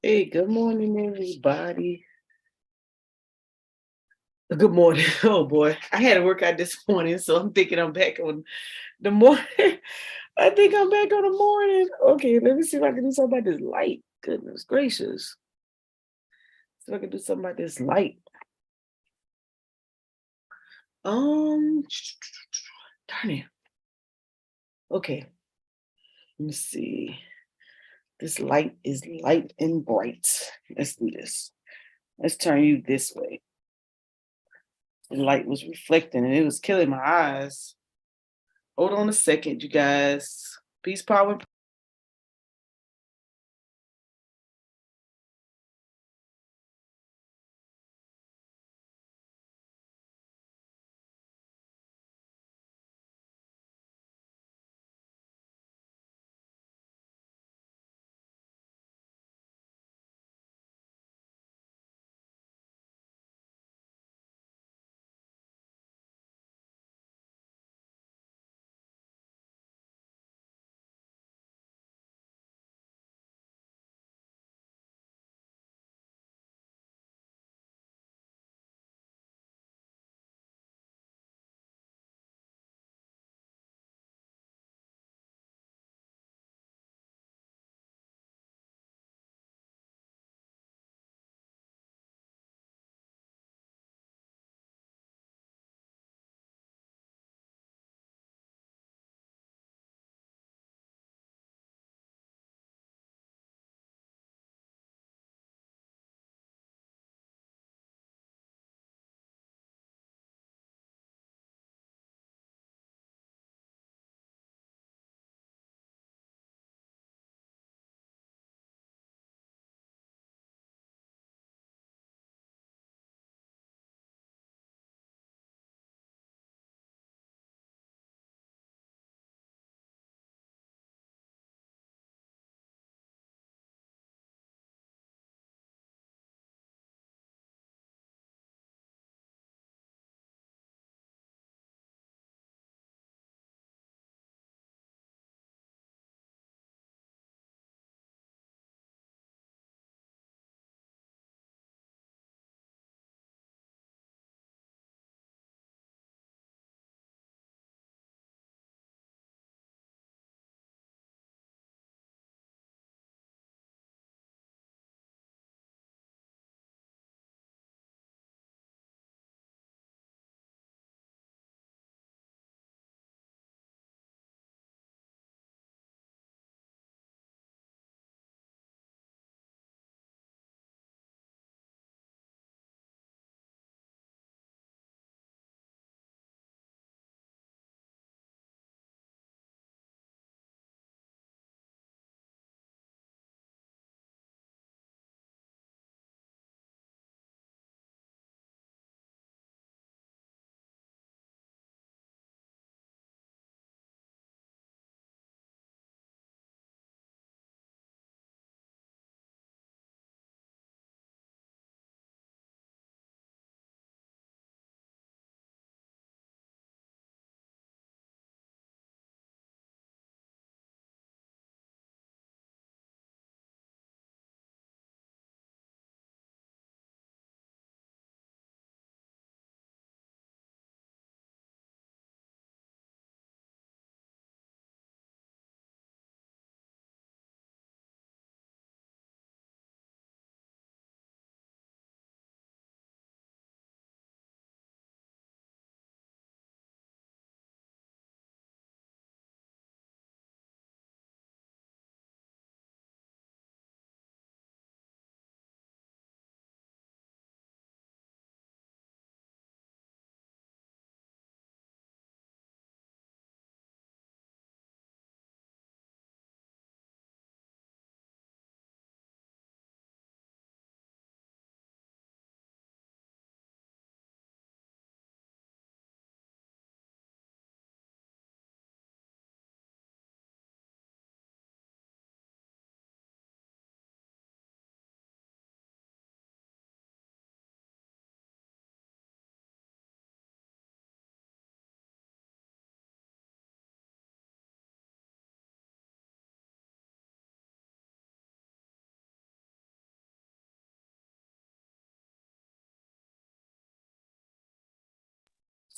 Hey, good morning, everybody. Good morning. Oh boy, I had a workout this morning, so I'm thinking I'm back on the morning. I think I'm back on the morning. Okay, let me see if I can do something about this light. Goodness gracious. See if I can do something about this light. Um, darn it. Okay, let me see. This light is light and bright. Let's do this. Let's turn you this way. The light was reflecting and it was killing my eyes. Hold on a second, you guys. Peace, power,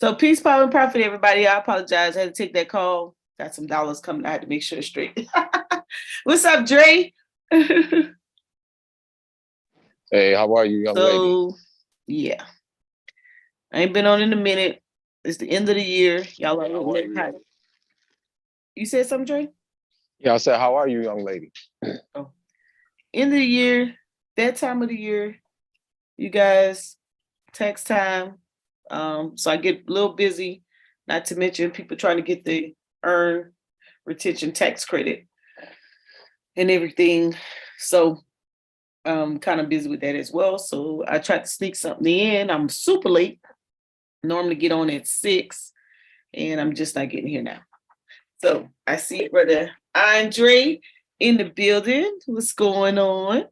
So peace, power, and profit, everybody. I apologize. I had to take that call. Got some dollars coming. I had to make sure it's straight. What's up, Dre? Hey, how are you, young lady? So, yeah. I ain't been on in a minute. It's the end of the year. Y'all are You said something, Dre? Yeah, I said, how are you, young lady? Oh. End of the year, that time of the year, you guys, tax time. So I get a little busy, not to mention people trying to get the earn retention tax credit and everything. So I'm kind of busy with that as well. So I tried to sneak something in. I'm super late. Normally get on at 6, and I'm just not getting here now. So I see brother Andre in the building. What's going on?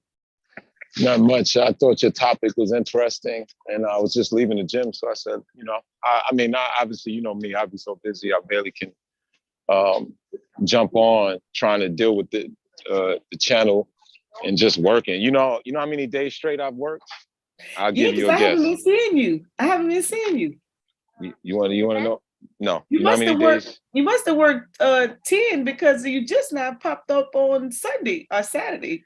Not much. I thought your topic was interesting, and I was just leaving the gym, so I said, I mean, obviously, you know me, I'd be so busy, I barely can jump on trying to deal with the channel and just working. You know how many days straight I've worked? I'll Yeah, give because you a I haven't guess. been seeing you. I haven't been seeing you. You want to know? No. You You know how must many have worked. days? You must have worked 10 because you just now popped up on Sunday or Saturday.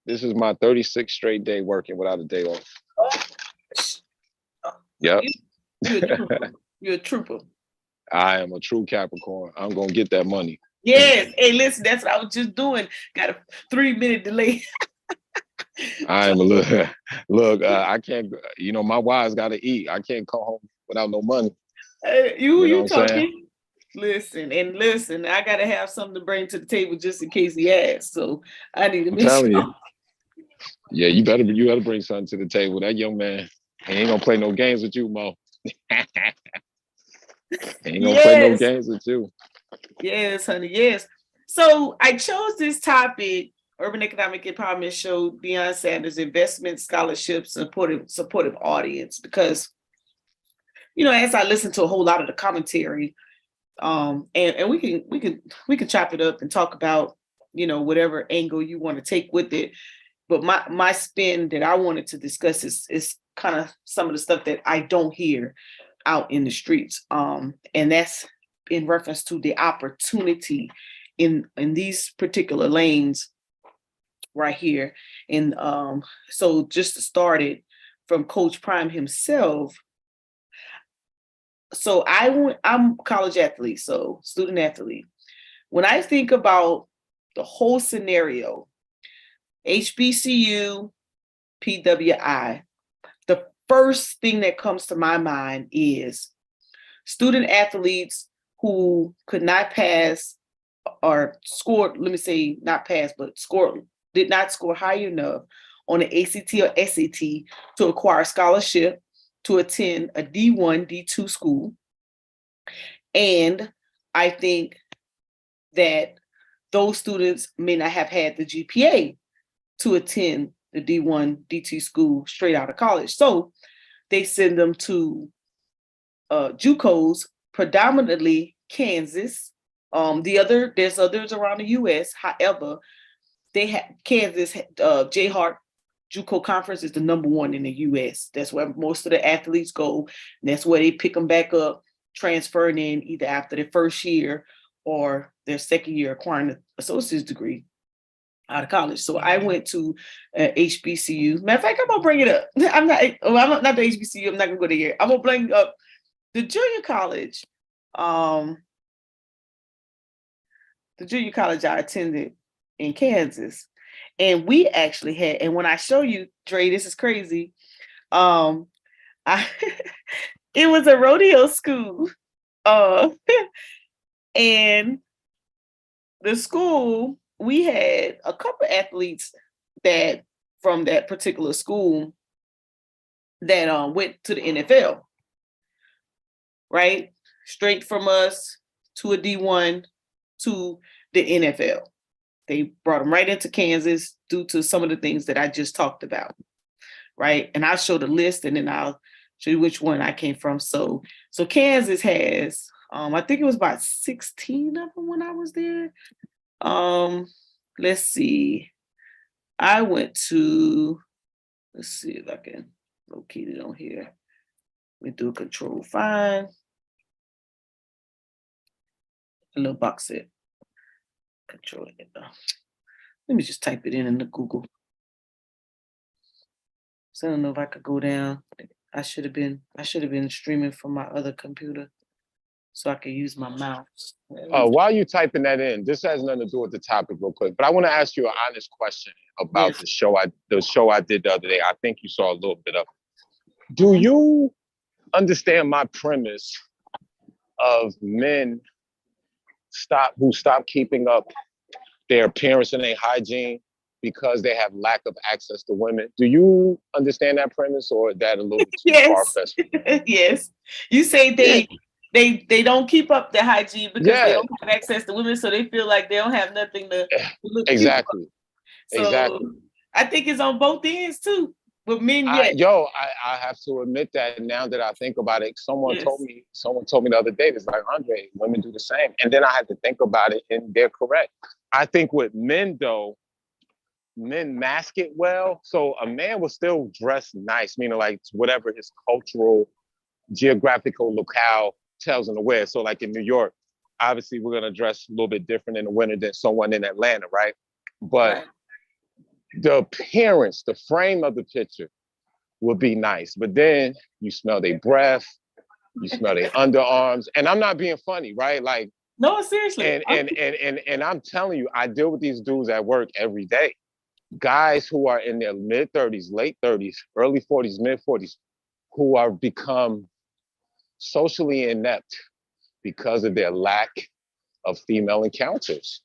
This is my 36th straight day working without a day off. Oh, Yep. you're a trooper. You're a trooper. I am a true Capricorn. I'm gonna get that money. Yes. Hey, listen, that's what I was just doing. Got a 3-minute delay. I am a little look. I can't. My wives got to eat. I can't come home without no money. You know what You I'm saying? talking? Listen. I gotta have something to bring to the table just in case he asks. So I need to I'm make telling sure. you. Yeah, you better bring something to the table. That young man, he ain't gonna play no games with you, Mo. He ain't gonna play no Yes, games with you. yes, honey, yes. So I chose this topic, Urban Economic Empowerment Show, Deion Sanders, investment, scholarships, supportive audience, because as I listen to a whole lot of the commentary, and we can chop it up and talk about, whatever angle you want to take with it. But my spin that I wanted to discuss is kind of some of the stuff that I don't hear out in the streets. And that's in reference to the opportunity in these particular lanes right here. And so just to start it from Coach Prime himself. So I'm a college athlete, so student athlete. When I think about the whole scenario, HBCU, PWI, the first thing that comes to my mind is student athletes who could not pass or scored, let me say not pass, but did not score high enough on the ACT or SAT to acquire a scholarship to attend a D1, D2 school. And I think that those students may not have had the GPA to attend the D1, D2 school straight out of college. So they send them to JUCOs, predominantly Kansas. There's others around the U.S. However, they have Kansas. Jayhawk JUCO conference is the number one in the U.S. That's where most of the athletes go. That's where they pick them back up, transferring in either after their first year or their second year acquiring an associate's degree out of college. So I went to HBCU. Matter of fact, I'm gonna bring it up. I'm not the HBCU. I'm not gonna go there. I'm gonna bring up the junior college. The junior college I attended in Kansas, and we actually had. And when I show you, Dre, this is crazy. I it was a rodeo school, and the school, we had a couple of athletes that from that particular school that went to the NFL, right? Straight from us to a D1 to the NFL. They brought them right into Kansas due to some of the things that I just talked about, right? And I'll show the list and then I'll show you which one I came from. So Kansas has, I think it was about 16 of them when I was there. Let's see. I went to, let's see if I can locate it on here. We do a control find. A little box set. Control it. Let me just type it in the Google. So I don't know if I could go down. I should have been streaming from my other computer so I could use my mouse. While you typing that in, this has nothing to do with the topic real quick, but I want to ask you an honest question about the show I did the other day. I think you saw a little bit of it. Do you understand my premise of men who stop keeping up their appearance and their hygiene because they have lack of access to women? Do you understand that premise, or is that a little bit too far-fetched? Yes. You say they don't keep up their hygiene because they don't have access to women, so they feel like they don't have nothing to look exactly. So exactly. I think it's on both ends too. But men, I have to admit that now that I think about it, someone told me the other day, it's like, Andre, women do the same. And then I had to think about it, and they're correct. I think with men though, men mask it well. So a man will still dress nice, meaning like whatever his cultural, geographical locale tells him to wear. So like in New York, obviously we're gonna dress a little bit different in the winter than someone in Atlanta, right? But the appearance, the frame of the picture will be nice. But then you smell their breath, you smell their underarms. And I'm not being funny, right? Like, no, seriously. And I'm telling you, I deal with these dudes at work every day. Guys who are in their mid 30s, late 30s, early 40s, mid 40s, who are become socially inept because of their lack of female encounters.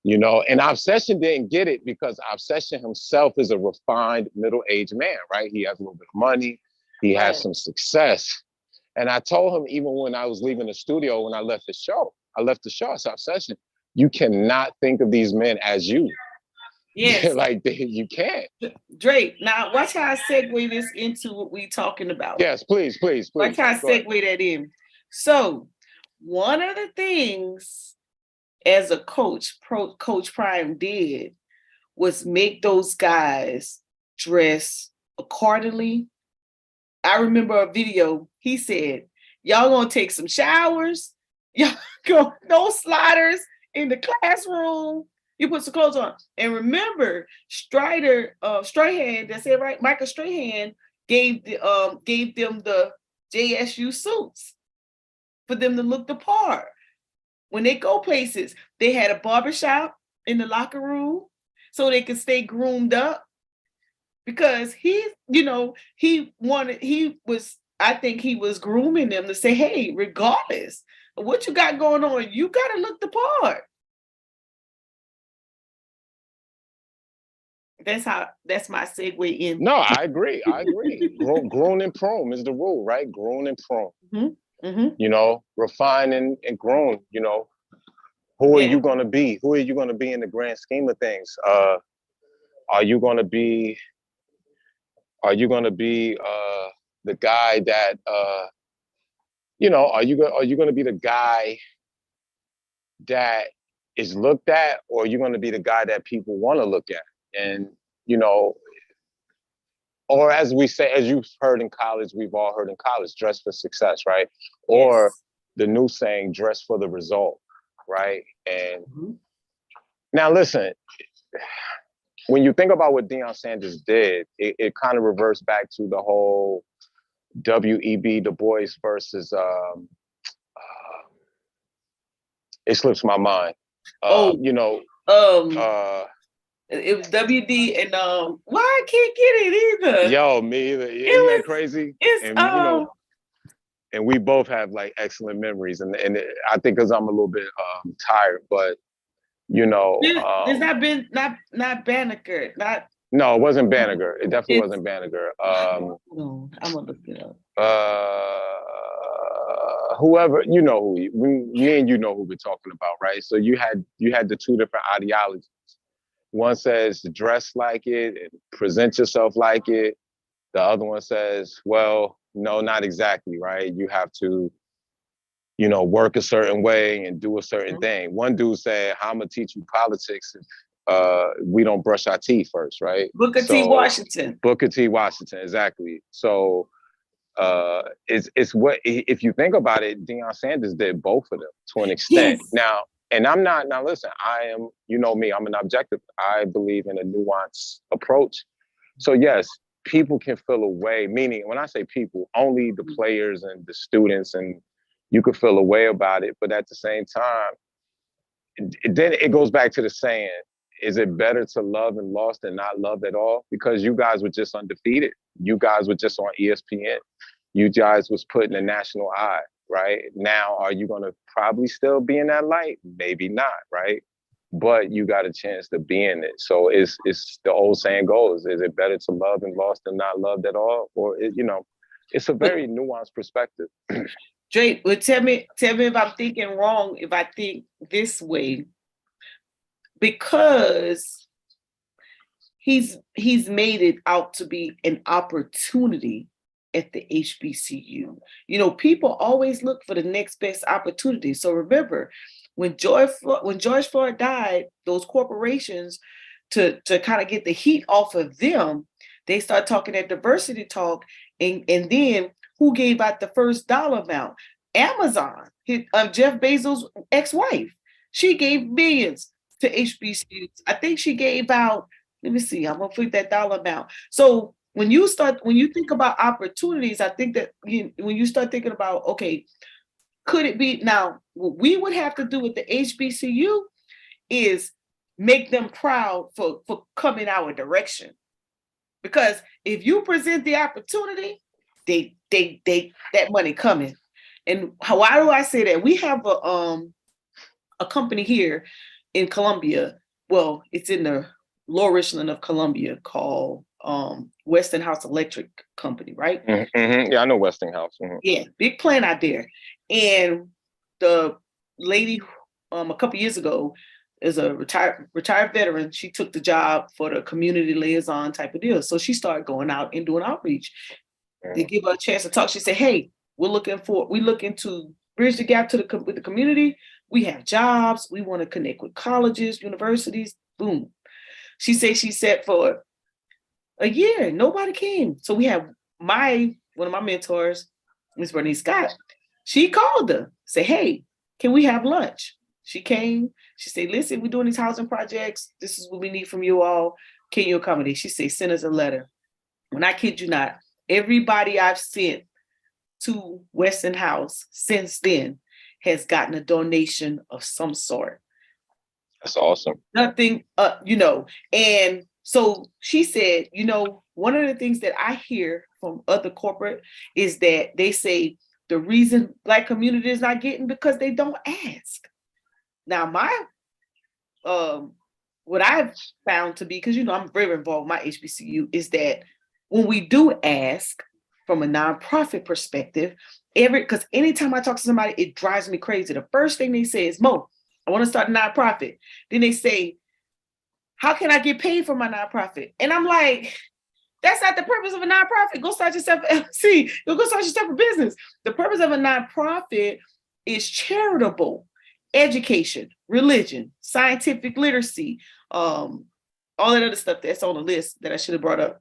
You know, and Obsession didn't get it because Obsession himself is a refined middle-aged man, right? He has a little bit of money, he has some success. And I told him, even when I was leaving the studio, when I left the show, it's Obsession. You cannot think of these men as you. Yes. Like, you can't. Drake, now watch how I segue this into what we're talking about. Yes, please. Watch how I segue that in. So, one of the things as a coach, Coach Prime did was make those guys dress accordingly. I remember a video, he said, y'all gonna take some showers, y'all go, no sliders in the classroom, you put some clothes on. And remember, Strahan, that's it, right? Michael Strahan gave them the JSU suits for them to look the part. When they go places, they had a barbershop in the locker room so they could stay groomed up. Because I think he was grooming them to say, hey, regardless of what you got going on, you got to look the part. That's my segue in. No, I agree. Grown and prone is the rule, right? Grown and prone. Mm-hmm. You know, refine and grown, you know. Who are you going to be? Who are you going to be in the grand scheme of things? Are you going to be the guy that are you going to be the guy that is looked at, or are you going to be the guy that people want to look at? And or as we say, as you've heard in college, we've all heard in college, dress for success, right? Or the new saying, dress for the result, right? And now listen, when you think about what Deion Sanders did, it kind of reverts back to the whole W.E.B. Du Bois versus, it slips my mind. It was WD and why I can't get it either. Yo, me either. Isn't that crazy? And we both have like excellent memories, and I think because I'm a little bit tired, but there's not been not Banneker, not. No, it wasn't Banneker. It definitely wasn't Banneker. I'm gonna look it up. Whoever, me and you know who we're talking about, right? So you had the two different ideologies. One says dress like it and present yourself like it. The other one says, well, no, not exactly, right? You have to, work a certain way and do a certain thing. One dude said, how I'm gonna teach you politics if we don't brush our teeth first, right? Booker T. Washington, exactly. So It's what, if you think about it, Deion Sanders did both of them to an extent. Yes. Now, and I'm not, now listen, I am, you know me, I'm an objective. I believe in a nuanced approach. So yes, people can feel a way, meaning when I say people, only the players and the students, and you could feel a way about it. But at the same time, then it goes back to the saying, is it better to love and lost than not love at all? Because you guys were just undefeated. You guys were just on ESPN. You guys was put in the national eye, right? Now, are you going to probably still be in that light? Maybe not, right? But you got a chance to be in it. So it's the old saying goes, is it better to love and lost than not loved at all? Or, it's a very nuanced perspective. Drake, well, tell me if I'm thinking wrong, if I think this way, because he's made it out to be an opportunity at the HBCU. People always look for the next best opportunity. So remember, when George Floyd died, those corporations, to kind of get the heat off of them, they start talking that diversity talk, and then who gave out the first dollar amount? Amazon, Jeff Bezos' ex-wife. She gave millions to HBCUs. I think she gave out, let me see, I'm gonna put that dollar amount. So when you think about opportunities, I think that when you start thinking about, okay, could it be, now what we would have to do with the HBCU is make them proud for coming our direction. Because if you present the opportunity, they that money coming. And why do I say that? We have a company here in Columbia. Well, it's in the Lower Richland of Columbia, called Westinghouse Electric Company, right? Mm-hmm. Yeah, I know Westinghouse. Mm-hmm. Yeah, big plant out there. And the lady a couple years ago is a retired veteran. She took the job for the community liaison type of deal. So she started going out and doing outreach. They give her a chance to talk. She said, "Hey, we're looking to bridge the gap with the community. We have jobs. We want to connect with colleges, universities." Boom. She said for a year, nobody came. So we have one of my mentors, Miss Bernice Scott. She called her, say, "Hey, can we have lunch?" She came. She said, "Listen, we're doing these housing projects. This is what we need from you all. Can you accommodate?" She said, "Send us a letter." When I kid you not, everybody I've sent to Westinghouse since then has gotten a donation of some sort. That's awesome. Nothing, and so she said, one of the things that I hear from other corporate is that they say the reason Black community is not getting because they don't ask. Now, what I've found to be, because I'm very involved in my HBCU, is that when we do ask from a nonprofit perspective, because anytime I talk to somebody, it drives me crazy. The first thing they say is, "Mo, I want to start a nonprofit." Then they say, "How can I get paid for my nonprofit?" And I'm like, that's not the purpose of a nonprofit. Go start yourself an LLC. Go start yourself a business. The purpose of a nonprofit is charitable, education, religion, scientific literacy, all that other stuff that's on the list that I should have brought up.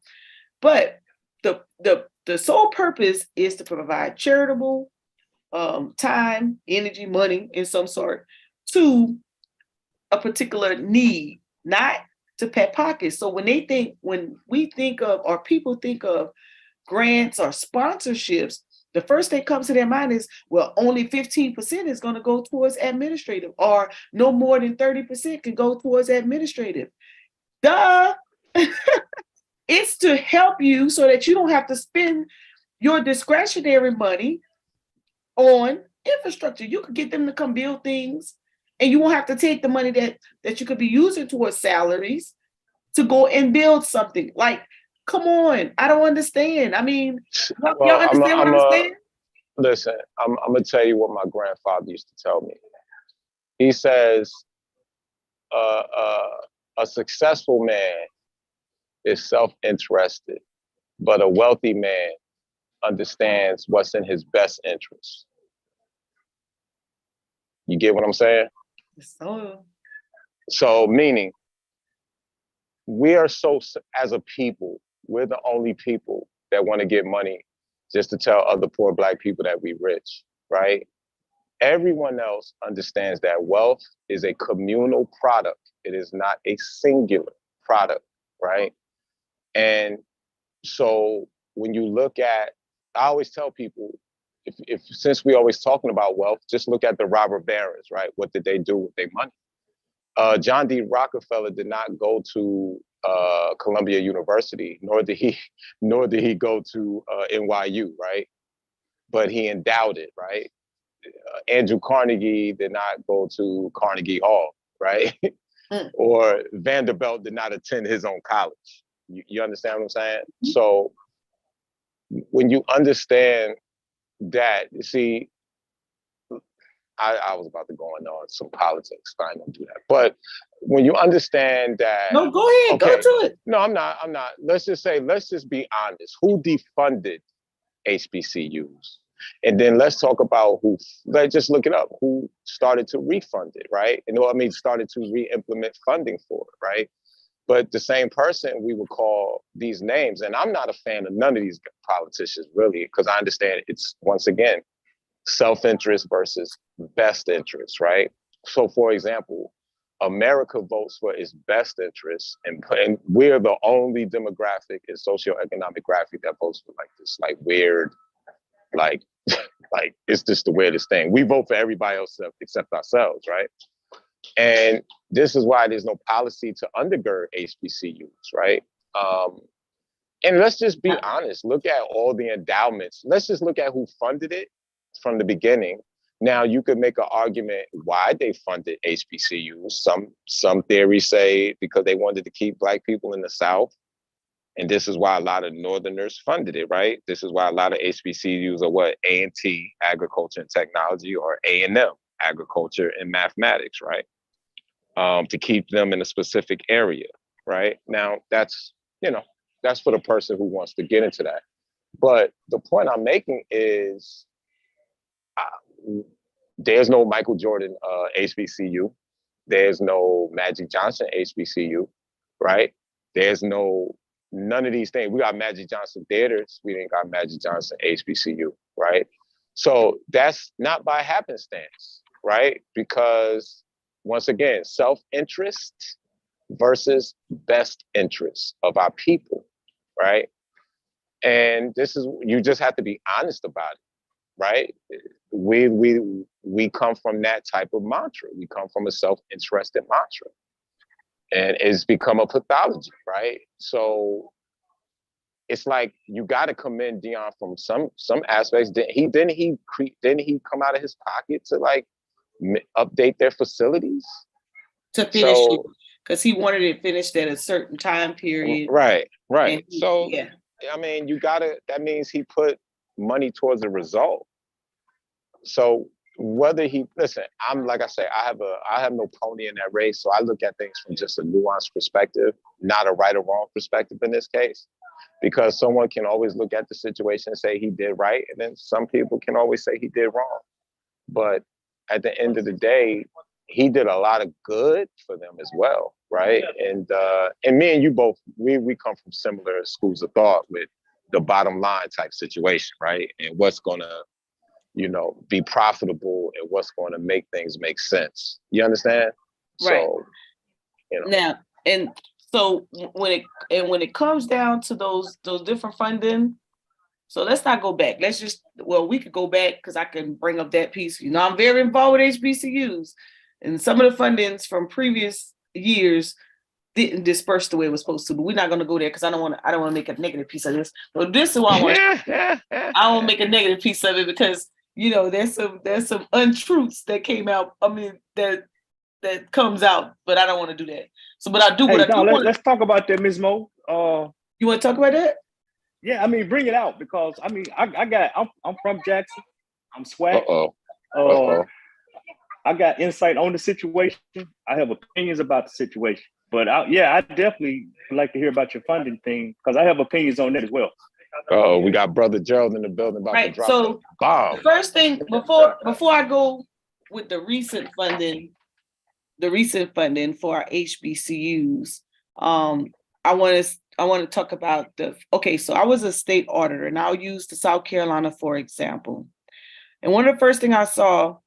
But the sole purpose is to provide charitable time, energy, money in some sort to a particular need, not to pet pockets. So when we think of, or people think of, grants or sponsorships, the first thing comes to their mind is, well, only 15% is going to go towards administrative, or no more than 30% can go towards administrative. Duh. It's to help you so that you don't have to spend your discretionary money on infrastructure. You could get them to come build things, and you won't have to take the money that you could be using towards salaries to go and build something. Like, come on, I don't understand. I mean, y'all understand what I'm saying? Listen, I'm gonna tell you what my grandfather used to tell me. He says, a successful man is self-interested, but a wealthy man understands what's in his best interest. You get what I'm saying? So meaning, we are as a people, we're the only people that want to give money just to tell other poor Black people that we rich, right? Everyone else understands that wealth is a communal product. It is not a singular product, right? And so when you look at, I always tell people, if since we always talking about wealth, just look at the robber barons, right? What did they do with their money? John D. Rockefeller did not go to Columbia University, nor did he go to NYU, right? But he endowed it, right? Andrew Carnegie did not go to Carnegie Hall, right? Or Vanderbilt did not attend his own college. You understand what I'm saying? So when you understand that, you see, I was about to go on some politics. I ain't gonna do that. But when you understand that, no, go ahead, go to it. No, I'm not. Let's just be honest. Who defunded HBCUs? And then let's talk about let's just look it up. Who started to refund it, right? And started to re-implement funding for it, right? But the same person, we would call these names. And I'm not a fan of none of these politicians, really, because I understand it's, once again, self-interest versus best interest, right? So, for example, America votes for its best interest, and we're the only demographic and socioeconomic graphic that votes for like this, like weird, like it's just the weirdest thing. We vote for everybody else except ourselves, right? And this is why there's no policy to undergird HBCUs, right? And let's just be honest. Look at all the endowments. Let's just look at who funded it from the beginning. Now, you could make an argument why they funded HBCUs. Some theories say because they wanted to keep Black people in the South. And this is why a lot of Northerners funded it, right? This is why a lot of HBCUs are what? A&T, agriculture and technology, or A&M, agriculture and mathematics, right? To keep them in a specific area, right? Now, that's for the person who wants to get into that. But the point I'm making is there's no Michael Jordan HBCU. There's no Magic Johnson HBCU, right? There's none of these things. We got Magic Johnson Theaters. We didn't got Magic Johnson HBCU, right? So that's not by happenstance, right? Because once again, self-interest versus best interest of our people, right? And you just have to be honest about it, right? We come from that type of mantra. We come from a self-interested mantra. And it's become a pathology, right? So it's like you got to commend Deion from some aspects. Didn't he come out of his pocket to like update their facilities to finish it because he wanted it finished at a certain time period. Right. So yeah, I mean, that means he put money towards the result. So whether like I say, I have no pony in that race. So I look at things from just a nuanced perspective, not a right or wrong perspective in this case, because someone can always look at the situation and say he did right. And then some people can always say he did wrong. But at the end of the day, he did a lot of good for them as well, right? And me and you both, we come from similar schools of thought with the bottom line type situation, right? And what's gonna, be profitable and what's going to make things make sense. You understand? Right. So, Now, and so when it comes down to those different funding, so let's not go back. We could go back because I can bring up that piece. I'm very involved with HBCUs, and some of the fundings from previous years didn't disperse the way it was supposed to. But we're not going to go there because I don't want to make a negative piece of this. But this is why I want. I don't make a negative piece of it because there's some untruths that came out. I mean that comes out, but I don't want to do that. So, but I do. Let's talk about that, Ms. Mo. You want to talk about that? Yeah, I mean, bring it out because I mean, I'm from Jackson. I'm SWAC. I got insight on the situation. I have opinions about the situation, but I definitely would like to hear about your funding thing because I have opinions on that as well. Oh, we got Brother Gerald in the building about to drop the bomb. The first thing before I go with the recent funding for our HBCUs, I want to I want to talk about so I was a state auditor, and I'll use the South Carolina for example. And one of the first thing I saw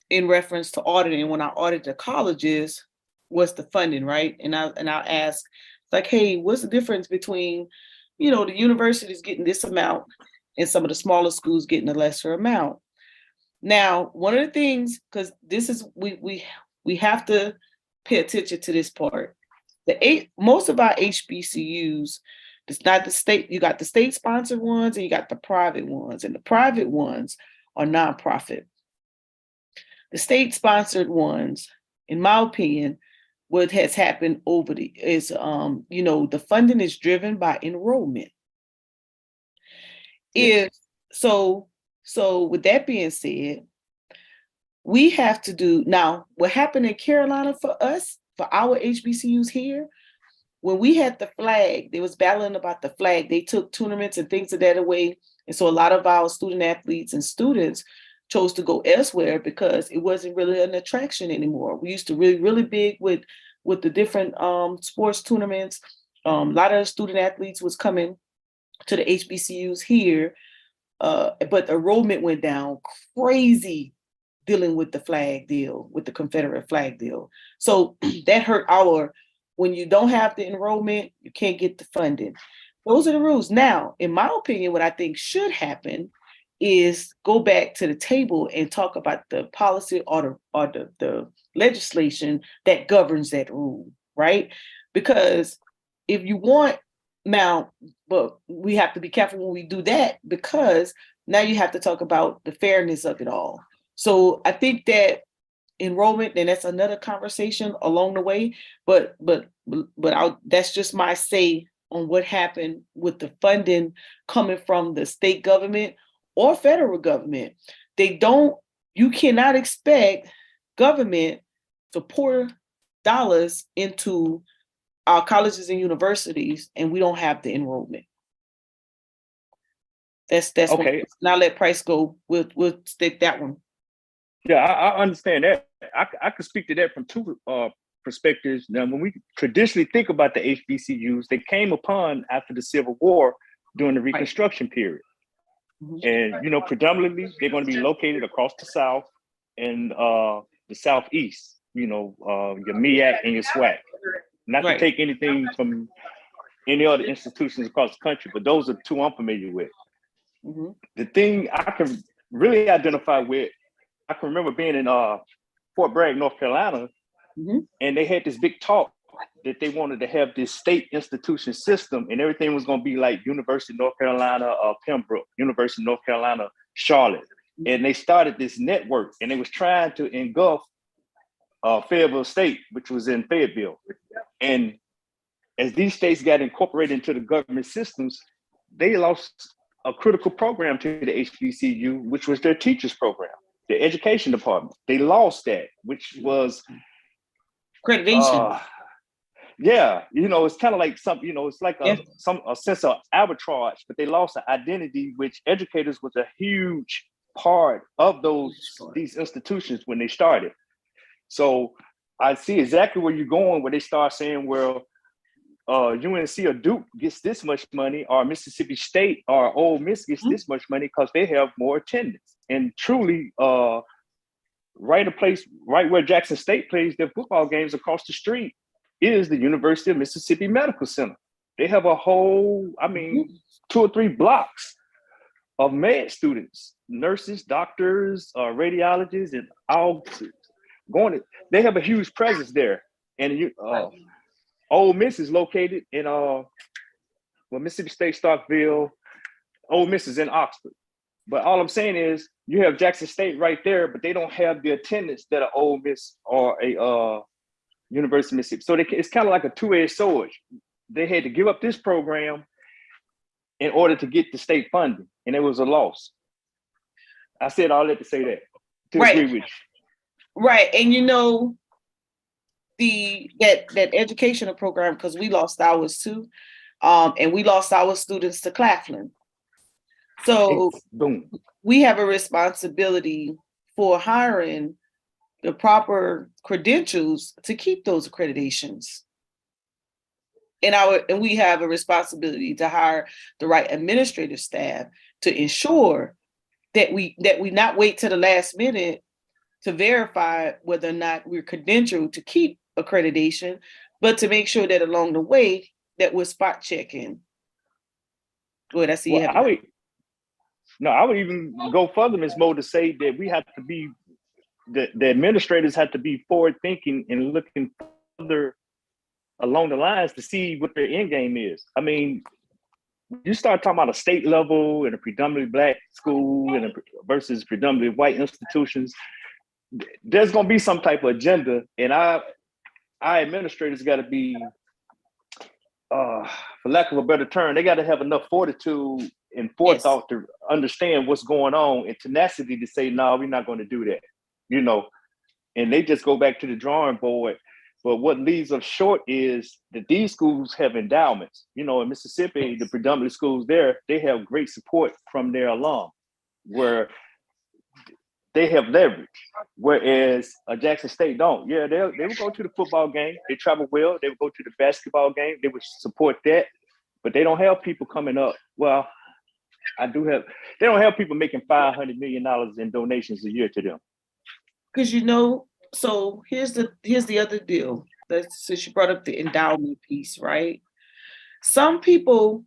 in reference to auditing when I audited the colleges was the funding, right? And I ask, like, hey, what's the difference between, the universities getting this amount and some of the smaller schools getting a lesser amount? Now, one of the things, because this is we have to pay attention to this part. Most of our HBCUs, it's not the state. You got the state sponsored ones and you got the private ones, and the private ones are nonprofit. The state sponsored ones, in my opinion, what has happened the funding is driven by enrollment. Yeah. So with that being said, we have to do now what happened in Carolina for us, for our HBCUs here, when we had the flag, they was battling about the flag. They took tournaments and things of that away. And so a lot of our student athletes and students chose to go elsewhere because it wasn't really an attraction anymore. We used to really big with the different sports tournaments. A lot of student athletes was coming to the HBCUs here, but the enrollment went down crazy dealing with the flag deal, with the Confederate flag deal. So that hurt when you don't have the enrollment, you can't get the funding. Those are the rules. Now, in my opinion, what I think should happen is go back to the table and talk about the policy or the legislation that governs that rule, right? Because if you want now, but we have to be careful when we do that, because now you have to talk about the fairness of it all. So I think that enrollment, and that's another conversation along the way, but that's just my say on what happened with the funding coming from the state government or federal government. You cannot expect government to pour dollars into our colleges and universities and we don't have the enrollment. That's okay. Now let Price go. We'll stick that one. Yeah, I understand that. I could speak to that from two perspectives. Now, when we traditionally think about the HBCUs, they came upon after the Civil War during the Reconstruction period. Mm-hmm. And, predominantly, they're going to be located across the South and the Southeast, your MEAC and your SWAC. Not to take anything from any other institutions across the country, but those are two I'm familiar with. Mm-hmm. The thing I can really identify with, I can remember being in Fort Bragg, North Carolina, mm-hmm. and they had this big talk that they wanted to have this state institution system, and everything was going to be like University of North Carolina, Pembroke, University of North Carolina, Charlotte. Mm-hmm. And they started this network, and they was trying to engulf Fayetteville State, which was in Fayetteville. And as these states got incorporated into the government systems, they lost a critical program to the HBCU, which was their teachers program. The education department, they lost that, which was accreditation. It's kind of like something, it's like a sense of arbitrage, but they lost the identity, which educators was a huge part of these institutions when they started. So I see exactly where you're going, where they start saying, well, UNC or Duke gets this much money, or Mississippi State or Ole Miss gets this much money because they have more attendance. And truly, right where Jackson State plays their football games across the street is the University of Mississippi Medical Center. They have a whole, 2 or 3 blocks of med students, nurses, doctors, radiologists, and all they have a huge presence there. And Ole Miss is located in Mississippi State, Starkville. Ole Miss is in Oxford. But all I'm saying is you have Jackson State right there, but they don't have the attendance that an Ole Miss or a University of Mississippi. So it's kind of like a two-edged sword. They had to give up this program in order to get the state funding, and it was a loss. I said all that to say that, to agree with you. Right, and that educational program, because we lost ours too, and we lost our students to Claflin. So we have a responsibility for hiring the proper credentials to keep those accreditations. and we have a responsibility to hire the right administrative staff to ensure that we not wait to the last minute to verify whether or not we're credentialed to keep accreditation, but to make sure that along the way that we're spot checking. Go ahead, I see you have. I would even go further, Ms. Mo, to say that we have to be the administrators have to be forward thinking and looking further along the lines to see what their end game is. I mean, you start talking about a state level and a predominantly Black school and versus predominantly white institutions, there's going to be some type of agenda, and our administrators got to be, for lack of a better term, they got to have enough fortitude and forethought to understand what's going on and tenacity to say, no, we're not going to do that, and they just go back to the drawing board. But what leaves us short is that these schools have endowments. In Mississippi, the predominant schools there, they have great support from their alum, where they have leverage, whereas Jackson State don't. Yeah, they would go to the football game. They travel well. They would go to the basketball game. They would support that, but they don't have people coming up. Well, they don't have people making $500 million in donations a year to them. Because so here's the other deal. Since you brought up the endowment piece, right? Some people,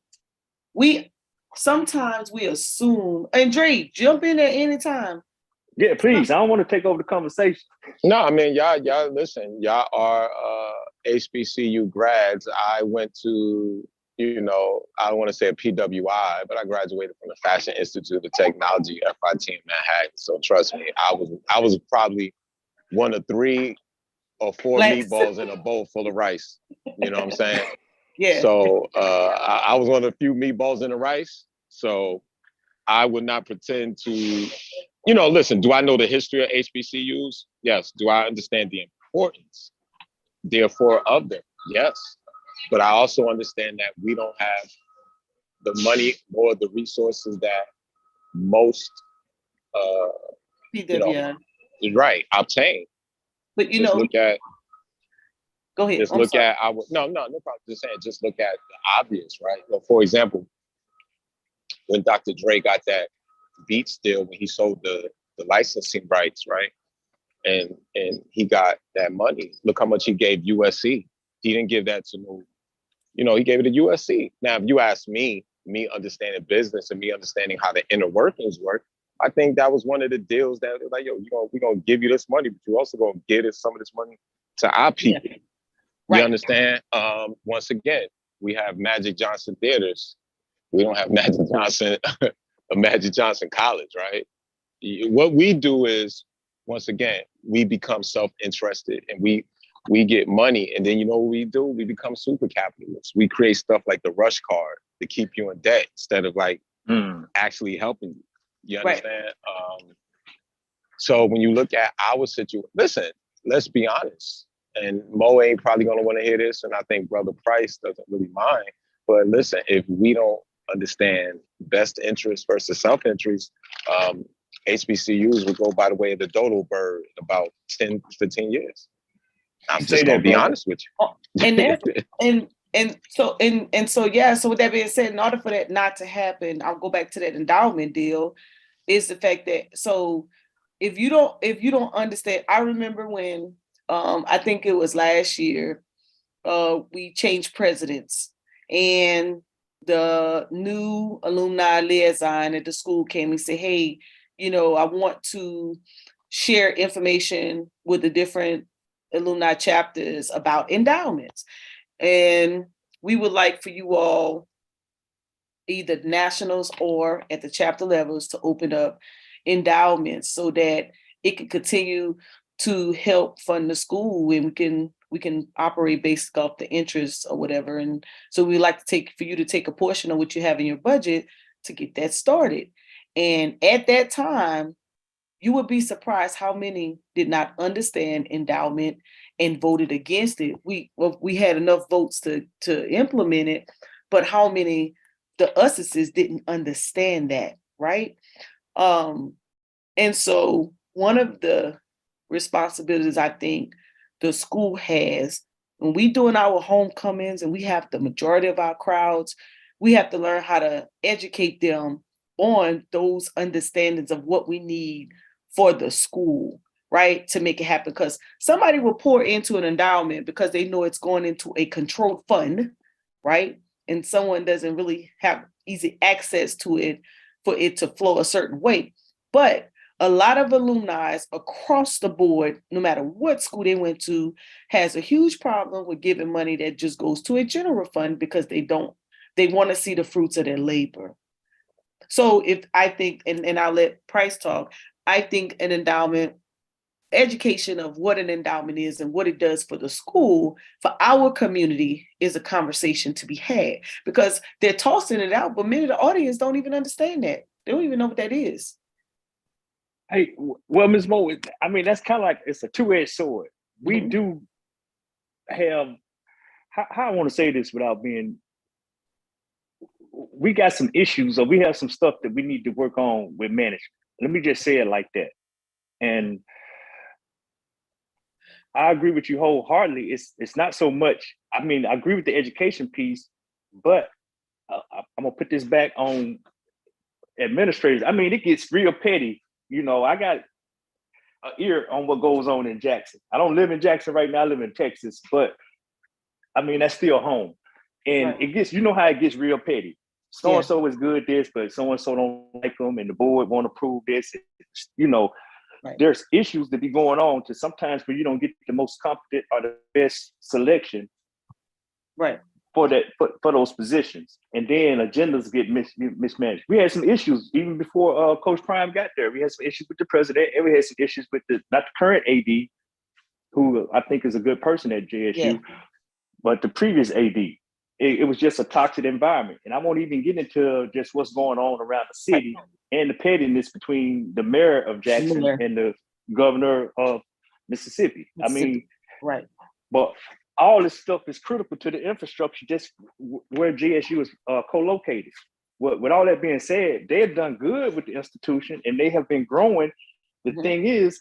sometimes we assume, and Dre, jump in at any time. Yeah, please. I don't want to take over the conversation. No, I mean, y'all listen, y'all are HBCU grads. I went to, I don't want to say a PWI, but I graduated from the Fashion Institute of Technology, FIT in Manhattan. So trust me, I was probably one of 3 or 4 meatballs in a bowl full of rice. You know what I'm saying? Yeah. So I was one of the few meatballs in the rice. So I would not pretend to, listen, do I know the history of HBCUs? Yes. Do I understand the importance, therefore, of them? Yes. But I also understand that we don't have the money or the resources that most, PWI. Right, obtain. But look at. Go ahead. Just look at our no problem. Just saying, just look at the obvious, right? Well, for example, when Dr. Dre got that beat deal when he sold the licensing rights, right? And he got that money. Look how much he gave USC. He didn't give that to no, he gave it to USC. Now, if you ask me understanding business and me understanding how the inner workings work, I think that was one of the deals that was like, yo, we're gonna give you this money, but you're also gonna give some of this money to our people. Yeah. Right. You understand? Once again, we have Magic Johnson theaters. We don't have Magic Johnson, a Magic Johnson college, right? What we do is, once again, we become self-interested and we get money, and then you know what we do? We become super capitalists. We create stuff like the rush card to keep you in debt instead of like actually helping you. You understand? Right. So when you look at our situation, listen, let's be honest. And Mo ain't probably gonna want to hear this, and I think Brother Price doesn't really mind. But listen, if we don't understand best interest versus self-interest, HBCUs will go by the way of the dodo bird in about 10, 15 years. I'm just gonna be honest with you. So with that being said, in order for that not to happen, I'll go back to that endowment deal, is the fact that, so if you don't understand, I remember when I think it was last year, we changed presidents, and the new alumni liaison at the school came and said, hey, I want to share information with the different alumni chapters about endowments. And we would like for you all, either nationals or at the chapter levels, to open up endowments so that it can continue to help fund the school, and we can operate based off the interest or whatever. And so we'd like for you to take a portion of what you have in your budget to get that started. And at that time, you would be surprised how many did not understand endowment and voted against it. We had enough votes to implement it, but how many the us's didn't understand that, right? And so one of the responsibilities I think the school has when we doing our homecomings and we have the majority of our crowds, we have to learn how to educate them on those understandings of what we need for the school, right? To make it happen. Because somebody will pour into an endowment because they know it's going into a controlled fund, right? And someone doesn't really have easy access to it for it to flow a certain way. But a lot of alumni across the board, no matter what school they went to, has a huge problem with giving money that just goes to a general fund because they want to see the fruits of their labor. So if I think, and I'll let Price talk, I think an endowment, education of what an endowment is and what it does for the school, for our community, is a conversation to be had, because they're tossing it out, but many of the audience don't even understand that. They don't even know what that is. Hey, well, Ms. Mo, I mean, that's kind of like, it's a two-edged sword. We do have, how I want to say this without being, we got some issues, or we have some stuff that we need to work on with management. Let me just say it like that. And I agree with you wholeheartedly. It's not so much, I mean, I agree with the education piece, but I'm gonna put this back on administrators. I mean, it gets real petty. You know, I got an ear on what goes on in Jackson. I don't live in Jackson right now, I live in Texas, but I mean, that's still home. And It gets, you know how it gets real petty. So-and-so is good this, but so-and-so don't like them, and the board won't approve this. You know, there's issues that be going on to sometimes where you don't get the most competent or the best selection for those positions. And then agendas get mismanaged. We had some issues even before Coach Prime got there. We had some issues with the president, and we had some issues with not the current AD, who I think is a good person at JSU, but the previous AD. It was just a toxic environment. And I won't even get into just what's going on around the city and the pettiness between the mayor of Jackson and the governor of Mississippi. I mean, but all this stuff is critical to the infrastructure just where JSU is co-located. With all that being said, they have done good with the institution and they have been growing. The thing is,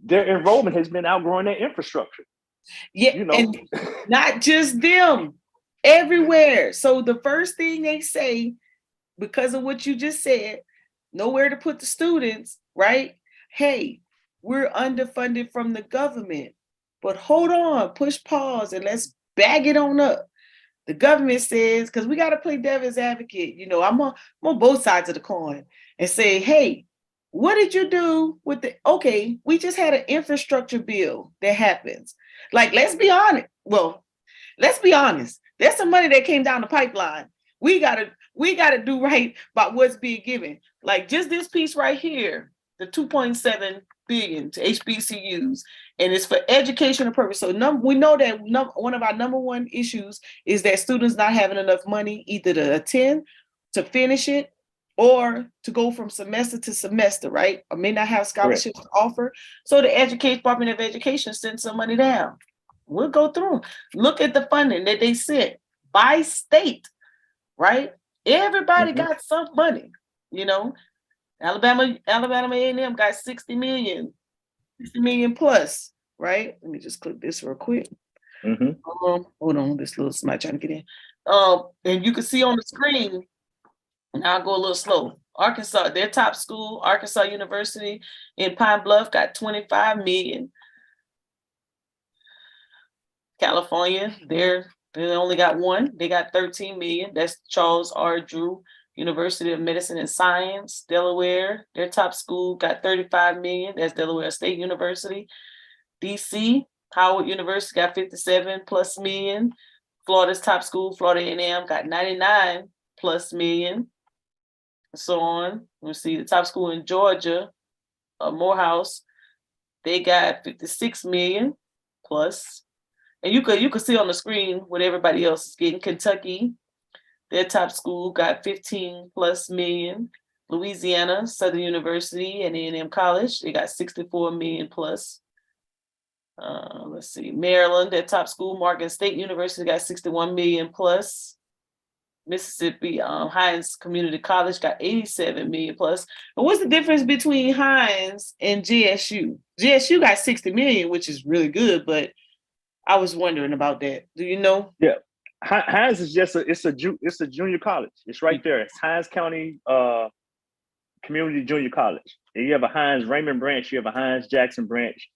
their enrollment has been outgrowing their infrastructure. Yeah, you know? And not just them. Everywhere. So the first thing they say, because of what you just said, nowhere to put the students, right? Hey, we're underfunded from the government, but hold on, push pause and let's bag it on up. The government says, because we got to play devil's advocate, you know, I'm on both sides of the coin and say, hey, what did you do with okay, we just had an infrastructure bill that happens. Like, let's be honest. Well, let's be honest. There's some money that came down the pipeline. We gotta do right by what's being given. Like just this piece right here, the 2.7 billion to HBCUs, and it's for educational purpose. So we know that one of our number one issues is that students not having enough money either to attend, to finish it, or to go from semester to semester, right? Or may not have scholarships to offer. So the Department of Education sends some money down. We'll go through. Look at the funding that they sent by state, right? Everybody got some money, you know. Alabama A&M got 60 million plus, right? Let me just click this real quick. Hold on, this little smart trying to get in. And you can see on the screen, and I'll go a little slow. Arkansas, their top school, Arkansas University in Pine Bluff, got 25 million. California, they only got one. They got 13 million. That's Charles R. Drew University of Medicine and Science. Delaware, their top school, got 35 million. That's Delaware State University. DC, Howard University got 57 plus million. Florida's top school, Florida A&M, got 99 plus million. So on. We see the top school in Georgia, Morehouse, they got 56 million plus. And you could see on the screen what everybody else is getting. Kentucky, their top school got 15 plus million. Louisiana, Southern University and A&M College, they got 64 million plus. Let's see, Maryland, their top school, Morgan State University, got 61 million plus. Mississippi, Hines Community College got 87 million plus. But what's the difference between Hines and JSU? JSU got 60 million, which is really good, but I was wondering about that. Do you know? Yeah. Hines is just it's a junior college. It's right there. It's Hines County Community Junior College. And you have a Hines Raymond branch, you have a Hines Jackson branch,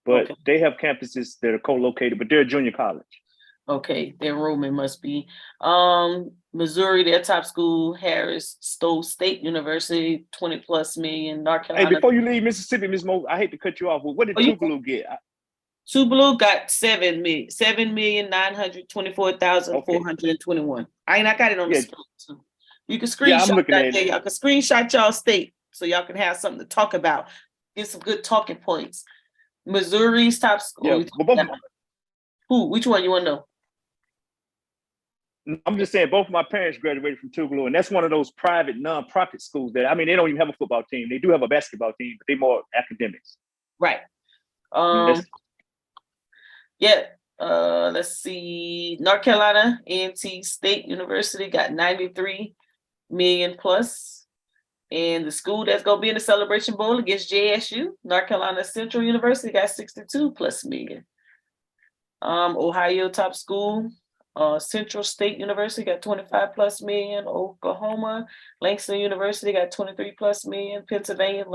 but they have campuses that are co-located, but they're a junior college. Okay, their enrollment must be Missouri, their top school, Harris Stowe State University, 20 plus million. North Carolina. Hey, before you leave Mississippi, Ms. Mo, I hate to cut you off. What did Tougaloo get? Tougaloo got 7,924,421. I got it on the screen too. You can screenshot I'm looking at it. Y'all can screenshot y'all state so y'all can have something to talk about. Get some good talking points. Missouri's top school. Yeah, who? Which one you want to know? I'm just saying both of my parents graduated from Tougaloo, and that's one of those private nonprofit schools that, I mean, they don't even have a football team. They do have a basketball team, but they're more academics. Right. Let's see. North Carolina A&T State University got 93 million plus. And the school that's going to be in the Celebration Bowl against JSU, North Carolina Central University, got 62 plus million. Ohio top school, Central State University got 25 plus million. Oklahoma, Langston University got 23 plus million. Pennsylvania,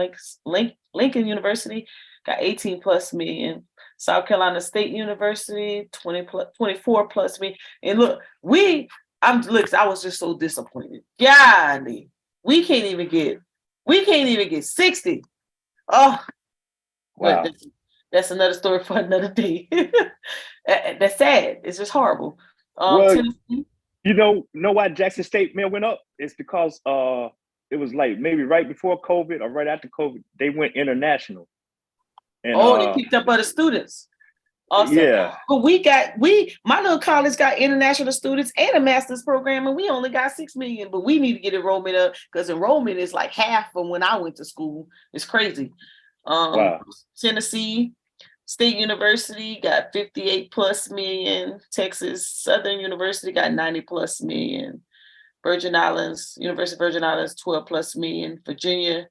Lincoln University got 18 plus million. South Carolina State University, 24 plus million. And look, I was just so disappointed. Golly, we can't even get 60. Oh, wow. But that's another story for another day. That's sad. It's just horrible. You know why Jackson State went up? It's because it was like maybe right before COVID or right after COVID, they went international. And, they picked up other students. Awesome. Yeah. But my little college got international students and a master's program, and we only got 6 million, but we need to get enrollment up because enrollment is like half from when I went to school. It's crazy. Wow. Tennessee State University got 58 plus million. Texas Southern University got 90 plus million. University of Virgin Islands, 12 plus million. Virginia,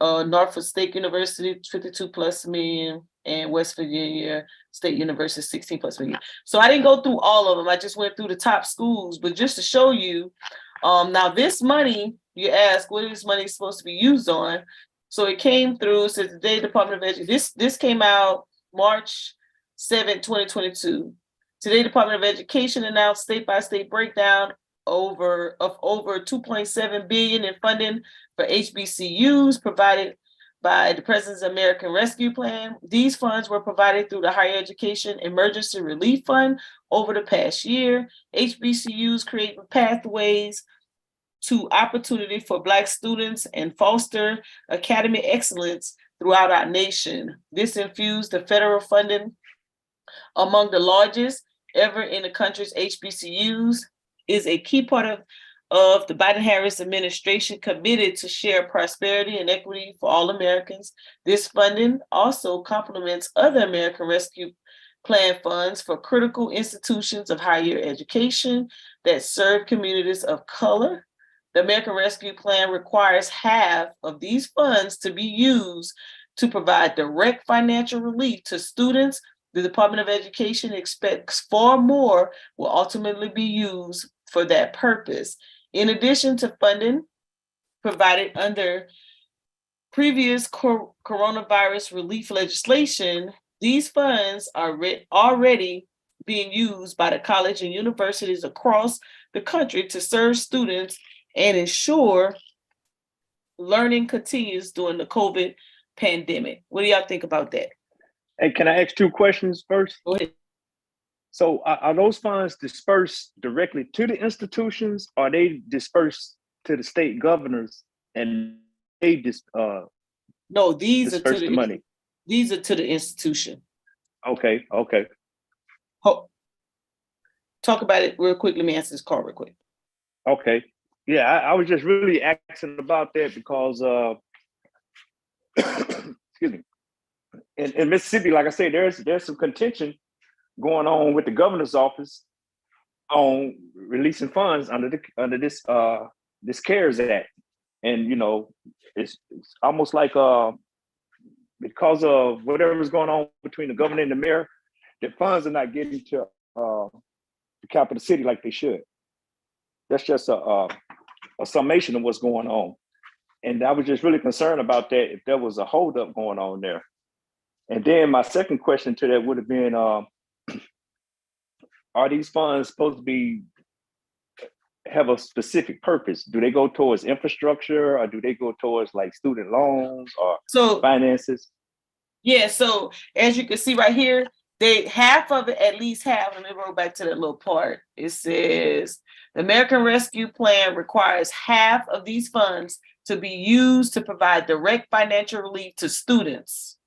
Norfolk State University, 52 plus million. And West Virginia State University, 16 plus million. So I didn't go through all of them. I just went through the top schools, but just to show you, now this money, you ask, what is this money supposed to be used on? So it came through, so the Department of Education, this came out March 7, 2022. Today, Department of Education announced state-by-state breakdown of over 2.7 billion in funding for HBCUs provided by the President's American Rescue Plan. These funds were provided through the Higher Education Emergency Relief Fund over the past year. HBCUs create pathways to opportunity for Black students and foster academic excellence throughout our nation. This infused the federal funding among the largest ever in the country's HBCUs, is a key part of the Biden-Harris administration committed to share prosperity and equity for all Americans. This funding also complements other American Rescue Plan funds for critical institutions of higher education that serve communities of color. The American Rescue Plan requires half of these funds to be used to provide direct financial relief to students. The Department of Education expects far more will ultimately be used for that purpose. In addition to funding provided under previous coronavirus relief legislation, these funds are already being used by the college and universities across the country to serve students and ensure learning continues during the COVID pandemic. What do y'all think about that? Hey, can I ask 2 questions first? Go ahead. So are those funds dispersed directly to the institutions, or are they dispersed to the state governors and they no, these are to the money? These are to the institution. Okay. Talk about it real quick. Let me answer this call real quick. Okay. Yeah, I was just really asking about that because excuse me. In Mississippi, like I said, there's some contention going on with the governor's office on releasing funds under this CARES Act, and it's almost like because of whatever's going on between the governor and the mayor, the funds are not getting to the capital city like they should. That's just a summation of what's going on. And I was just really concerned about that if there was a holdup going on there. And then my second question to that would have been, are these funds supposed to be have a specific purpose? Do they go towards infrastructure, or do they go towards like student loans or finances? Yeah, so as you can see right here, they half of it, at least half. Let me roll back to that little part. It says the American Rescue Plan requires half of these funds to be used to provide direct financial relief to students.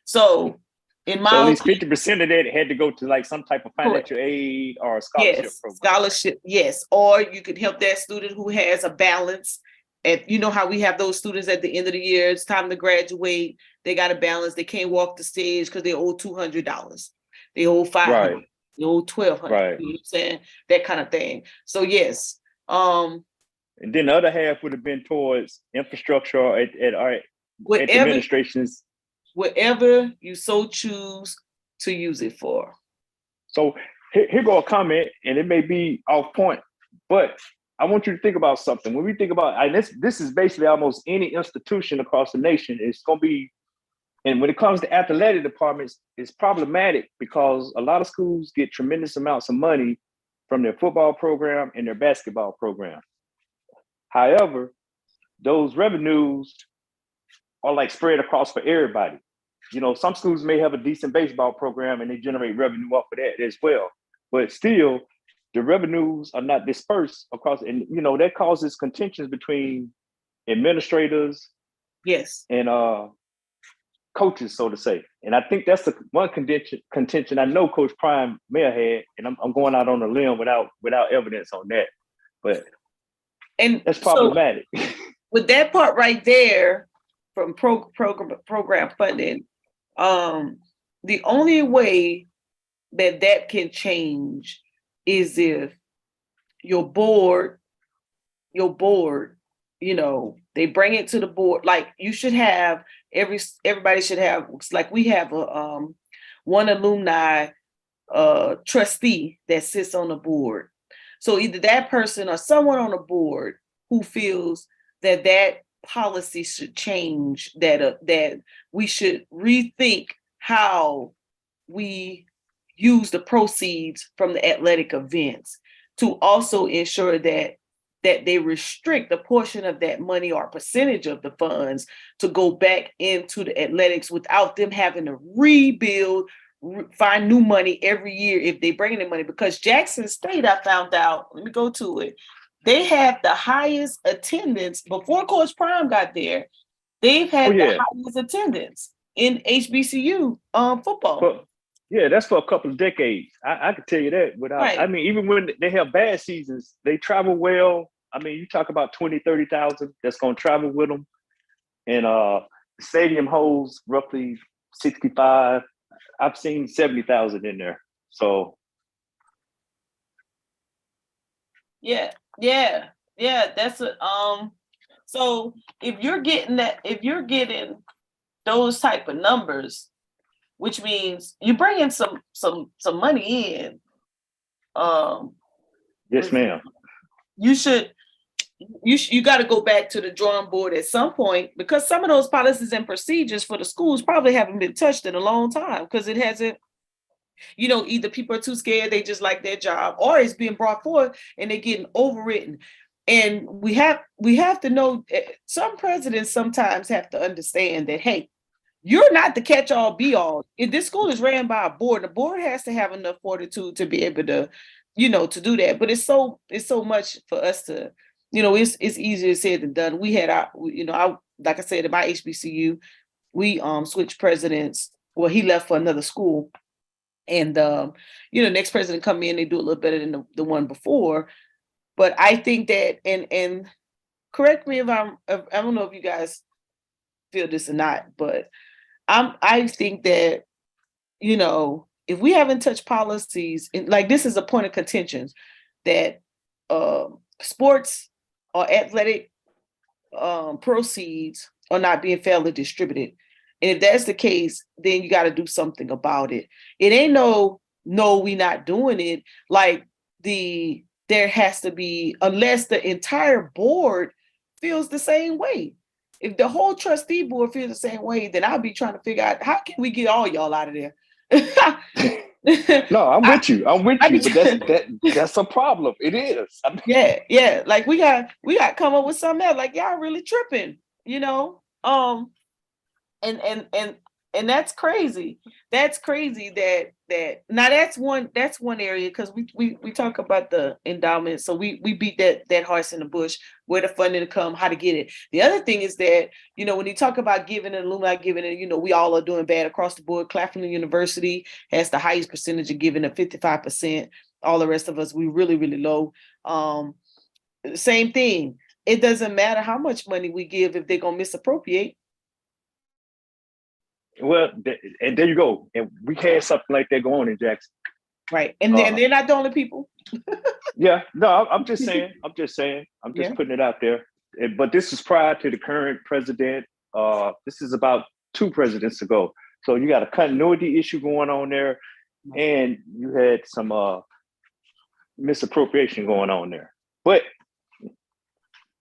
So in my so at least 50% of that had to go to like some type of financial correct. aid or a scholarship program. Scholarship, yes. Or you could help that student who has a balance. And you know how we have those students at the end of the year, it's time to graduate. They got a balance. They can't walk the stage because they owe $200. They owe $500. Right. They owe $1,200. Right. You know what I'm saying? That kind of thing. So yes. And then the other half would have been towards infrastructure or at the administrations. Whatever you so choose to use it for. So here go a comment, and it may be off point, but I want you to think about something. When we think about, and this is basically almost any institution across the nation, it's going to be, and when it comes to athletic departments, it's problematic because a lot of schools get tremendous amounts of money from their football program and their basketball program. However, those revenues are like spread across for everybody. You know, some schools may have a decent baseball program and they generate revenue off of that as well. But still, the revenues are not dispersed across, and you know, that causes contentions between administrators, yes, and coaches, so to say. And I think that's the one contention I know Coach Prime may have had, and I'm going out on a limb without evidence on that. But that's problematic. So, with that part right there, from program funding, the only way that can change is if your board, you know, they bring it to the board. Like you should have everybody should have, like we have a one alumni trustee that sits on the board. So either that person or someone on the board who feels that policy should change, that we should rethink how we use the proceeds from the athletic events to also ensure that they restrict a portion of that money or percentage of the funds to go back into the athletics without them having to rebuild, find new money every year if they bring in money. Because Jackson State, I found out, let me go to it, they have the highest attendance before Coach Prime got there. They've had the highest attendance in HBCU football. But, yeah, that's for a couple of decades. I can tell you that without, right. I mean, even when they have bad seasons, they travel well. I mean, you talk about 20, 30,000 that's going to travel with them. And the stadium holds roughly 65. I've seen 70,000 in there. So. Yeah. That's a, so if you're getting those type of numbers, which means you bring in some money in. Yes, ma'am. You got to go back to the drawing board at some point, because some of those policies and procedures for the schools probably haven't been touched in a long time, because it hasn't, you know, either people are too scared, they just like their job, or it's being brought forth and they're getting overwritten. And we have to know, some presidents sometimes have to understand that, hey, you're not the catch-all be-all. If this school is ran by a board, the board has to have enough fortitude to be able to, you know, to do that. But it's so much for us to, you know, it's easier said than done. We had like I said, in my HBCU, we switched presidents. Well, he left for another school, and you know, next president come in, they do a little better than the one before. But I think that, and correct me if I don't know if you guys feel this or not, but I think that, you know, if we haven't touched policies, like this is a point of contention, that sports or athletic proceeds are not being fairly distributed. And if that's the case, then you got to do something about it. It ain't no, we not doing it. Like there has to be, unless the entire board feels the same way. If the whole trustee board feels the same way, then I'll be trying to figure out how can we get all y'all out of there. No, I'm with you. But that's a problem. It is. I mean, yeah. Like we got to come up with something else. Like y'all really tripping, you know? And that's crazy. That's crazy that now that's one area, because we talk about the endowment. So we beat that horse in the bush, where the funding to come, how to get it. The other thing is that, when you talk about giving and alumni giving, and we all are doing bad across the board. Claflin University has the highest percentage of giving at 55%. All the rest of us, we really, really low. Same thing. It doesn't matter how much money we give if they're gonna misappropriate. well, and there you go. And we had something like that going in Jackson. Right. And then they're not the only people. Yeah, no, I'm just saying. I'm just Yeah. putting it out there. But this is prior to the current president. This is about 2 presidents ago. So you got a continuity issue going on there, and you had some misappropriation going on there. But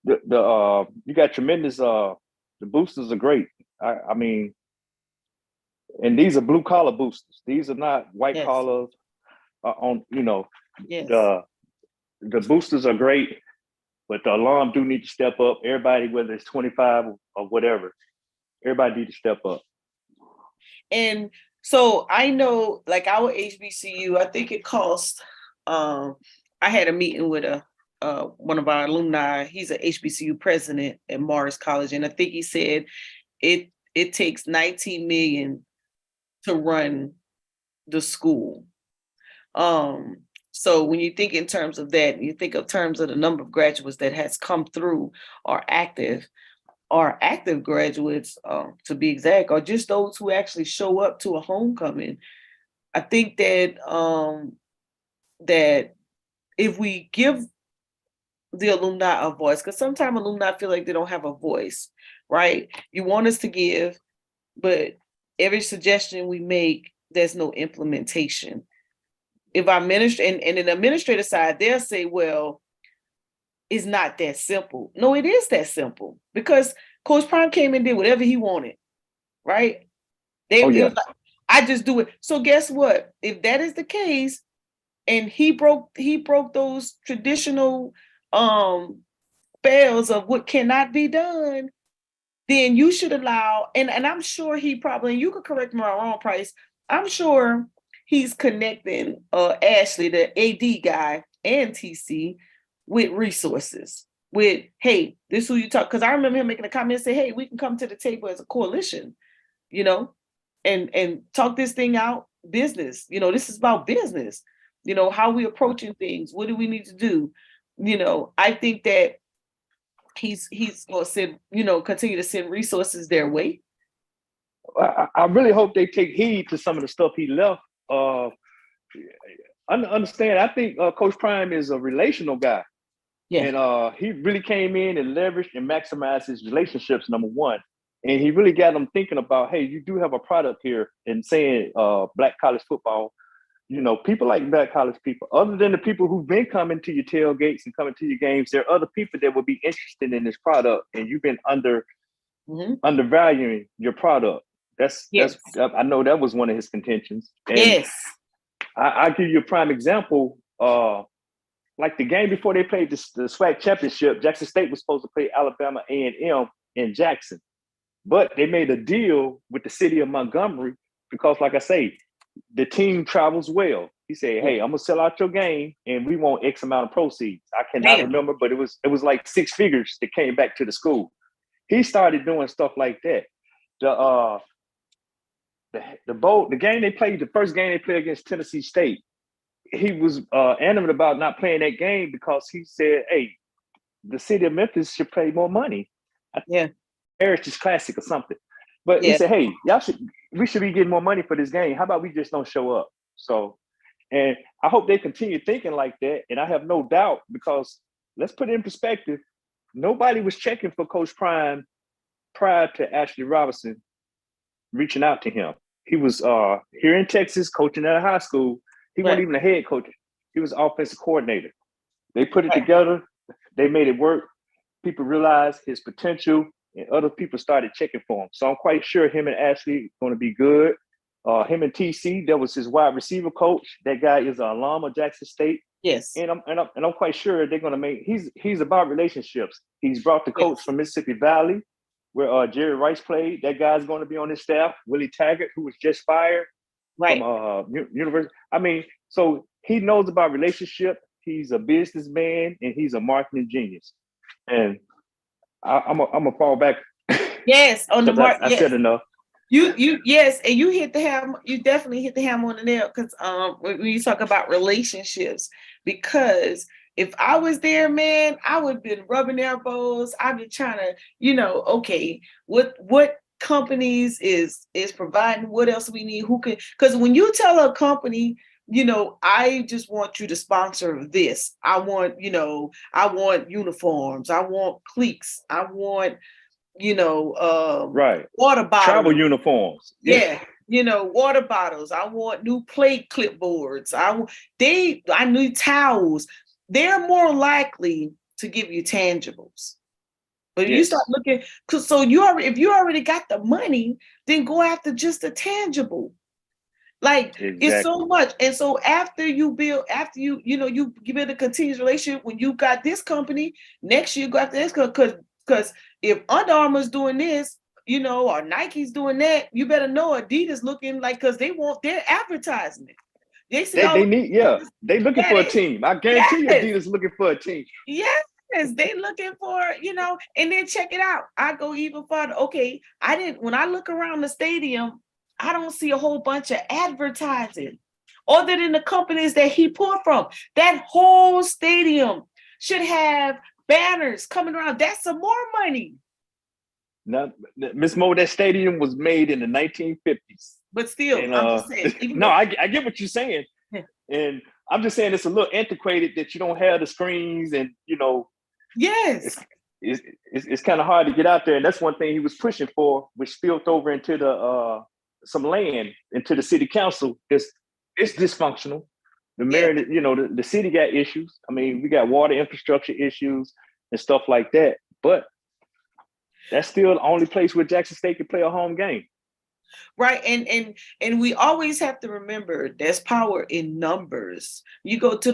the you got tremendous. The boosters are great. I mean, and these are blue collar boosters. These are not white Yes. collar. Yes. The boosters are great, but the alum do need to step up. Everybody, whether it's 25 or whatever, everybody need to step up. And so I know, like our HBCU, I think it cost. I had a meeting with one of our alumni. He's an HBCU president at Morris College, and I think he said it takes $19 million to run the school. So when you think in terms of that, you think of terms of the number of graduates that has come through or active graduates, to be exact, or just those who actually show up to a homecoming. I think that that if we give the alumni a voice, because sometimes alumni feel like they don't have a voice, right? You want us to give, but every suggestion we make, there's no implementation. If I minister, and in the administrative side, they'll say, well, it's not that simple. No, it is that simple, because Coach Prime came and did whatever he wanted, right? Yeah. I just do it. So guess what? If that is the case, and he broke those traditional spells of what cannot be done, then you should allow, and I'm sure he probably, and you could correct me if I'm wrong, Price, I'm sure he's connecting Ashley, the AD guy, and TC with resources. With, hey, this is who you talk. Because I remember him making a comment and say, hey, we can come to the table as a coalition, and talk this thing out. Business, this is about business. How we approaching things. What do we need to do? I think that he's going to send, continue to send resources their way. I really hope they take heed to some of the stuff he left. Understand, I think Coach Prime is a relational guy. Yeah. And he really came in and leveraged and maximized his relationships, number one. And he really got them thinking about, hey, you do have a product here, and saying Black college football, people like Black college people, other than the people who've been coming to your tailgates and coming to your games, there are other people that will be interested in this product, and you've been undervaluing your product. That's I know that was one of his contentions. And yes. I'll give you a prime example. Like the game before they played the SWAC championship, Jackson State was supposed to play Alabama A&M in Jackson. But they made a deal with the city of Montgomery because, like I say, the team travels well. He said, hey, I'm going to sell out your game and we want X amount of proceeds. I cannot remember, but it was like 6 figures that came back to the school. He started doing stuff like that. The game they played, the first game they played against Tennessee State, he was animate about not playing that game because he said, hey, the city of Memphis should pay more money. Heritage Classic or something. But he said, hey, we should be getting more money for this game. How about we just don't show up? So, and I hope they continue thinking like that. And I have no doubt, because let's put it in perspective. Nobody was checking for Coach Prime prior to Ashley Robinson reaching out to him. He was here in Texas coaching at a high school. He wasn't even a head coach. He was offensive coordinator. They put it together. They made it work. People realized his potential, and other people started checking for him. So I'm quite sure him and Ashley going to be good. Him and TC, that was his wide receiver coach. That guy is an alum of Jackson State. Yes. And I'm quite sure they're going to make. He's about relationships. He's brought the coach from Mississippi Valley, where Jerry Rice played. That guy's going to be on his staff. Willie Taggart, who was just fired from university. I mean, so he knows about relationship. He's a businessman and he's a marketing genius. And I'm gonna fall back. Yes, on the mark. I said enough. Yes, and you hit the hammer. You definitely hit the hammer on the nail because when you talk about relationships, because if I was there, man, I would have been rubbing elbows. I've been trying to, okay, what companies is providing, what else we need, who can, because when you tell a company, I just want you to sponsor this. I want uniforms. I want cleats. I want, water bottles. Travel uniforms. Yeah. Water bottles. I want new plate clipboards. I need towels. They're more likely to give you tangibles. But if you start looking, if you already got the money, then go after just the tangible. It's so much. And so after you build a continuous relationship, when you got this company, next year you go after this, because if Under Armour's doing this, or Nike's doing that, you better know Adidas looking because they want their advertisement. They looking for a team. I guarantee you Adidas looking for a team. Yes, they looking for, and then check it out. I go even further. Okay, when I look around the stadium, I don't see a whole bunch of advertising other than the companies that he pulled from. That whole stadium should have banners coming around. That's some more money. Now, Miss Mo, that stadium was made in the 1950s. But still, I'm just saying. I get what you're saying. Yeah. And I'm just saying it's a little antiquated that you don't have the screens and, Yes. It's kind of hard to get out there. And that's one thing he was pushing for, which spilled over into the some land into the city council. It's dysfunctional. The mayor, the city got issues. I mean, we got water infrastructure issues and stuff like that. But that's still the only place where Jackson State can play a home game. Right. And we always have to remember there's power in numbers. You go to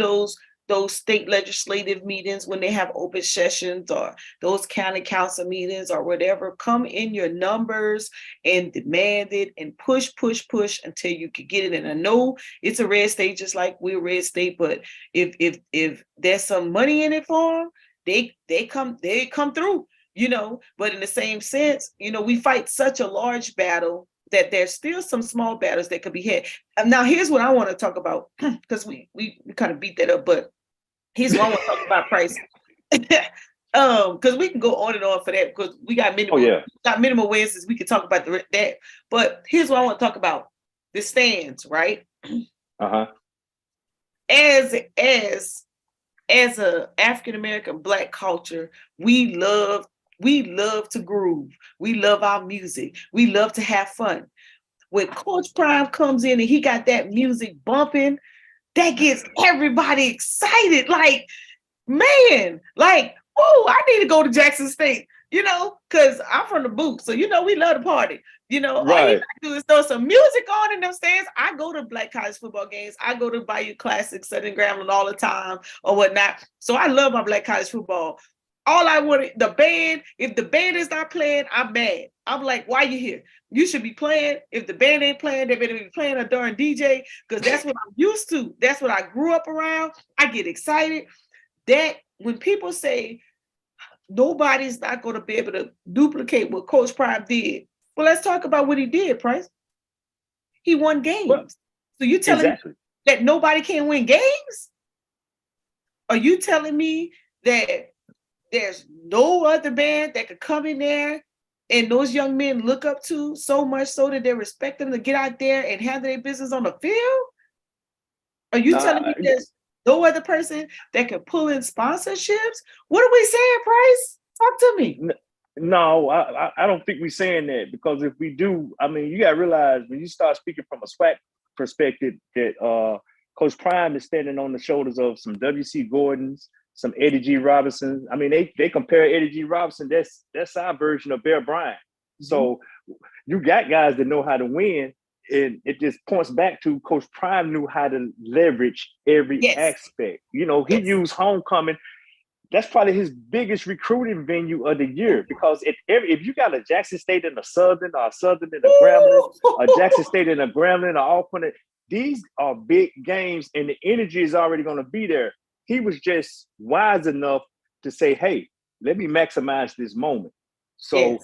those state legislative meetings when they have open sessions, or those county council meetings or whatever, come in your numbers and demand it and push until you can get it. And I know it's a red state, just like we're a red state, but if there's some money in it for them, they come through, but in the same sense, we fight such a large battle that there's still some small battles that could be had. Now, here's what I want to talk about, because we kind of beat that up, but here's what I want to talk about, Price. Because we can go on and on for that, because we got minimal Wednesdays. We can talk about that. But here's what I want to talk about: the stands, right? As a African American Black culture, we love to groove. We love our music. We love to have fun. When Coach Prime comes in and he got that music bumping, that gets everybody excited. Man, I need to go to Jackson State, because I'm from the boot. So, we love to party. All you gotta do is throw some music on in them stands. I go to Black college football games. I go to Bayou Classic, Southern Grambling all the time or whatnot. So I love my Black college football. All I want, the band, if the band is not playing, I'm mad. I'm like, why you here? You should be playing. If the band ain't playing, they better be playing a darn DJ, because that's what I'm used to. That's what I grew up around. I get excited. That when people say nobody's not going to be able to duplicate what Coach Prime did, well, let's talk about what he did, Price. He won games. Well, so you telling me that nobody can win games? Are you telling me that there's no other band that could come in there and those young men look up to so much so that they respect them to get out there and handle their business on the field? Are you telling me there's no other person that can pull in sponsorships? What are we saying, Price? Talk to me. No, I don't think we're saying that, because if we do, I mean, you got to realize when you start speaking from a SWAC perspective that Coach Prime is standing on the shoulders of some W.C. Gordons, some Eddie G. Robinson. I mean, they compare Eddie G. Robinson. That's our version of Bear Bryant. Mm-hmm. So you got guys that know how to win, and it just points back to Coach Prime knew how to leverage every aspect. You know, he used homecoming. That's probably his biggest recruiting venue of the year, because if you got a Jackson State and a Southern, or a Southern and a Grambling, a Jackson State and a Grambling, or Alcorn, these are big games, and the energy is already going to be there. He was just wise enough to say, hey, let me maximize this moment. So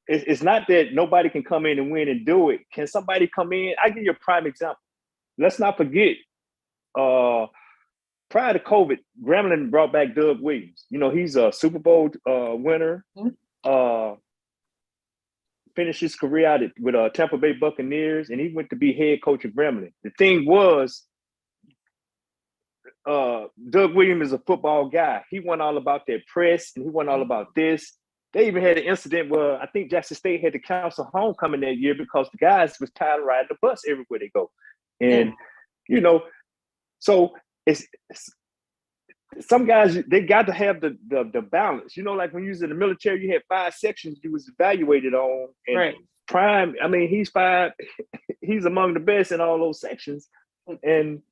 it's not that nobody can come in and win and do it. Can somebody come in? I give you a prime example. Let's not forget, prior to COVID, Grambling brought back Doug Williams. You know, he's a Super Bowl winner. Finished his career out with Tampa Bay Buccaneers, and he went to be head coach of Grambling. The thing was, Doug Williams is a football guy. He went all about their press, and he went all about this. They even had an incident where I think Jackson State had to cancel homecoming that year because the guys was tired of riding the bus everywhere they go. And, you know, so it's some guys, they got to have the balance. You know, like when you was in the military, you had 5 sections you was evaluated on. And Prime, I mean, he's among the best in all those sections. And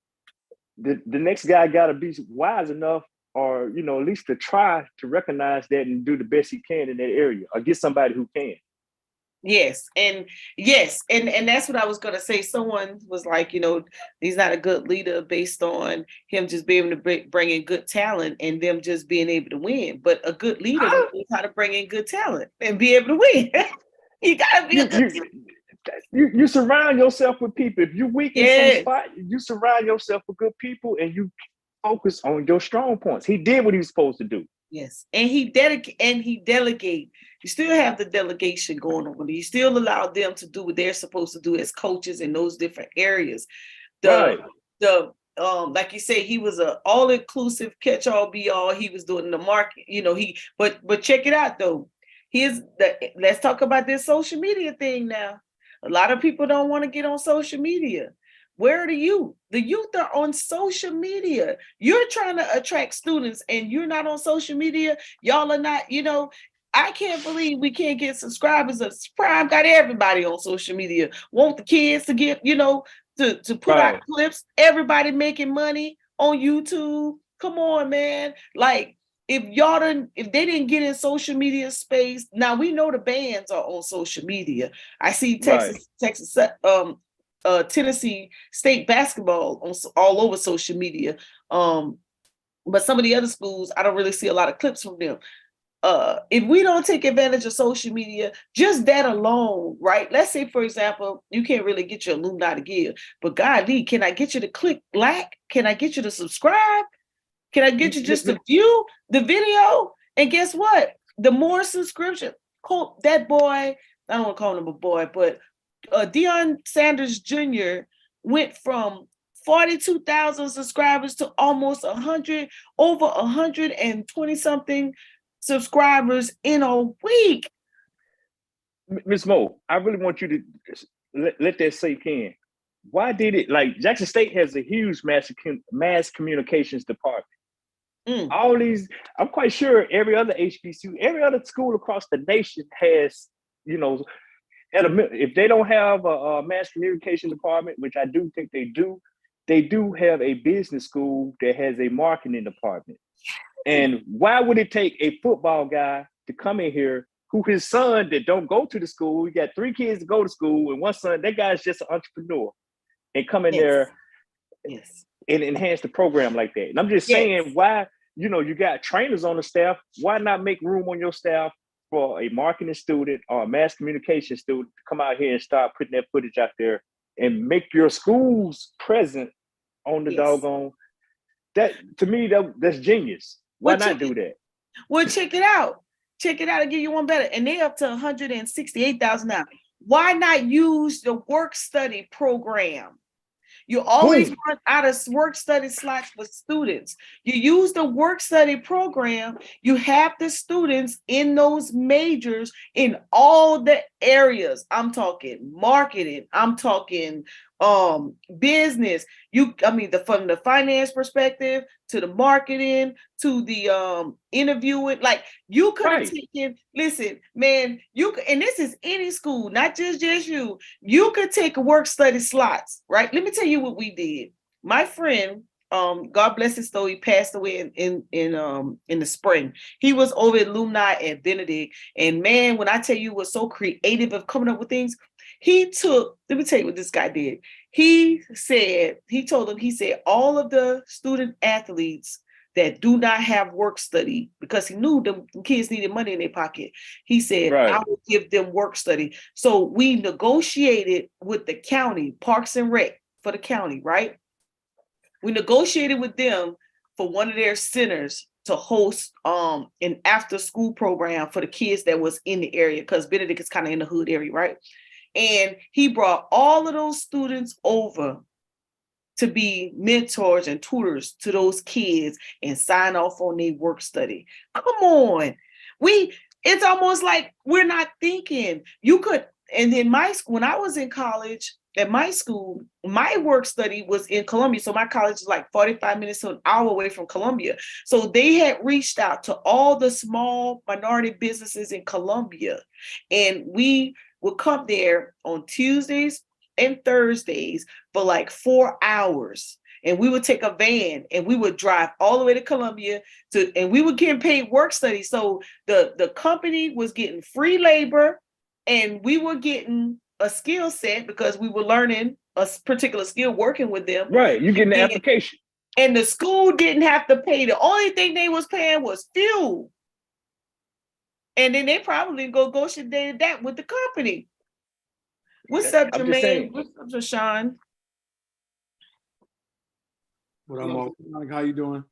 the next guy got to be wise enough, or, you know, at least to try to recognize that and do the best he can in that area, or get somebody who can. And that's what I was going to say. Someone was like, you know, he's not a good leader based on him just being able to bring in good talent and them just being able to win. But a good leader knows how to bring in good talent and be able to win. You got to be a good leader. You surround yourself with people. If you're weak in some spot, you surround yourself with good people and you focus on your strong points. He did what he was supposed to do. Yes, and he delegate. You still have the delegation going on. You still allow them to do what they're supposed to do as coaches in those different areas. Like you say, he was a all-inclusive catch-all be-all. He was doing the market, you know, but check it out though. Let's talk about this social media thing now. A lot of people don't want to get on social media. Where are the youth? The youth are on social media. You're trying to attract students and you're not on social media. Y'all are not, you know, I can't believe we can't get subscribers. Prime got everybody on social media. Want the kids to get, you know, to put out clips. Everybody making money on YouTube. Come on, man. Like, if they didn't get in social media space, now we know the bands are on social media. I see Tennessee State basketball on all over social media. But some of the other schools, I don't really see a lot of clips from them. If we don't take advantage of social media, just that alone, right? Let's say, for example, you can't really get your alumni to give, but golly, can I get you to click like? Can I get you to subscribe? Can I get you just to view the video? And guess what? The more subscription, that boy, I don't want to call him a boy, but Deion Saunders Jr. went from 42,000 subscribers to almost 100, over 120 something subscribers in a week. Ms. Mo, I really want you to let that sink in. Why did it, like Jackson State has a huge mass communications department. All these, I'm quite sure every other HBCU, every other school across the nation has, you know, if they don't have a mass communication department, which I do think they do have a business school that has a marketing department. And why would it take a football guy to come in here who his son that don't go to the school, he got 3 kids to go to school, and one son, that guy's just an entrepreneur, and come in there and enhance the program like that? And I'm just saying, why, you know, you got trainers on the staff, why not make room on your staff for a marketing student or a mass communication student to come out here and start putting that footage out there and make your schools present on the doggone, that, to me, that's genius. Why not do that? Well, check it out. Check it out. I'll give you one better. And they up to 168,000 now. Why not use the work study program? You always Boom. run out of work study slots for students. You use the work study program. You have the students in those majors in all the areas. I'm talking marketing. I'm talking business. From the finance perspective to the marketing to the interviewing, like you could have taken, listen, man, and this is any school, not just you could take work study slots, right? Let me tell you what we did. My friend, God bless his soul, he passed away in the spring. He was over at alumni at Benedict, and man, when I tell you, was so creative of coming up with things. Let me tell you what this guy did. He said all of the student athletes that do not have work study, because he knew the kids needed money in their pocket. He said, I will give them work study. So we negotiated with the county, Parks and Rec for the county, right? We negotiated with them for one of their centers to host an after school program for the kids that was in the area, because Benedict is kind of in the hood area, right? And he brought all of those students over to be mentors and tutors to those kids and sign off on their work study. Come on. It's almost like we're not thinking. You could, and in my school, when I was in college, at my school, my work study was in Columbia. So my college is like 45 minutes to an hour away from Columbia. So they had reached out to all the small minority businesses in Columbia. And we would come there on Tuesdays and Thursdays for like 4 hours. And we would take a van and we would drive all the way to Columbia and we would get paid work study. So the company was getting free labor and we were getting a skill set because we were learning a particular skill working with them. Right. You getting the application. And the school didn't have to pay. The only thing they was paying was fuel. And then they probably go negotiate that with the company. What's up, Jermaine? What's up, Jashawn? What up, Mark? How you doing?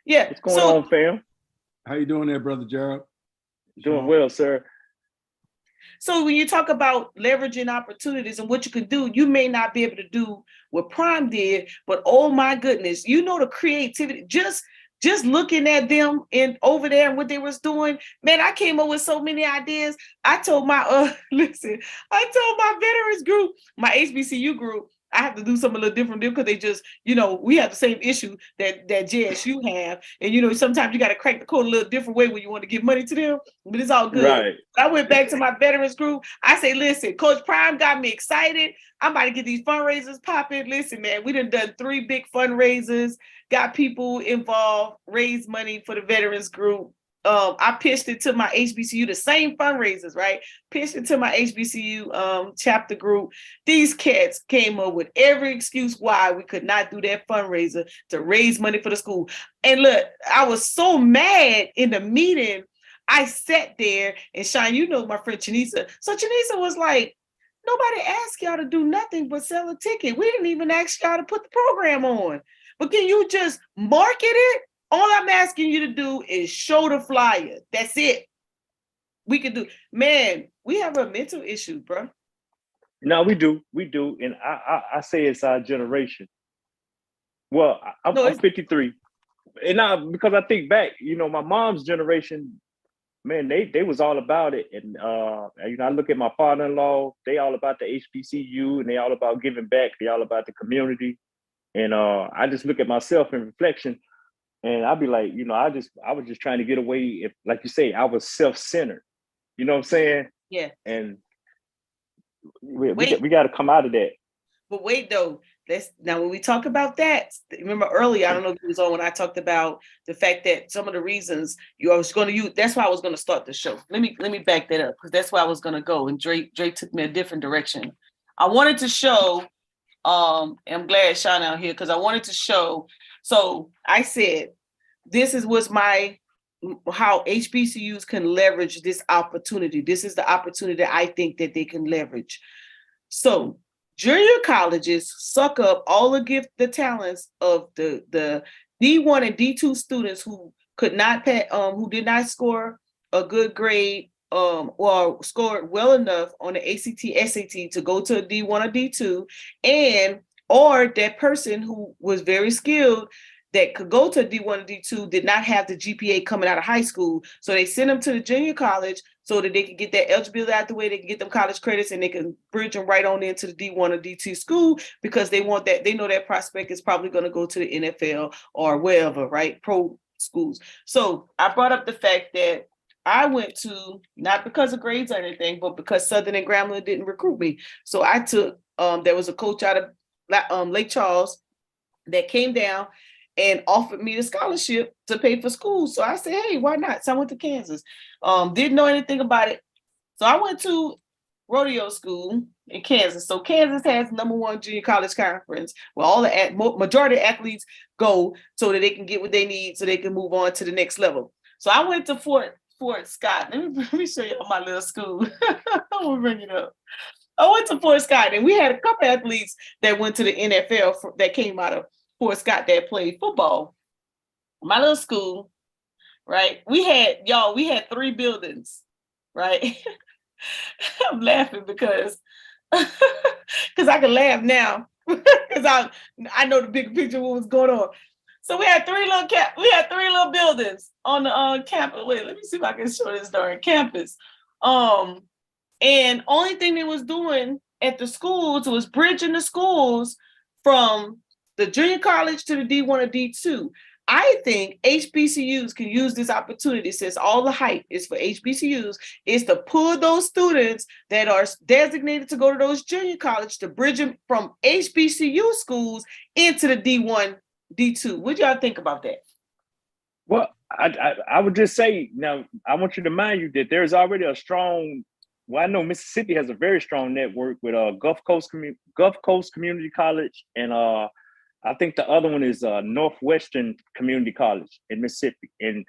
Yeah. What's going on, fam? How you doing there, Brother Gerald? Doing well, sir. So when you talk about leveraging opportunities and what you could do, you may not be able to do what Prime did, but oh my goodness, you know, the creativity, just looking at them over there and what they was doing, man, I came up with so many ideas. I told my veterans group, my HBCU group, I have to do something a little different because they just, you know, we have the same issue that JSU have. And, you know, sometimes you got to crack the code a little different way when you want to give money to them, but it's all good. Right. I went back to my veterans group. I say, listen, Coach Prime got me excited. I'm about to get these fundraisers popping. Listen, man, we done 3 big fundraisers, got people involved, raised money for the veterans group. I pitched it to my HBCU, the same fundraisers, right? Pitched it to my HBCU chapter group. These cats came up with every excuse why we could not do that fundraiser to raise money for the school. And look, I was so mad in the meeting. I sat there and Sean, you know my friend Chanisa. So Chanisa was like, nobody asked y'all to do nothing but sell a ticket. We didn't even ask y'all to put the program on. But can you just market it? All I'm asking you to do is show the flyer. That's it. We can do. Man, we have a mental issue, bro. No, we do. And I say it's our generation. Well, I'm 53. And now, because I think back, you know, my mom's generation, man, they was all about it. And, you know, I look at my father-in-law, they all about the HBCU and they all about giving back. They all about the community. And I just look at myself in reflection. And I'd be like, you know, I was just trying to get away. If, like you say, I was self-centered. You know what I'm saying? Yeah. And we got to come out of that. But wait, though. Now when we talk about that, remember earlier, I don't know if it was on when I talked about the fact that some of the reasons I was going to use. That's why I was going to start the show. Let me back that up because that's why I was going to go. And Drake took me a different direction. I wanted to show. I'm glad Sean out here because I wanted to show. So I said, this was how HBCUs can leverage this opportunity. This is the opportunity that I think that they can leverage. So junior colleges suck up all the talents of the D1 and D2 students who could not pay, who did not score a good grade or scored well enough on the ACT, SAT to go to a D1 or D2, and or that person who was very skilled that could go to D1 and D2 did not have the GPA coming out of high school. So they sent them to the junior college so that they could get that eligibility out the way, they can get them college credits, and they can bridge them right on into the D1 or D2 school, because they want that, they know that prospect is probably going to go to the NFL or wherever, right? Pro schools. So I brought up the fact that I went to, not because of grades or anything, but because Southern and Grambling didn't recruit me. So I took, there was a coach out of Lake Charles that came down and offered me the scholarship to pay for school. So I said, hey, why not? So I went to Kansas. Didn't know anything about it. So I went to rodeo school in Kansas. So Kansas has #1 junior college conference where all the majority of athletes go so that they can get what they need so they can move on to the next level. So I went to Fort Scott. Let me show you my little school. I'm gonna bring it up. I went to Fort Scott, and we had a couple athletes that went to the NFL that came out of Fort Scott that played football. My little school, right? We had 3 buildings, right? I'm laughing because I can laugh now because I know the big picture of what was going on. So we had 3 little buildings on the campus. Wait, let me see if I can show this during campus. And only thing they was doing at the schools was bridging the schools from the junior college to the D1 or D2. I think HBCUs can use this opportunity, since all the hype is for HBCUs, is to pull those students that are designated to go to those junior college to bridge them from HBCU schools into the D1, D2. What do y'all think about that? Well, I would just say, now, I want you to mind you that there's already a strong, well, I know Mississippi has a very strong network with Gulf Coast Community College, and I think the other one is Northwestern Community College in Mississippi. And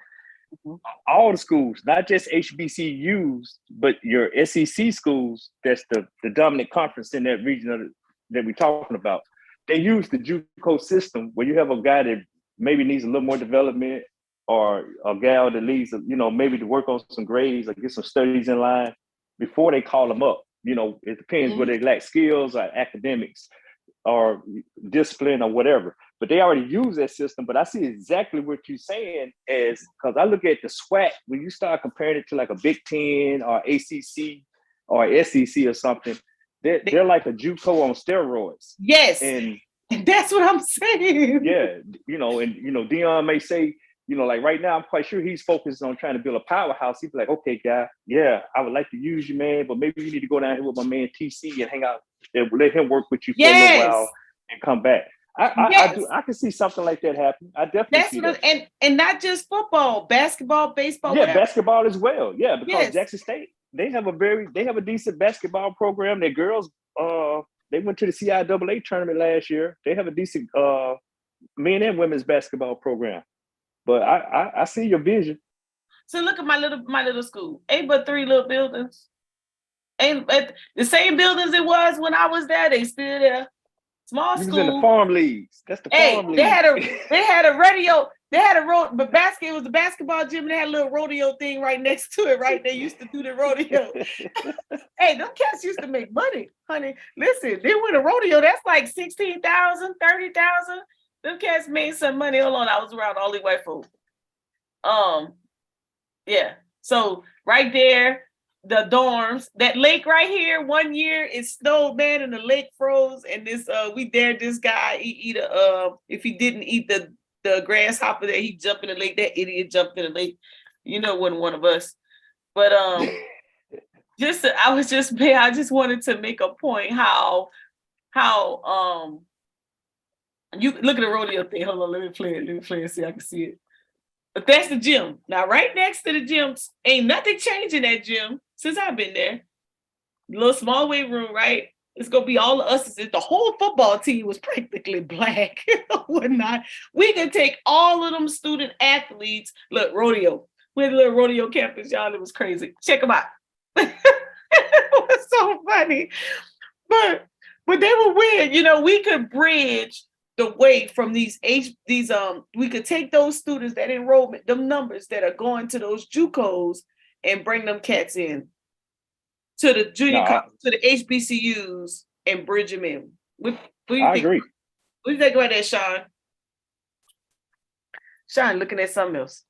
all the schools, not just HBCUs, but your SEC schools, that's the dominant conference in that region that we're talking about. They use the JUCO system where you have a guy that maybe needs a little more development, or a gal that needs, maybe to work on some grades or get some studies in line before they call them up. It depends whether they lack skills or academics or discipline or whatever, but they already use that system. But I see exactly what you're saying, as because I look at the SWAC, when you start comparing it to like a Big Ten or ACC or SEC or something, they're like a JUCO on steroids. Yes, and that's what I'm saying. Yeah, Deion may say, like right now, I'm quite sure he's focused on trying to build a powerhouse. He'd be like, okay, guy, yeah, I would like to use you, man, but maybe you need to go down here with my man TC and hang out and let him work with you for a little while and come back. I can see something like that happen. I definitely see that. And not just football, basketball, baseball. Yeah, basketball as well. Yeah, because Jackson State, they have a decent basketball program. Their girls, they went to the CIAA tournament last year. They have a decent men and women's basketball program. But I see your vision. So look at my little school. Ain't but 3 little buildings. Ain't but the same buildings it was when I was there. They still there. Small school. In the farm leagues. That's the farm league. They had a radio. They had a road, but it was the basketball gym, and they had a little rodeo thing right next to it, right? They used to do the rodeo. Hey, them cats used to make money, honey. Listen, they win a rodeo, that's like 16,000, 30,000. Them cats made some money. Hold on, I was around all the white folk. Yeah. So right there, the dorms, that lake right here, one year it snowed, man, and the lake froze. And we dared this guy eat if he didn't eat the grasshopper that he jumped in the lake, that idiot jumped in the lake. Wasn't one of us. But I just wanted to make a point how you look at the rodeo thing. Hold on, let me play it and see if I can see it. But that's the gym. Now, right next to the gym, ain't nothing changed in that gym since I've been there. Little small weight room, right? It's gonna be all of us. The whole football team was practically black or whatnot. We can take all of them student athletes. Look, rodeo. We had a little rodeo campus, y'all. It was crazy. Check them out. It was so funny. But they were weird. We could bridge the way from we could take those students that enrollment, them numbers that are going to those JUCOs, and bring them cats in to the junior college, to the HBCUs, and bridge them in. What do you I think? agree. What do you think about that, Sean? Sean looking at something else.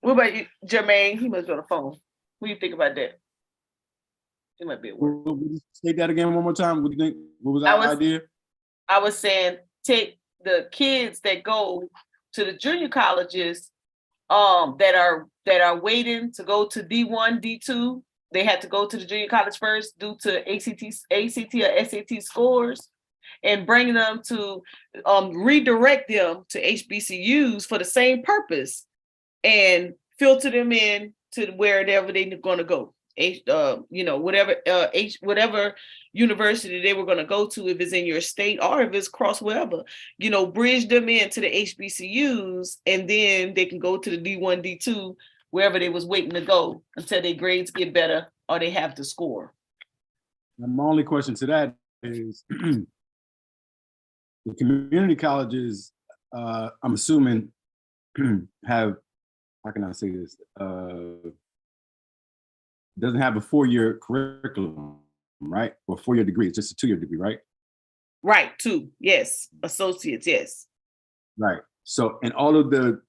What about you, Jermaine? He must be on the phone. What do you think about that? It might be at work. Say that again one more time. What do you think? What was I our was- idea? I was saying take the kids that go to the junior colleges that are waiting to go to D1, D2. They had to go to the junior college first due to ACT or SAT scores, and bring them to redirect them to HBCUs for the same purpose, and filter them in to wherever they're going to go. Whatever university they were going to go to, if it's in your state or if it's cross wherever, bridge them into the HBCUs, and then they can go to the D1, D2, wherever they was waiting to go until their grades get better or they have to score. My only question to that is the community colleges, I'm assuming, have, how can I say this? Doesn't have a 4-year curriculum, right? Or 4-year degree. It's just a 2-year degree, right? Right, 2, yes. Associates, yes. Right. So, and all of the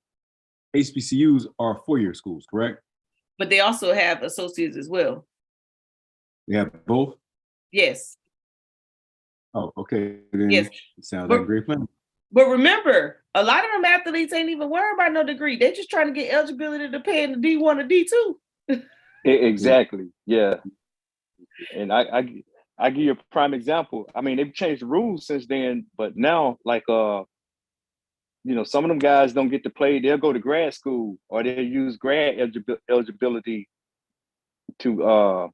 HBCUs are 4-year schools, correct? But they also have associates as well. They have both? Yes. Oh, okay. Then Yes. it sounds like a great plan. But remember, a lot of them athletes ain't even worried about no degree. They're just trying to get eligibility to pay in the D1 or D2. Exactly. Yeah. And I give you a prime example. I mean, they've changed the rules since then, but now, like, some of them guys don't get to play. They'll go to grad school, or they'll use grad eligibility to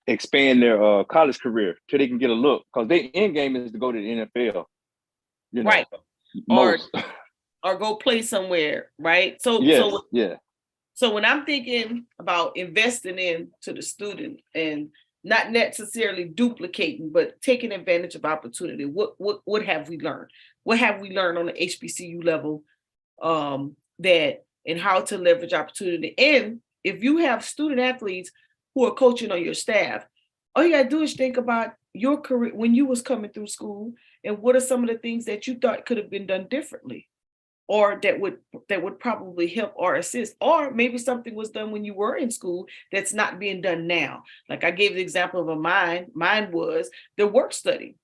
expand their college career till they can get a look, because their end game is to go to the NFL. Right. Most. Or go play somewhere, right? So So when I'm thinking about investing into the student and not necessarily duplicating, but taking advantage of opportunity, what have we learned? What have we learned on the HBCU level that and how to leverage opportunity? And if you have student athletes who are coaching on your staff, all you gotta do is think about your career when you was coming through school, and what are some of the things that you thought could have been done differently, or that would probably help or assist, or maybe something was done when you were in school that's not being done now. Like I gave the example of mine was the work study.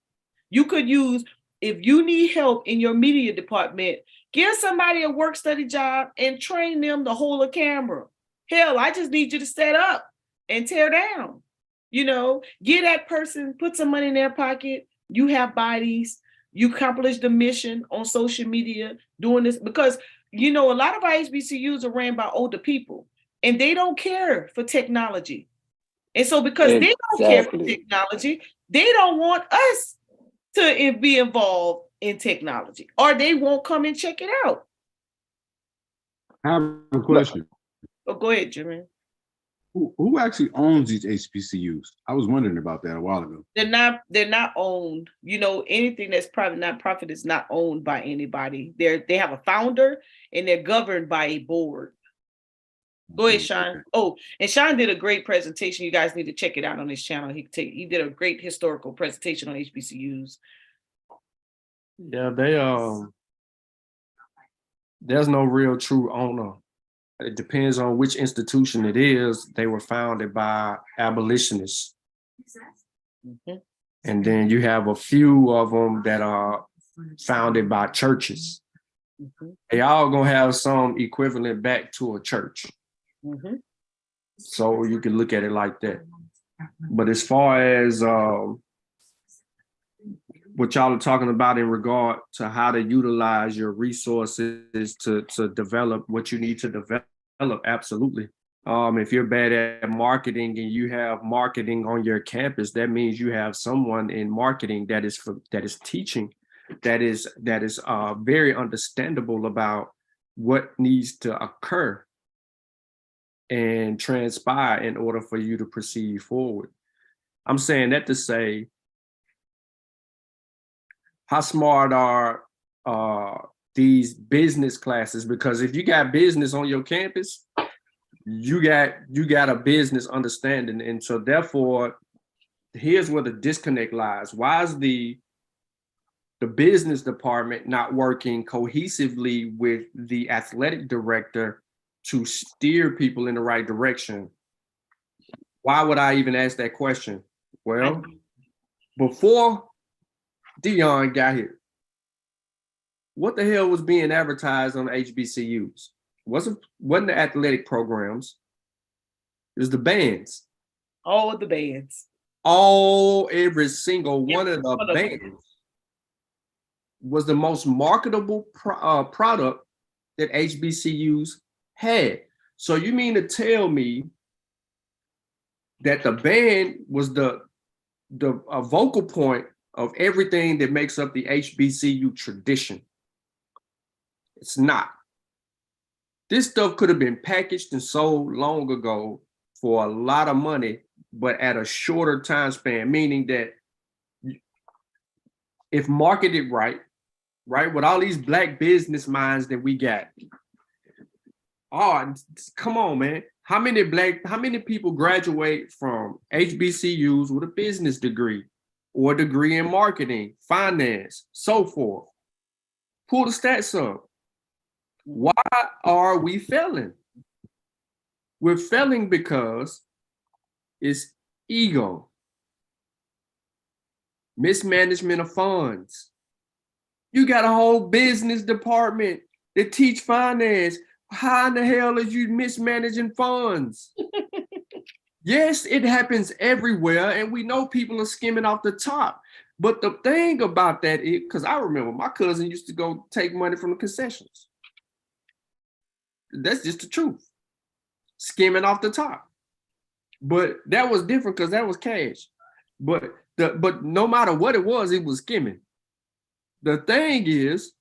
You could use, if you need help in your media department, give somebody a work study job and train them to hold a camera. Hell, I just need you to set up and tear down. Get that person, put some money in their pocket. You have bodies. You accomplish the mission on social media doing this, because a lot of our HBCUs are ran by older people and they don't care for technology. And so because they don't care for technology, they don't want us to be involved in technology, or they won't come and check it out. I have a question. Oh, go ahead, Jimmy. Who actually owns these HBCUs? I was wondering about that a while ago. They're not owned. Anything that's private, nonprofit is not owned by anybody. They have a founder and they're governed by a board. Go ahead, Sean. Oh, and Sean did a great presentation. You guys need to check it out on his channel. He did a great historical presentation on HBCUs. Yeah, there's no real true owner. It depends on which institution it is. They were founded by abolitionists. Mm-hmm. And then you have a few of them that are founded by churches. Mm-hmm. They all gonna have some equivalent back to a church. Mm-hmm. So you can look at it like that. But as far as what y'all are talking about in regard to how to utilize your resources to develop what you need to develop, absolutely. If you're bad at marketing and you have marketing on your campus, that means you have someone in marketing that is teaching, that is very understandable about what needs to occur and transpire in order for you to proceed forward. I'm saying that to say, how smart are these business classes? Because if you got business on your campus, you got a business understanding, and so therefore here's where the disconnect lies. Why is the business department not working cohesively with the athletic director to steer people in the right direction? Why would I even ask that question? Well, before Deion got here, what the hell was being advertised on HBCUs? Wasn't the athletic programs. It was the bands. All the bands. Every single one of the bands was the most marketable product that HBCUs had. So you mean to tell me that the band was the vocal point of everything that makes up the HBCU tradition? It's not. This stuff could have been packaged and sold long ago for a lot of money, but at a shorter time span, meaning that if marketed right, with all these black business minds that we got. Oh, come on, man. How many people graduate from HBCUs with a business degree or a degree in marketing, finance, so forth? Pull the stats up. Why are we failing? We're failing because it's ego, mismanagement of funds. You got a whole business department that teach finance. How in the hell is you mismanaging funds? Yes, it happens everywhere, and we know people are skimming off the top. But the thing about that is, because I remember my cousin used to go take money from the concessions. That's just the truth. Skimming off the top. But that was different because that was cash. But no matter what it was skimming. The thing is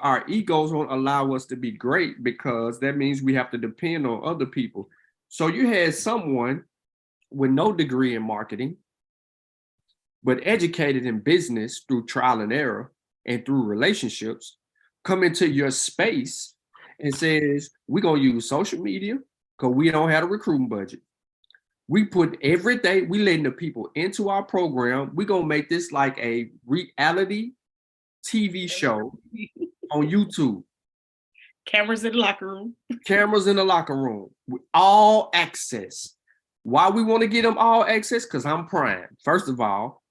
our egos won't allow us to be great because that means we have to depend on other people. So you had someone with no degree in marketing, but educated in business through trial and error and through relationships, come into your space and says, we're going to use social media because we don't have a recruiting budget. We put everything, we letting the people into our program. We're going to make this like a reality TV show on YouTube. Cameras in the locker room. Cameras in the locker room with all access. Why we want to get them all access? Because I'm Prime. First of all,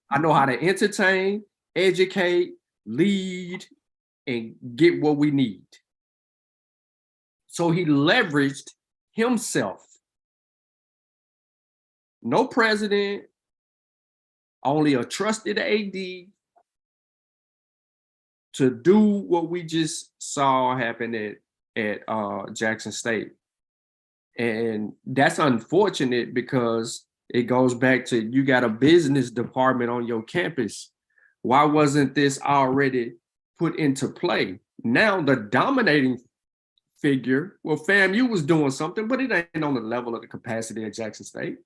I know how to entertain, educate, lead, and get what we need. So he leveraged himself. No president, only a trusted AD to do what we just saw happen at Jackson State. And that's unfortunate because it goes back to you got a business department on your campus. Why wasn't this already put into play? Now the dominating figure, well, FAMU was doing something, but it ain't on the level of the capacity at Jackson State.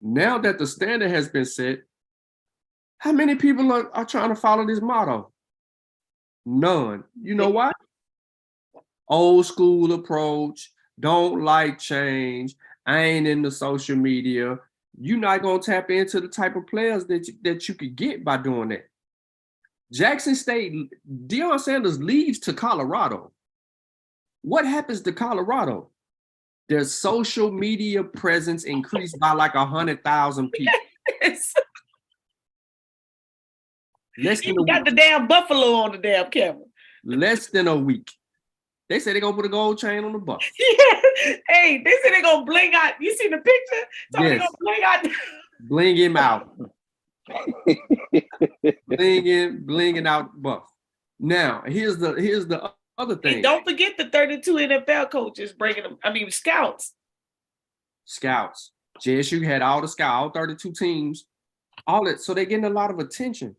Now that the standard has been set, how many people are trying to follow this motto? None. You know why? Old school approach, don't like change, I ain't into social media. You're not going to tap into the type of players that you could get by doing that. Jackson State, Deion Sanders leaves to Colorado. What happens to Colorado? Their social media presence increased by like 100,000 people. Yes. You got the damn buffalo on the damn camera. Less than a week. They said they're going to put a gold chain on the buff. Yeah. Hey, they said they're going to bling out. You see the picture? So yes. They're going to bling out. Bling him out. blinging out buff. Now, here's the other thing. And don't forget the 32 NFL coaches bringing them. Scouts. Scouts. JSU had all the scouts, all 32 teams, all that. So they're getting a lot of attention.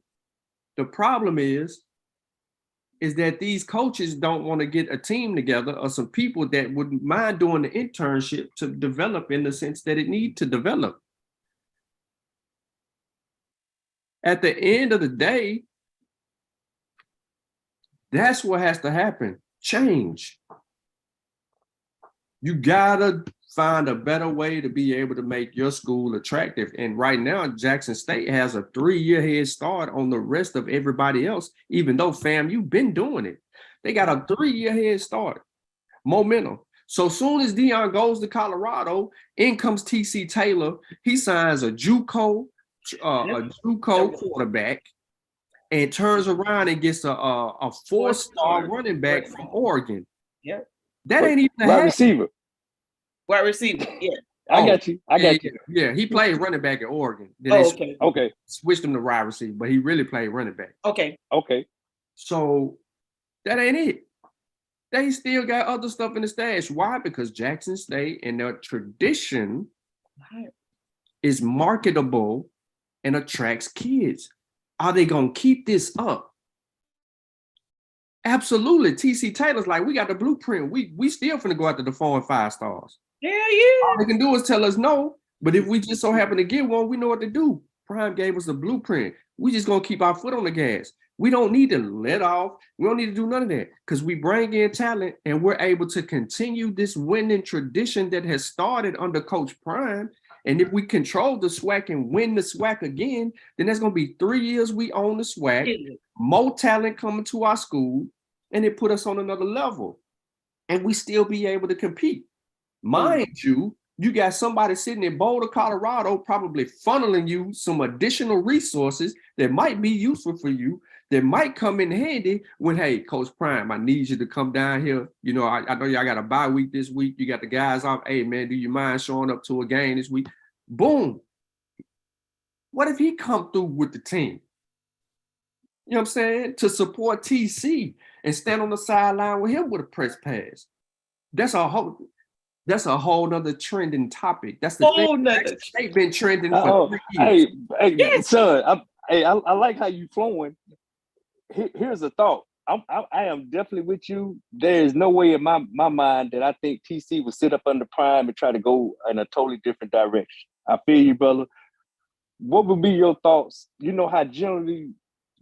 The problem is that these coaches don't want to get a team together or some people that wouldn't mind doing the internship to develop in the sense that it needs to develop. At the end of the day, that's what has to happen. Change. You gotta find a better way to be able to make your school attractive. And right now, Jackson State has a 3-year head start on the rest of everybody else, even though FAMU been doing it. They got a 3-year head start, momentum. So soon as Deion goes to Colorado, in comes TC Taylor. He signs a JUCO quarterback and turns around and gets a 4-star running back from Oregon. Yeah. That ain't even wide receiver. Wide receiver. Yeah. I got you. Yeah, he played running back at Oregon. Then okay. Okay. Switched him to wide receiver, but he really played running back. Okay. So that ain't it. They still got other stuff in the stash. Why? Because Jackson State and their tradition is marketable and attracts kids. Are they going to keep this up? Absolutely. TC Taylor's like, we got the blueprint. We still finna go after the 4 and 5 stars. Hell yeah. All they can do is tell us no. But if we just so happen to get one, we know what to do. Prime gave us the blueprint. We just going to keep our foot on the gas. We don't need to let off. We don't need to do none of that because we bring in talent and we're able to continue this winning tradition that has started under Coach Prime. And if we control the SWAC and win the SWAC again, then that's going to be 3 years we own the SWAC, more talent coming to our school, and it put us on another level. And we still be able to compete. Mind you, you got somebody sitting in Boulder, Colorado, probably funneling you some additional resources that might be useful for you, that might come in handy when, hey, Coach Prime, I need you to come down here. You know, I know y'all got a bye week this week. You got the guys off. Hey, man, do you mind showing up to a game this week? Boom. What if he come through with the team? You know what I'm saying? To support TC and stand on the sideline with him with a press pass. That's a whole nother trending topic. That's the thing. They've been trending for 3 years. Hey, son, I like how you flowing. Here's a thought. I am definitely with you. There is no way in my mind that I think TC would sit up under Prime and try to go in a totally different direction. I feel you, brother. What would be your thoughts? You know how generally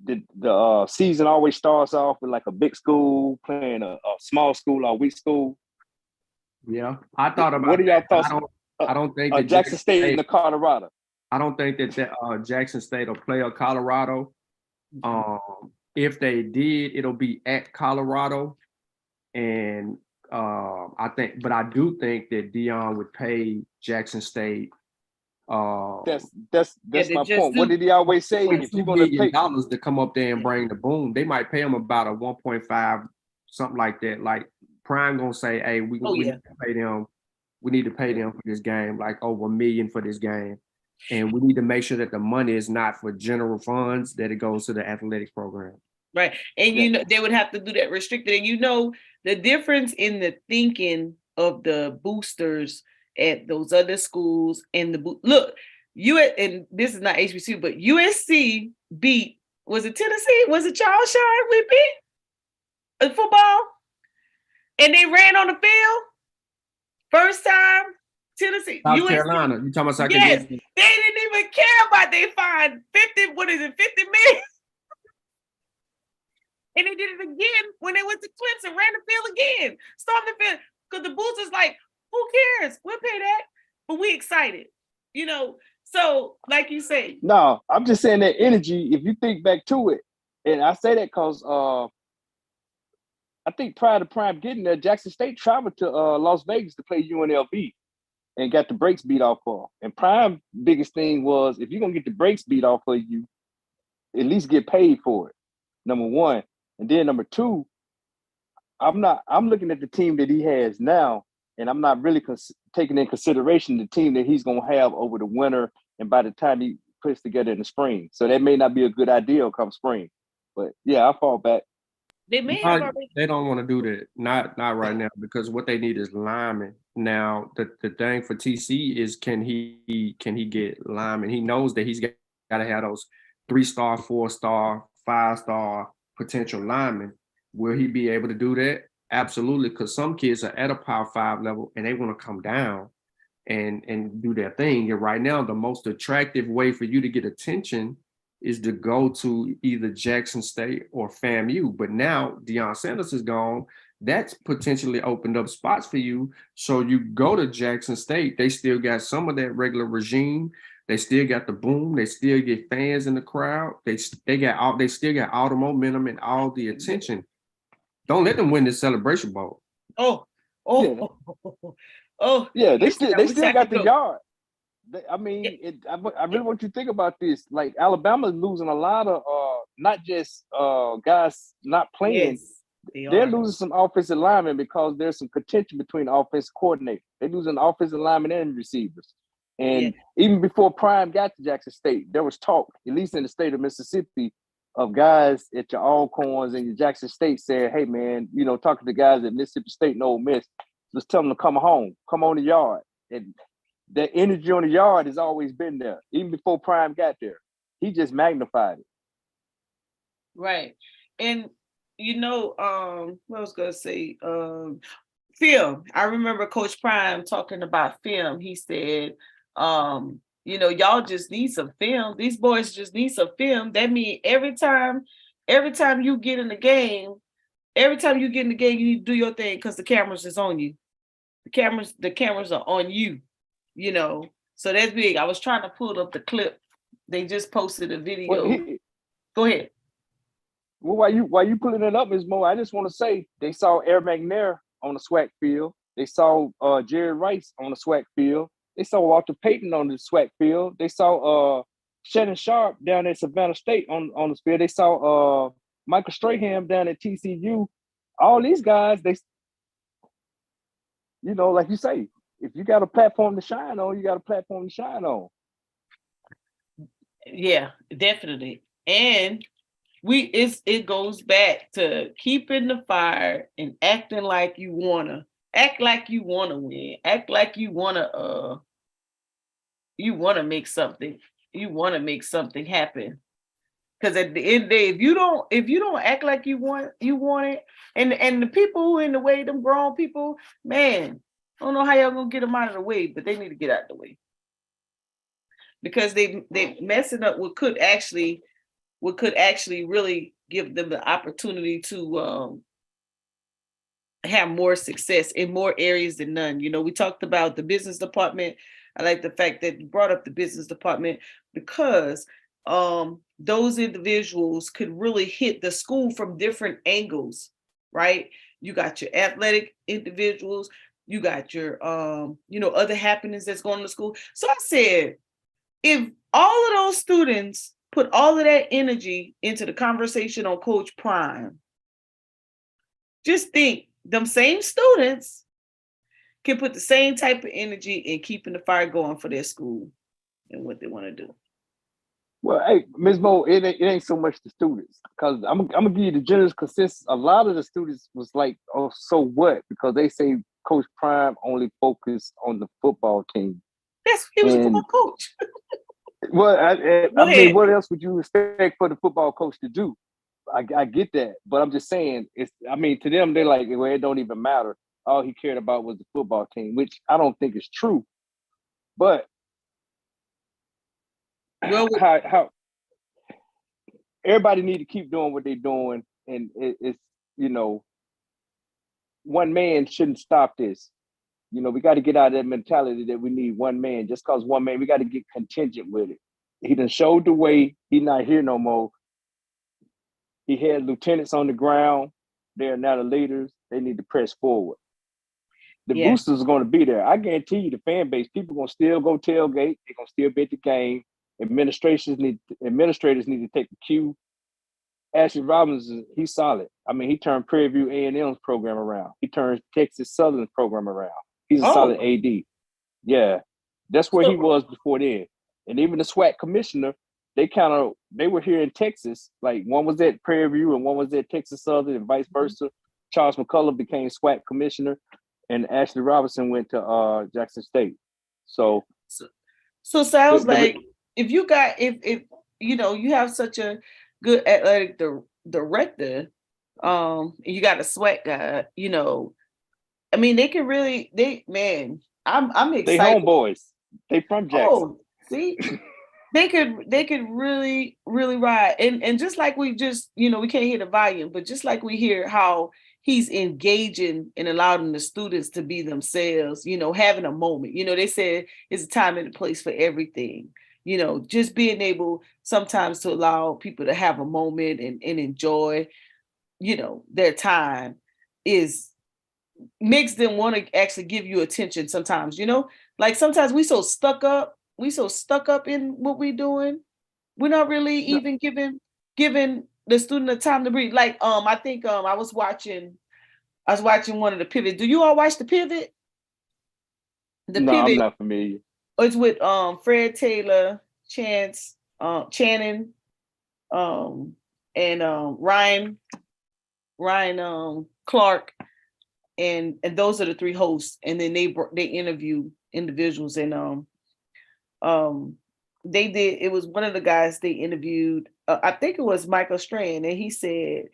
the season always starts off with like a big school playing a small school or weak school. Yeah, I thought about. What are y'all thoughts? I don't think that Jackson State in the Colorado. I don't think that Jackson State will play a Colorado. If they did, it'll be at Colorado, and I do think that Deion would pay Jackson State. That's my point. What did he always say? If you're going to pay dollars to come up there and bring the boom, they might pay him about a 1.5, something like that. Like Prime gonna say, hey, we need to pay them. We need to pay them for this game, like over $1 million for this game. And we need to make sure that the money is not for general funds, that it goes to the athletics program. Right. And you know, they would have to do that restricted. And you know, the difference in the thinking of the boosters at those other schools and and this is not HBCU, but USC beat, was it Tennessee? Was it Charles Shard we beat? Football? And they ran on the field. First time. Tennessee, South Carolina. You talking about South Carolina? Yes, they didn't even care about they fined 50 million. And they did it again when they went to Clemson, ran the field again, stormed the field. Because the boosters like, who cares? We'll pay that. But we excited, you know. So, like you say. No, I'm just saying that energy, if you think back to it, and I say that because I think prior to Prime getting there, Jackson State traveled to Las Vegas to play UNLV. And got the brakes beat off of. And Prime biggest thing was, if you're gonna get the brakes beat off of you, at least get paid for it. Number one. And then number two, I'm looking at the team that he has now, and I'm not really taking in consideration the team that he's gonna have over the winter and by the time he puts together in the spring. So that may not be a good idea come spring. But yeah, I'll fall back. They may have already. They don't want to do that. Not right now, because what they need is linemen. Now, the thing for TC is can he get linemen? He knows that he's got to have those 3-star, 4-star, 5-star potential linemen. Will he be able to do that? Absolutely, because some kids are at a Power 5 level and they want to come down and do their thing. And right now, the most attractive way for you to get attention is to go to either Jackson State or FAMU. But now Deion Sanders is gone. that's potentially opened up spots for you. So you go to Jackson State, they still got some of that regular regime. They still got the boom. They still get fans in the crowd. They still got all the momentum and all the attention. Don't let them win this Celebration Bowl. Oh, Yeah. oh. Yeah, they Listen, I wish still I got could the go. yard. I mean, I really want you to think about this. Like Alabama's losing a lot of not just guys not playing. Yes, they They're are. losing some offensive linemen because there's some contention between the offensive coordinator. They're losing offensive linemen and receivers. Yeah. And even before Prime got to Jackson State, there was talk, at least in the state of Mississippi, of guys at your Alcorns and your Jackson State saying, "Hey, man, you know, talking to guys at Mississippi State and Ole Miss, just tell them to come home, come on the yard." And that energy on the yard has always been there, even before Prime got there. He just magnified it. Right. And what I was gonna say, film. I remember Coach Prime talking about film. He said, y'all just need some film. These boys just need some film. That means every time you get in the game, you need to do your thing because the cameras is on you. The cameras are on you, So that's big. I was trying to pull up the clip. They just posted a video. Go ahead. Well, while you pulling it up, Ms. Mo, I just want to say they saw Air McNair on the SWAC field. They saw Jerry Rice on the SWAC field. They saw Walter Payton on the SWAC field. They saw Shannon Sharp down at Savannah State on the field. They saw Michael Strahan down at TCU. All these guys, like you say, if you got a platform to shine on, you got a platform to shine on. Yeah, definitely. And it goes back to keeping the fire and acting like you wanna win, act like you wanna make something happen. Because at the end of the day, if you don't act like you want it, and the people who in the way, them grown people, man, I don't know how y'all gonna get them out of the way, but they need to get out of the way because they messing up what could actually really give them the opportunity to have more success in more areas than none. We talked about the business department. I like the fact that you brought up the business department because those individuals could really hit the school from different angles, right? You got your athletic individuals, you got your other happenings that's going on to school. So I said, if all of those students put all of that energy into the conversation on Coach Prime, just think them same students can put the same type of energy in keeping the fire going for their school and what they want to do. Well, hey, Ms. Mo, it ain't so much the students, because I'm gonna give you the general consensus. A lot of the students was like, "Oh, so what?" Because they say Coach Prime only focused on the football team. Yes, he was a football coach. Well, I mean, what else would you expect for the football coach to do? I get that, but I'm just saying, to them, they're like, well, it don't even matter. All he cared about was the football team, which I don't think is true. But how everybody need to keep doing what they're doing, and it's one man shouldn't stop this. We got to get out of that mentality that we need one man. Just cause one man, we got to get contingent with it. He done showed the way. He not here no more. He had lieutenants on the ground. They're now the leaders. They need to press forward. The boosters are going to be there. I guarantee you, the fan base, people going to still go tailgate. They're going to still be at the game. Administrators need to take the cue. Ashley Robinson, he's solid. I mean, he turned Prairie View A&M's program around. He turned Texas Southern's program around. He's a solid AD. Yeah, that's where he was before then. And even the SWAC commissioner, they were here in Texas. Like, one was at Prairie View and one was at Texas Southern and vice versa. Charles McCullough became SWAC commissioner, and Ashley Robinson went to Jackson State. So sounds like if you have such a good athletic director, you got a SWAC guy, I mean, they can really, I'm excited. They homeboys. They from Jackson. Oh, see, they could really, really ride. And just like we just, we can't hear the volume, but just like we hear how he's engaging and allowing the students to be themselves, having a moment. They said it's a time and a place for everything. Just being able sometimes to allow people to have a moment and enjoy, their time makes them want to actually give you attention sometimes, like sometimes we so stuck up in what we're doing. We're not really even giving the student the time to breathe. Like, I think I was watching one of the Pivot. Do you all watch the Pivot? The No, Pivot. I'm not familiar. It's with Fred Taylor, Channing, and Ryan Clark, and those are the three hosts. And then they interview individuals, and they did. It was one of the guys they interviewed. I think it was Michael Strand, and they said,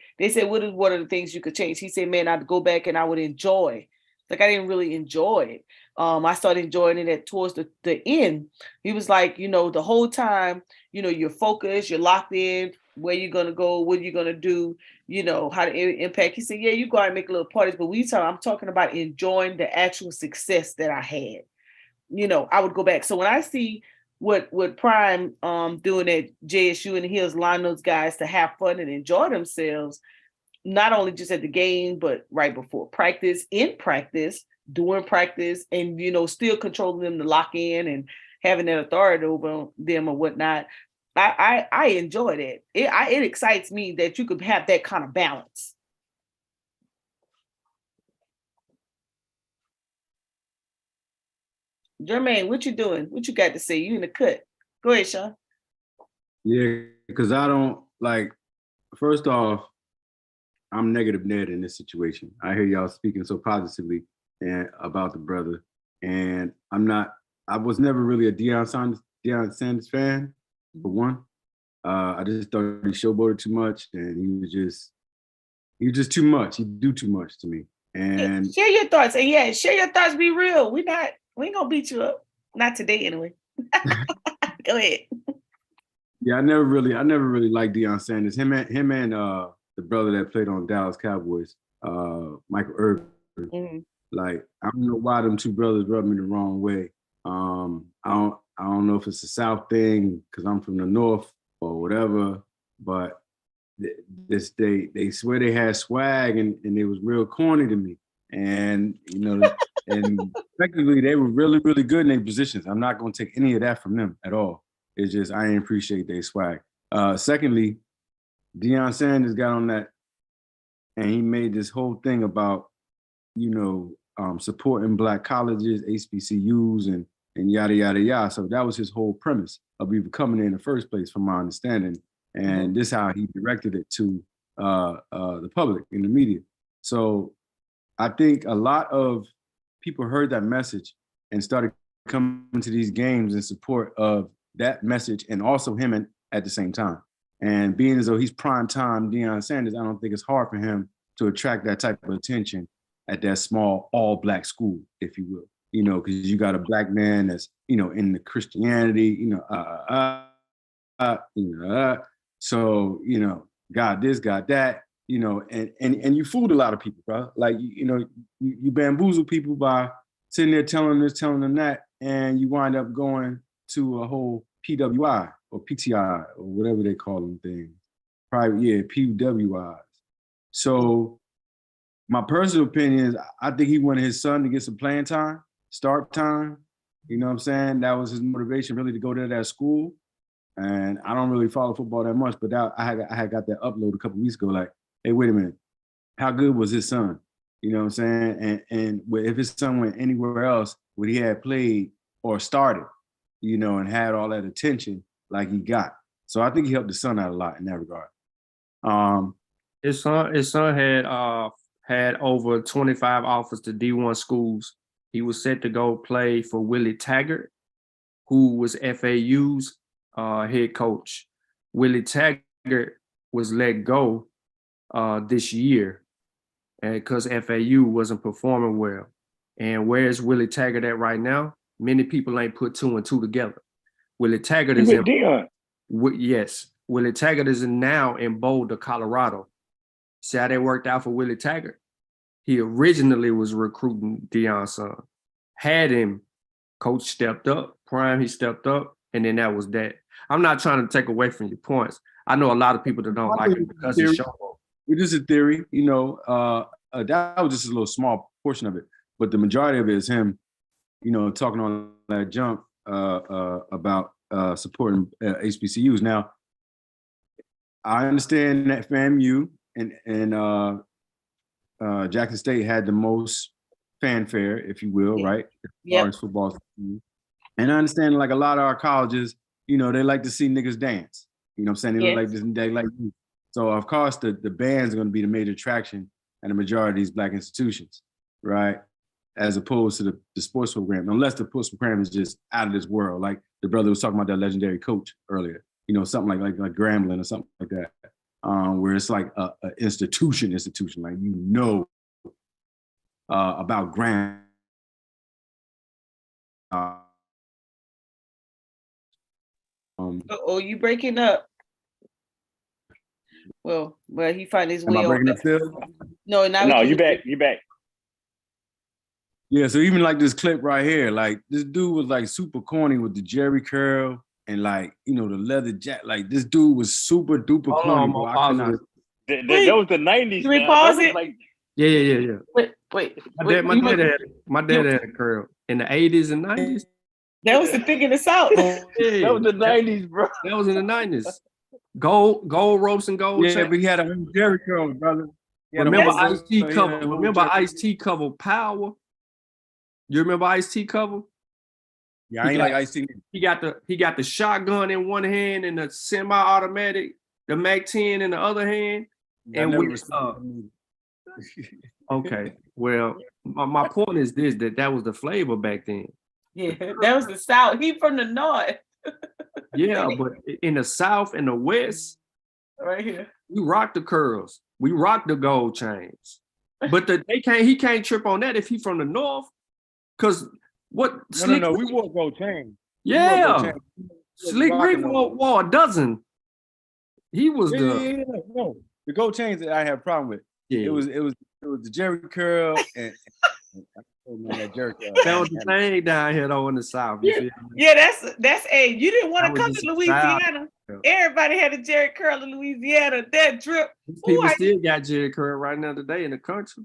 what are the things you could change? He said, man, I'd go back and I would enjoy. Like, I didn't really enjoy it. I started enjoying it towards the end. He was like, the whole time, you're focused, you're locked in, where you're gonna go, what you're gonna do, how to impact. He said, yeah, you go out and make little parties, but I'm talking about enjoying the actual success that I had. I would go back. So when I see what Prime doing at JSU, and he was allowing those guys to have fun and enjoy themselves, not only just at the game, but right before practice, in practice, during practice, and still controlling them to lock in and having that authority over them or whatnot. I enjoy that. It excites me that you could have that kind of balance. Jermaine, what you doing? What you got to say? You in the cut. Go ahead, Sean. Yeah, because I don't first off, I'm negative Ned in this situation. I hear y'all speaking so positively about the brother. And I was never really a Deion Sanders fan, for one. I just thought he showboated too much, and he was just too much. He do too much to me. And share your thoughts. And share your thoughts. Be real. We ain't gonna beat you up. Not today, anyway. Go ahead. Yeah, I never really liked Deion Sanders. Him and the brother that played on Dallas Cowboys, Michael Irvin. Mm-hmm. Like, I don't know why them two brothers rubbed me the wrong way. I don't know if it's a South thing because I'm from the North or whatever, but they swear they had swag and it was real corny to me. And and effectively they were really, really good in their positions. I'm not gonna take any of that from them at all. It's just I didn't appreciate their swag. Secondly, Deion Sanders got on that and he made this whole thing about, supporting Black colleges, HBCUs, and yada, yada, yada. So that was his whole premise of even coming in the first place, from my understanding. And this is how he directed it to the public in the media. So I think a lot of people heard that message and started coming to these games in support of that message and also him at the same time. And being as though he's prime time Deion Sanders, I don't think it's hard for him to attract that type of attention at that small all Black school, if you will, because you got a Black man that's, in the Christianity, so, got this, got that, and you fooled a lot of people, bro. Like, you bamboozle people by sitting there telling this, telling them that, and you wind up going to a whole PWI or PTI or whatever they call them things. PWIs. So my personal opinion is I think he wanted his son to get some playing time, start time. You know what I'm saying? That was his motivation, really, to go to that school. And I don't really follow football that much, but I had got that upload a couple weeks ago. Like, hey, wait a minute, how good was his son? You know what I'm saying? And if his son went anywhere else, would he have played or started? And had all that attention like he got. So I think he helped the son out a lot in that regard. His son had over 25 offers to D1 schools. He was set to go play for Willie Taggart, who was FAU's head coach. Willie Taggart was let go this year because FAU wasn't performing well. And where's Willie Taggart at right now? Many people ain't put two and two together. Willie Taggart is in Deion. Yes, Willie Taggart is now in Boulder, Colorado. See how that worked out for Willie Taggart? he originally was recruiting Deion's son. Had him, coach stepped up, Prime, he stepped up, and then that was that. I'm not trying to take away from your points. I know a lot of people that don't like him because he's short. It is a theory, that was just a little small portion of it. But the majority of it is him, talking on that jump about supporting HBCUs. Now, I understand that FAMU and Jackson State had the most fanfare, if you will, right? As far as football. And I understand, like a lot of our colleges, they like to see niggas dance. You know what I'm saying? They like this, they like you. So of course the bands are going to be the major attraction at the majority of these Black institutions, right? As opposed to the sports program, unless the sports program is just out of this world. Like the brother was talking about that legendary coach earlier, something like Grambling or something like that, where it's like a institution, like about Grambling. You breaking up? Well, he find his way. Am I breaking up still? No, you back. You back. Yeah, so even like this clip right here, like this dude was like super corny with the Jerry curl and like the leather jacket. Like this dude was super duper corny. That was the 90s. Can we pause it? Like, Yeah. Wait. My dad had a curl in the 80s and 90s. That was the thing in the South. That was the 90s, bro. That was in the 90s. Gold ropes and gold. Yeah, but he had a Jerry curl, brother. Remember Ice-T cover? Remember Ice-T cover Power? You remember Ice-T cover? Yeah, I ain't like Ice-T. He got the shotgun in one hand and the semi-automatic, the Mac-10 in the other hand. Okay, well, my point is this: that was the flavor back then. Yeah, that was the South. He from the North. Yeah, but in the South and the West, right here, we rock the curls, we rock the gold chains. But he can't trip on that if he from the North, because what? No, we wore gold chains. Yeah, Slick Rick wore a dozen. He was no, the gold chains that I had a problem with. Yeah. It was the Jerry curl and that Jerry curl. That was the thing down here though in the South. Yeah, that's you didn't want to come to Louisiana. Everybody had a Jerry curl in Louisiana. That drip. People still got Jerry curl right now today in the country.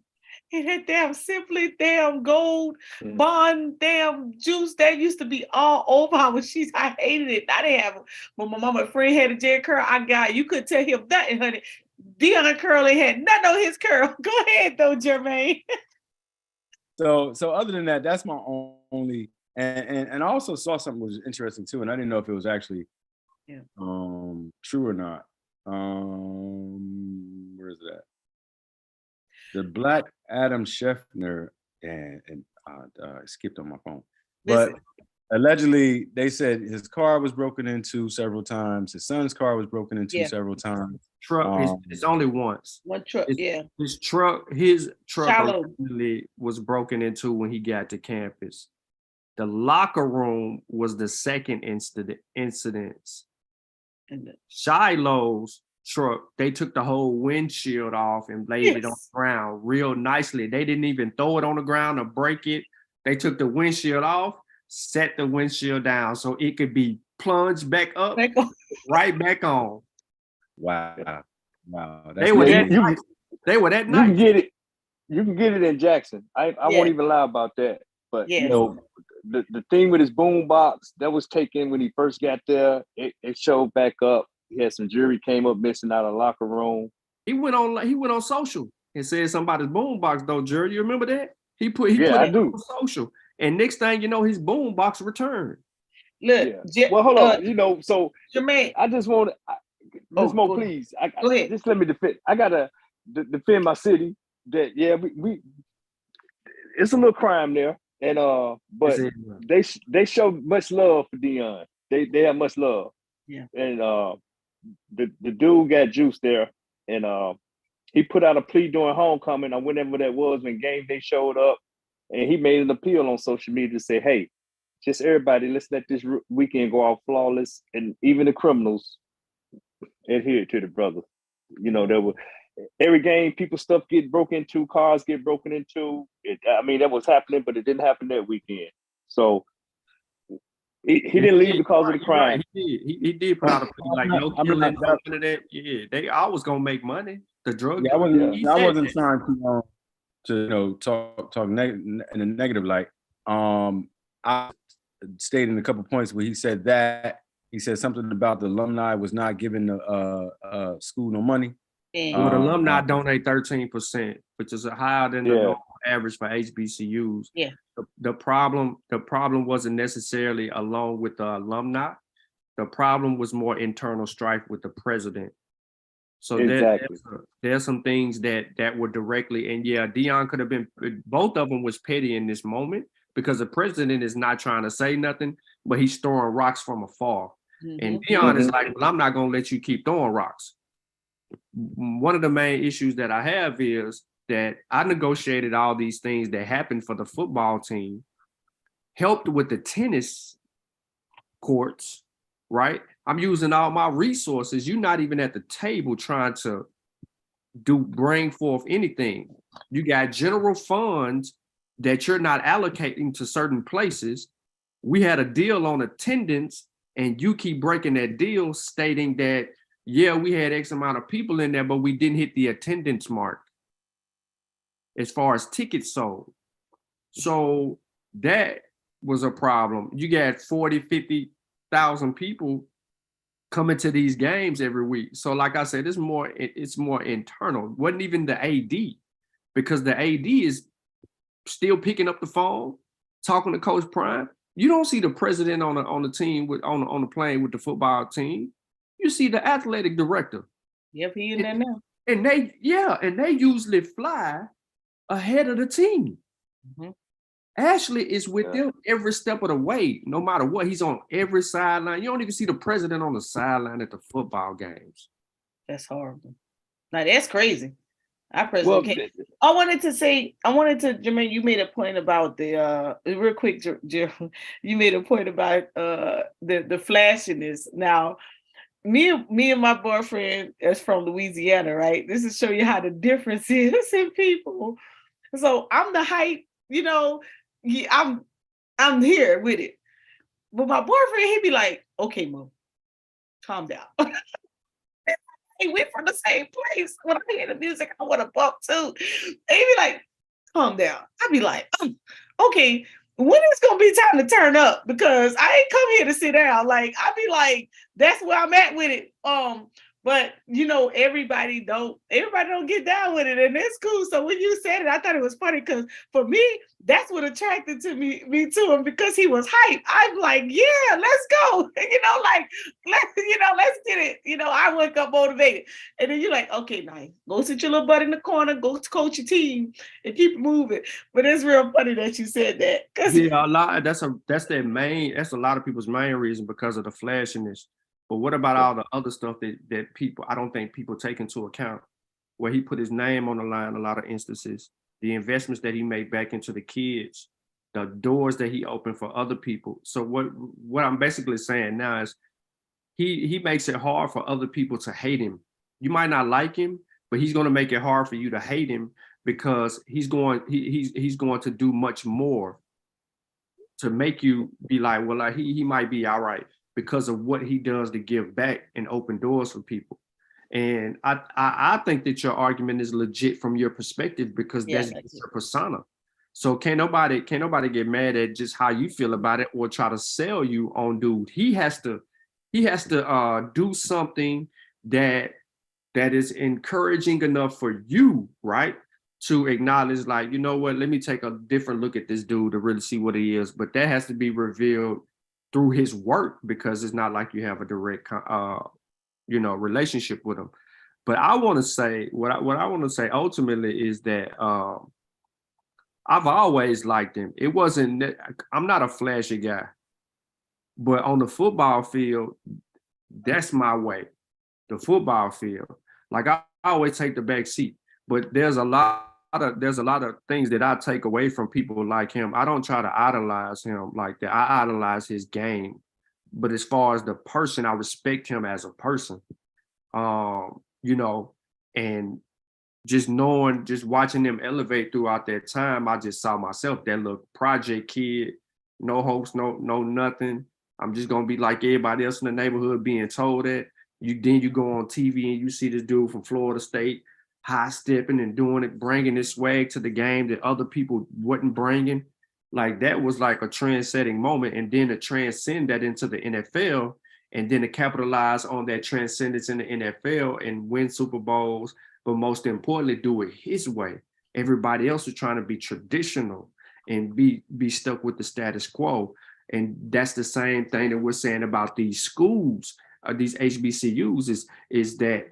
And that damn Simply, damn Gold, Bond, damn juice that used to be all over our sheets. I hated it. I didn't have it. When my mama friend had a Jerry curl, you couldn't tell him nothing, honey. Deion Curly had nothing on his curl. Go ahead though, Jermaine. So other than that, that's my only. And I also saw something that was interesting too, and I didn't know if it was actually true or not. Where is it at? The Black Adam Scheffner, and I skipped on my phone. But allegedly, they said his car was broken into several times. His son's car was broken into several times. Truck, it's only once. One truck, His truck originally was broken into when he got to campus. The locker room was the second incident. Shiloh's truck, they took the whole windshield off and laid it on the ground real nicely. They didn't even throw it on the ground or break it. They took the windshield off, set the windshield down so it could be plunged back up, right back on. Wow. They were that nice. You can get it in Jackson. I won't even lie about that. But the thing with his boom box that was taken when he first got there, it showed back up. He had some jewelry came up missing out of the locker room. He went on social and said somebody's boom box though, Jerry. You remember that? He put it on social. And next thing you know, his boom box returned. Look, well, hold on. So Jermaine, I just want to, please. Go ahead. Just let me defend. I gotta defend my city. That we it's a little crime there, and but they show much love for Deion. They have much love. Yeah. And the dude got juice there, and he put out a plea during homecoming or whenever that was when game day showed up, and he made an appeal on social media to say, hey, just everybody, let's let this weekend go off flawless, and even the criminals adhere to the brother. There were, every game, people's stuff get broken into, cars get broken into. I mean, that was happening, but it didn't happen that weekend. So he didn't leave because of the You're right. crime. He did put out a plea, like no I'm killing, not, no none of that. Yeah, they always gonna make money. The drug yeah, I dealer, wasn't, he I said wasn't that. trying to talk in a negative light. I stated in a couple points where he said that he said something about the alumni was not giving the school no money. Well, the alumni Uh, donate 13%, which is higher than the Yeah. normal average for HBCUs. Yeah. The problem wasn't necessarily along with the alumni. The problem was more internal strife with the president. So Exactly. there's some things that were directly, and yeah, Deion could have been, both of them was petty in this moment because the president is not trying to say nothing, but he's throwing rocks from afar. And Deion is like, well, I'm not gonna let you keep throwing rocks. One of the main issues that I have is that I negotiated all these things that happened for the football team, helped with the tennis courts, right? I'm using all my resources. You're not even at the table trying to bring forth anything. You got general funds that you're not allocating to certain places. We had a deal on attendance, and you keep breaking that deal, stating that, yeah, we had X amount of people in there, but we didn't hit the attendance mark as far as tickets sold. So that was a problem. You got 40, 50,000 people coming to these games every week. So like I said, it's more internal. It wasn't even the AD, because the AD is still picking up the phone, talking to Coach Prime. You don't see the president on the team on the plane with the football team. You see the athletic director. Yep, he in there now. And they usually fly ahead of the team. Mhm. Ashley is with them every step of the way, no matter what. He's on every sideline. You don't even see the president on the sideline at the football games. That's horrible. Now that's crazy. I personally can't. I wanted to, Jermaine, you made a point about the real quick, Jim, you made a point about the flashiness. Now, me and my boyfriend is from Louisiana, right? This is show you how the difference is in people. So I'm the hype, I'm here with it. But my boyfriend, he'd be like, okay, Mo, calm down. Hey, we're from the same place. When I hear the music, I want to bump too. And he'd be like, calm down. I'd be like, okay, when is gonna be time to turn up? Because I ain't come here to sit down. Like, I'd be like, that's where I'm at with it. But everybody don't get down with it, and it's cool. So when you said it, I thought it was funny because for me, that's what attracted me to him, because he was hype. I'm like, yeah, let's go. Let's get it. I wake up motivated. And then you're like, okay, nice. Go sit your little butt in the corner, go coach your team and keep it moving. But it's real funny that you said that. Yeah, that's a lot of people's main reason, because of the flashiness. But what about all the other stuff that people, I don't think people take into account, where he put his name on the line a lot of instances, the investments that he made back into the kids, the doors that he opened for other people. So what I'm basically saying now is he makes it hard for other people to hate him. You might not like him, but he's going to make it hard for you to hate him, because he's going to do much more to make you be like, well, like he might be all right, because of what he does to give back and open doors for people. And I think that your argument is legit from your perspective, because that's your persona. So can't nobody get mad at just how you feel about it or try to sell you on dude. He has to do something that is encouraging enough for you, right? To acknowledge, like, you know what, let me take a different look at this dude to really see what he is. But that has to be revealed through his work, because it's not like you have a direct relationship with him. But I want to say, what I want to say ultimately is that I've always liked him. I'm not a flashy guy, but on the football field, that's my way. The football field, like I always take the back seat, but there's a lot of things that I take away from people like him. I don't try to idolize him like that. I idolize his game. But as far as the person, I respect him as a person. And just knowing, just watching them elevate throughout that time, I just saw myself, that little project kid, no hopes, no nothing. I'm just gonna be like everybody else in the neighborhood being told that. Then you go on TV and you see this dude from Florida State high stepping and doing it, bringing this swag to the game that other people wasn't bringing. Like that was like a trend-setting moment, and then to transcend that into the NFL, and then to capitalize on that transcendence in the NFL and win Super Bowls, but most importantly, do it his way. Everybody else is trying to be traditional and be stuck with the status quo. And that's the same thing that we're saying about these schools, these HBCUs, is that,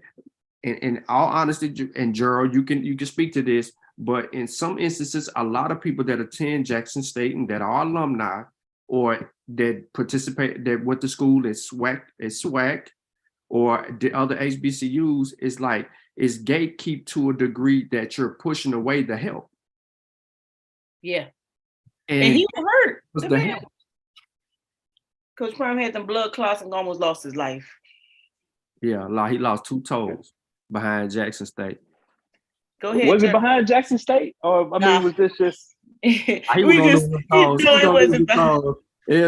in all honesty, and Gerald, you can speak to this, but in some instances, a lot of people that attend Jackson State and that are alumni or that participate, that went to school is SWAC, or the other HBCUs, is gatekeep to a degree that you're pushing away the help. Yeah. And he was hurt. The help. Coach Prime had them blood clots and almost lost his life. Yeah, he lost 2 toes behind Jackson State. Go ahead. Was it behind Jackson State? Or I mean, was this just He was it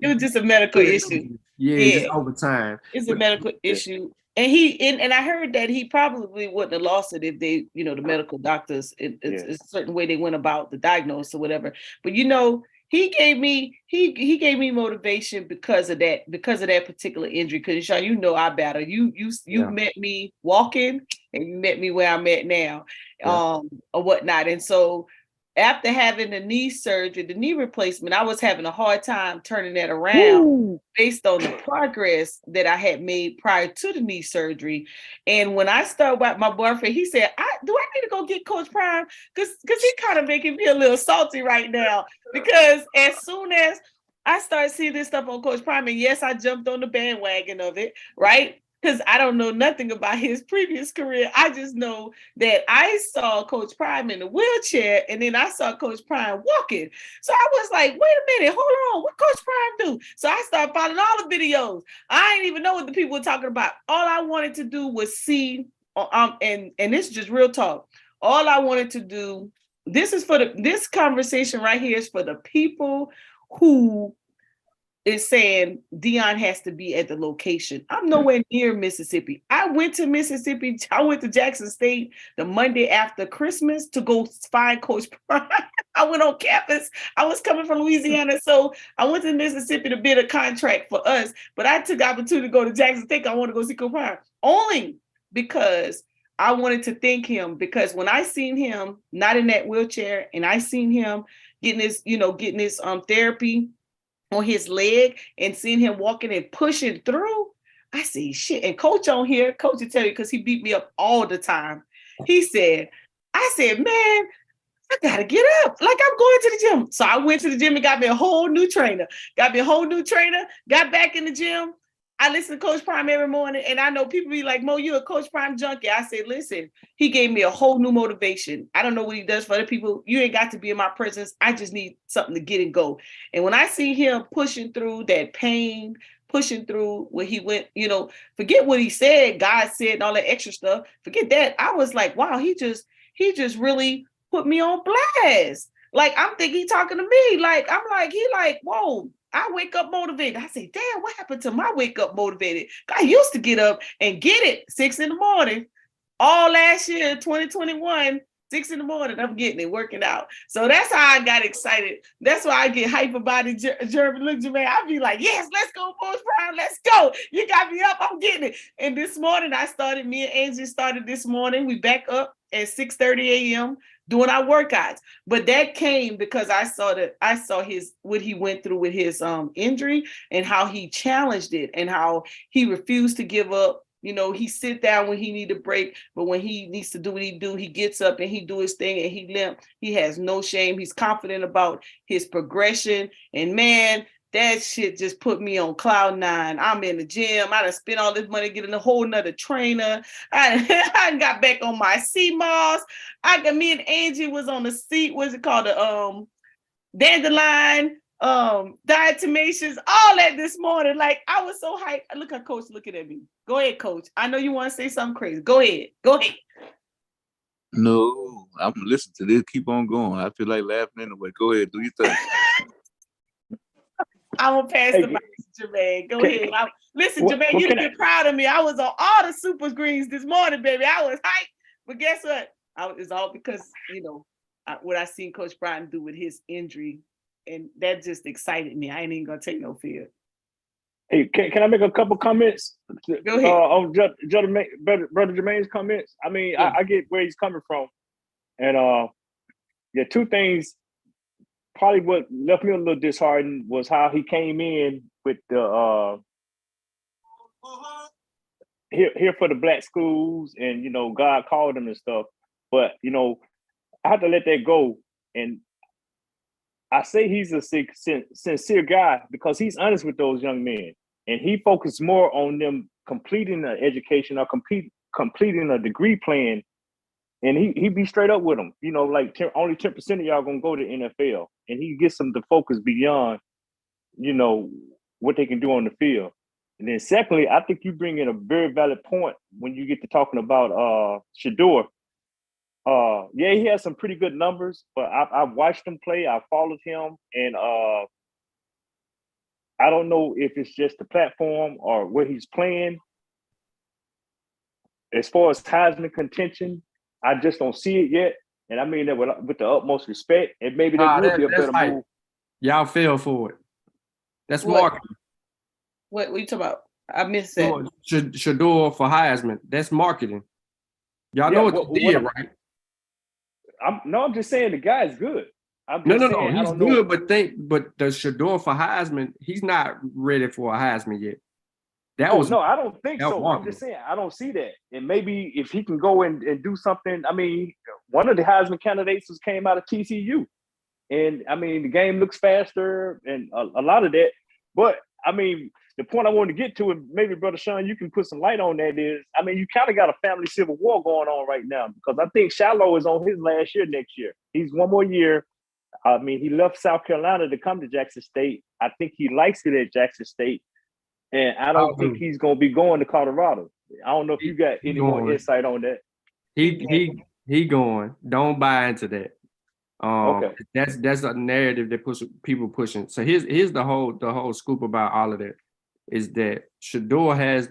was just a medical issue. Yeah, just over time. It's a medical issue. And I heard that he probably wouldn't have lost it if they, the medical doctors, it's a certain way they went about the diagnosis or whatever. But he gave me motivation because of that particular injury. Because Sean, I battle. You met me walking and you met me where I'm at now, or whatnot. And so after having the knee surgery, the knee replacement, I was having a hard time turning that around based on the progress that I had made prior to the knee surgery. And when I started with my boyfriend, he said, do I need to go get Coach Prime? Because he kind of making me a little salty right now. Because as soon as I started seeing this stuff on Coach Prime, and yes, I jumped on the bandwagon of it, right? Because I don't know nothing about his previous career. I just know that I saw Coach Prime in a wheelchair, and then I saw Coach Prime walking. So I was like, wait a minute, hold on, what Coach Prime do? So I started following all the videos. I didn't even know what the people were talking about. All I wanted to do was see, and this is just real talk. All I wanted to do, this conversation right here is for the people who is saying Deion has to be at the location. I'm nowhere near Mississippi. I went to Mississippi. I went to Jackson State the Monday after Christmas to go find Coach Prime. I went on campus. I was coming from Louisiana, so I went to Mississippi to bid a contract for us. But I took the opportunity to go to Jackson State. I want to go see Coach Prime only because I wanted to thank him. Because when I seen him not in that wheelchair, and I seen him getting his therapy on his leg and seeing him walking and pushing through, I see shit. And Coach on here, Coach will tell you, because he beat me up all the time. I said, man, I gotta get up. Like, I'm going to the gym. So I went to the gym and got me a whole new trainer. Got back in the gym. I listen to Coach Prime every morning, and I know people be like, Mo, you a Coach Prime junkie. I said, listen, he gave me a whole new motivation. I don't know what he does for other people. You ain't got to be in my presence. I just need something to get and go. And when I see him pushing through that pain, pushing through where he went, forget what he said, God said, and all that extra stuff. Forget that. I was like, wow, he just really put me on blast. Like, I'm thinking he talking to me. Like, I'm like, he like, whoa. I wake up motivated. I say, damn, what happened to my wake up motivated? I used to get up and get it 6 a.m. All last year, 2021, 6 a.m, I'm getting it, working out. So that's how I got excited. That's why I get hype about it. Jeremy, look, Jermaine, I'll be like, yes, let's go, Coach Brown, let's go. You got me up, I'm getting it. And this morning, me and Angie started this morning. We back up at 6:30 a.m. doing our workouts. But that came because I saw what he went through with his injury, and how he challenged it, and how he refused to give up. He sit down when he need a break, but when he needs to do what he do, he gets up and he do his thing, and he limp. He has no shame. He's confident about his progression. And man, that shit just put me on cloud 9. I'm in the gym. I done spent all this money getting a whole nother trainer. I got back on my CMOS. Me and Angie was on the seat. What's it called? The dandelion, diatomaceous, all that this morning. Like, I was so hyped. Look at Coach looking at me. Go ahead, Coach. I know you want to say something crazy. Go ahead. No, I'm gonna listen to this. Keep on going. I feel like laughing anyway. Go ahead, do your thing. I'm gonna pass Hey, the mic to Jermaine. Go can- ahead. Listen, what- Jermaine, what you'd can have been proud of me. I was on all the super screens this morning, baby. I was hyped. But guess what? It's all because, what I seen Coach Bryant do with his injury, and that just excited me. I ain't even gonna take no fear. Hey, can I make a couple comments? Go ahead. On Brother Jermaine's comments. I mean, Yeah. I get where he's coming from, and yeah, two things. Probably what left me a little disheartened was how he came in with the here for the black schools, and God called him and stuff. But I had to let that go, and I say he's a sincere guy because he's honest with those young men, and he focused more on them completing an education or completing a degree plan, and he be straight up with them. Like only 10% of y'all gonna go to NFL, and he gets them to focus beyond, what they can do on the field. And then secondly, I think you bring in a very valid point when you get to talking about Shador. Yeah, he has some pretty good numbers, but I've watched him play. I followed him, and I don't know if it's just the platform or where he's playing. As far as Heisman contention, I just don't see it yet, and I mean that with the utmost respect. And maybe that would be a better move. Y'all fell for it. That's What? marketing. What you talking about? I missed that. Shador for Heisman. That's marketing. Y'all know what you did, right? I'm just saying the guy's good. No. He's good, but the Shador for Heisman, he's not ready for a Heisman yet. No, I don't think so. marketing. I'm just saying I don't see that. And maybe if he can go and do something. I mean, one of the Heisman candidates came out of TCU, and I mean the game looks faster and a lot of that. But I mean, the point I wanted to get to, and maybe Brother Sean, you can put some light on that, is, I mean, you kind of got a family civil war going on right now, because I think Shiloh is on his last year next year. He's one more year. I mean, he left South Carolina to come to Jackson State. I think he likes it at Jackson State, and I don't think he's going to be going to Colorado. I don't know if you got any more insight on that. He going. Don't buy into that. Okay. That's a narrative that people pushing. So here's the whole scoop about all of that, is that Shador has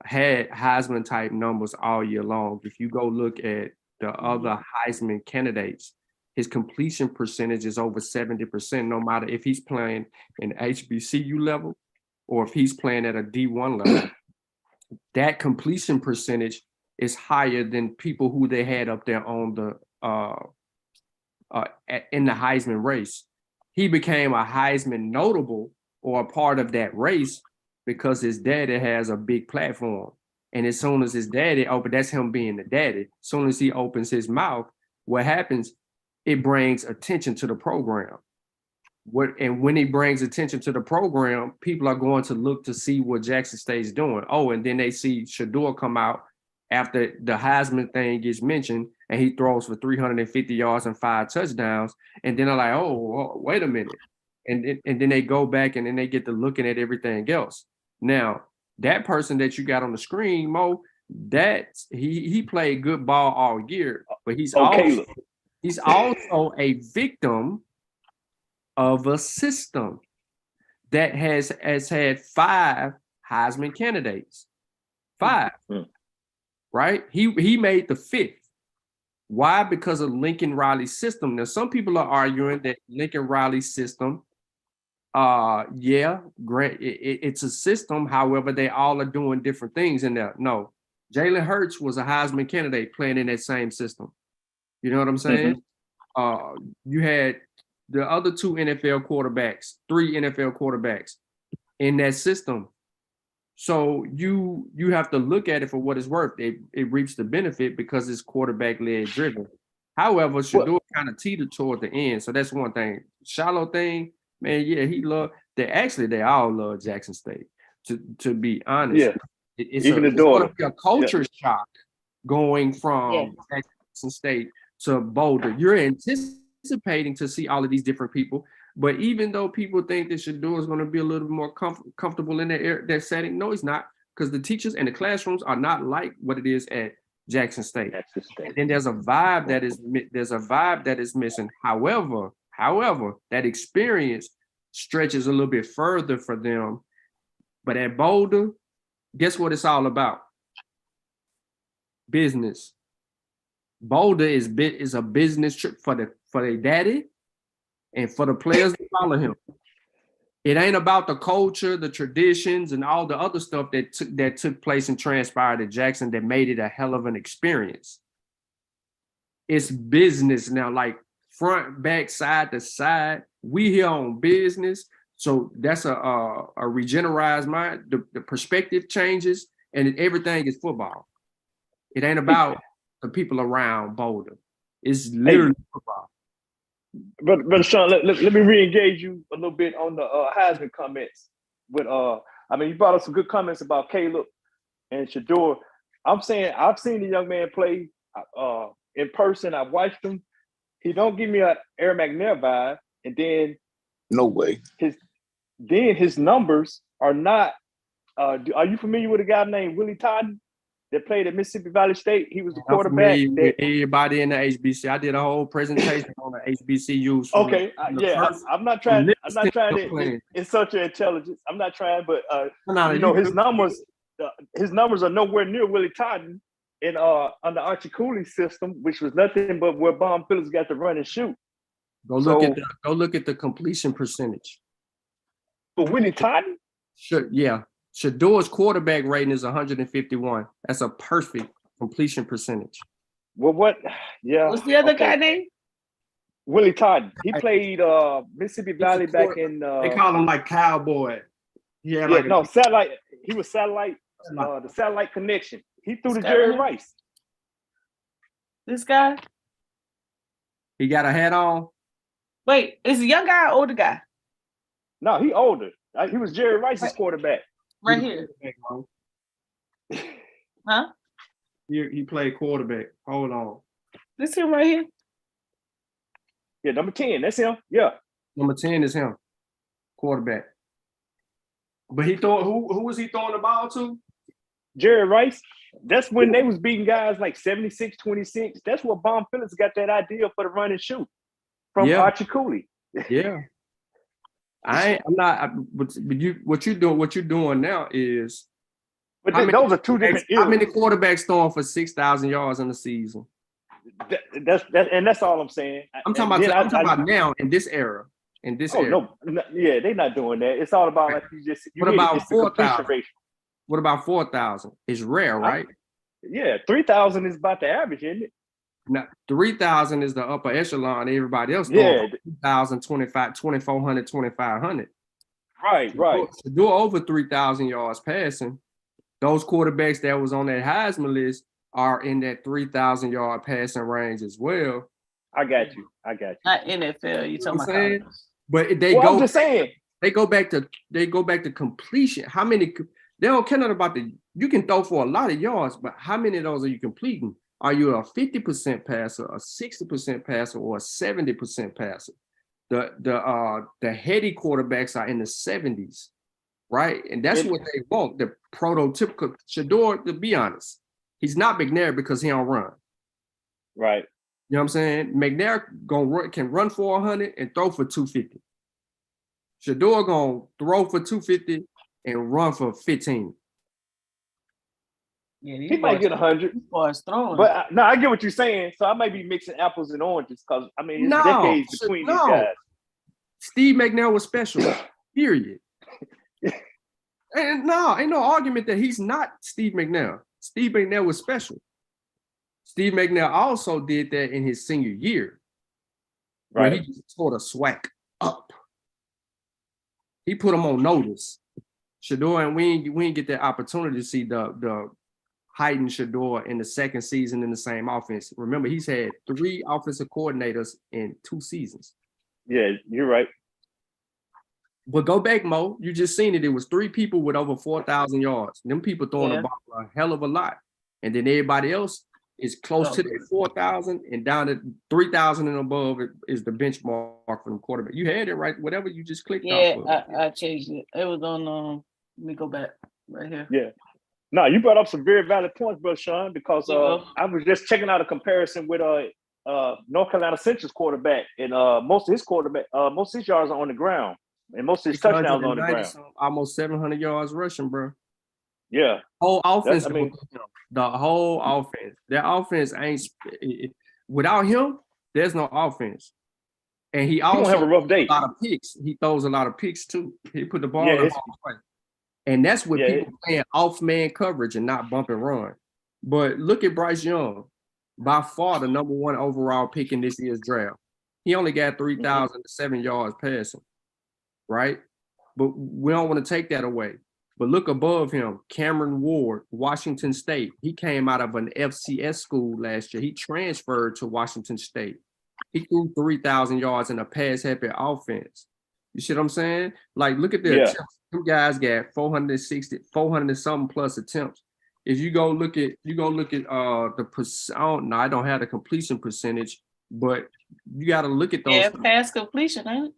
had Heisman type numbers all year long. If you go look at the other Heisman candidates, his completion percentage is over 70%, no matter if he's playing an HBCU level or if he's playing at a D1 level. That completion percentage is higher than people who they had up there on the in the Heisman race. He became a Heisman notable or a part of that race because his daddy has a big platform. And as soon as his daddy that's him being the daddy. As soon as he opens his mouth, what happens? It brings attention to the program. And when he brings attention to the program, people are going to look to see what Jackson State's doing. Oh, and then they see Shador come out after the Heisman thing gets mentioned, and he throws for 350 yards and 5 touchdowns. And then they're like, oh, wait a minute. And then they go back and then they get to looking at everything else. Now, that person that you got on the screen, Mo, he played good ball all year, but he's also a victim of a system that has had 5 Heisman candidates. 5. Right? He made the 5th. Why? Because of Lincoln Riley's system. Now, some people are arguing that Lincoln Riley's system, it's a system. However, they all are doing different things in there. No, Jalen Hurts was a Heisman candidate playing in that same system. You know what I'm saying? You had the other 2 NFL quarterbacks, 3 NFL quarterbacks in that system. So you have to look at it for what it's worth. It reaps the benefit because it's quarterback-led driven. However, Shador kind of teetered toward the end. So that's one thing. Shiloh thing, man, yeah, they all love Jackson State, to be honest. Yeah. It's Even the daughter. going to be a culture shock going from Jackson State to Boulder. You're anticipating to see all of these different people. But even though people think that Shador is going to be a little more comfortable in that setting, no, he's not. because the teachers and the classrooms are not like what it is at Jackson State. Jackson State. And then there's a vibe that is missing. However, that experience stretches a little bit further for them. But at Boulder, guess what it's all about? Business. Boulder is a business trip for their daddy and for the players that follow him. It ain't about the culture, the traditions, and all the other stuff that took place and transpired at Jackson that made it a hell of an experience. It's business now, like front, back, side to side. We here on business. So that's a regenerized mind. The perspective changes, and everything is football. It ain't about the people around Boulder. It's literally football. Brother Sean, let me re-engage you a little bit on the Heisman comments. You brought up some good comments about Caleb and Shador. I'm saying I've seen the young man play in person. I've watched him. He don't give me an Aaron McNair vibe, and then No way. His numbers are not. Are you familiar with a guy named Willie Totten that played at Mississippi Valley State? He was the quarterback. With everybody in the HBC. I did a whole presentation on the HBCUs. I'm not trying to insult your intelligence. I'm not trying, but his numbers are nowhere near Willie Totten in on the Archie Cooley system, which was nothing but where Bomb Phillips got to run and shoot. Go look at the completion percentage. For Willie Totten? Sure, yeah. Shador's quarterback rating is 151. That's a perfect completion percentage. Well, what? Yeah. What's the other guy name? Willie Totten. He played Mississippi Valley back in. They call him like Cowboy. Satellite. He was Satellite. The Satellite Connection. He threw to Jerry Rice. This guy? He got a hat on. Wait, is he a young guy or older guy? No, he older. He was Jerry Rice's quarterback. Right here. Huh? He played quarterback. Hold on. This him right here? Yeah, number 10. That's him. Yeah. Number 10 is him. Quarterback. But who was he throwing the ball to? Jerry Rice. That's when they was beating guys like 76-26. That's what Bomb Phillips got that idea for the run and shoot from Archie Cooley. Yeah. What you're doing now is. But those are two different eras. How many quarterbacks throwing for 6,000 yards in the season? That's all I'm saying. I'm talking about now in this era. No, they're not doing that. It's all about like you just. What about 4,000? What about 4,000? It's rare, right? 3,000 is about the average, isn't it? Now 3,000 is the upper echelon. Everybody else, 2,000, 2,400, 2,500. Right. To do over 3,000 yards passing, those quarterbacks that was on that Heisman list are in that 3,000 yard passing range as well. I got you. Not NFL. You talking about? But I'm just saying they go back to completion. How many? They don't care nothing about you can throw for a lot of yards, but how many of those are you completing? Are you a 50% passer, a 60% passer, or a 70% passer? The heady quarterbacks are in the 70s, right? And that's what they want. The prototypical Shador, to be honest, he's not McNair because he don't run. Right. You know what I'm saying? McNair can run for 100 and throw for 250. Shador gonna throw for 250 and run for 15. Yeah, he might get 100. But I get what you're saying. So I might be mixing apples and oranges because it's decades between these guys. Steve McNair was special. Period. And ain't no argument that he's not Steve McNair. Steve McNair was special. Steve McNair also did that in his senior year. Right. Where he just sort of swag up. He put him on notice. Shador, and we didn't get that opportunity to see the heightened Shador in the second season in the same offense. Remember, he's had 3 offensive coordinators in 2 seasons. Yeah, you're right. But go back, Mo. You just seen it. It was 3 people with over 4,000 yards. Them people throwing the ball a hell of a lot. And then everybody else is close to that 4,000 and down to 3,000 and above is the benchmark for the quarterback. You had it right. Whatever you just clicked off of. I changed it. It was on. Let me go back right here. Yeah. No, you brought up some very valid points, bro, Sean, because Yeah. I was just checking out a comparison with North Carolina Central's quarterback, and most of his yards are on the ground, and most of his touchdowns are on the 690 ground. some, almost 700 yards rushing, bro. Yeah, Whole offense, I mean- the whole offense. Their offense ain't without him. There's no offense, and he gonna also have a rough day. a lot of picks. He throws a lot of picks too. He put the ball Yeah, in it's- harm's way, and that's with Yeah, people playing off man coverage and not bump and run. But look at Bryce Young, by far the number 1 overall pick in this year's draft. He only got 3,007 yards passing, right? But we don't want to take that away. But look above him, Cameron Ward, Washington State. He came out of an FCS school last year. He transferred to Washington State. He threw 3,000 yards in a pass-happy offense. You see what I'm saying? Like, look at their Yeah. attempts. Them guys got 400 something plus attempts. If you go look at the percent, I don't have the completion percentage, but you got to look at those. Yeah, pass completion, ain't it?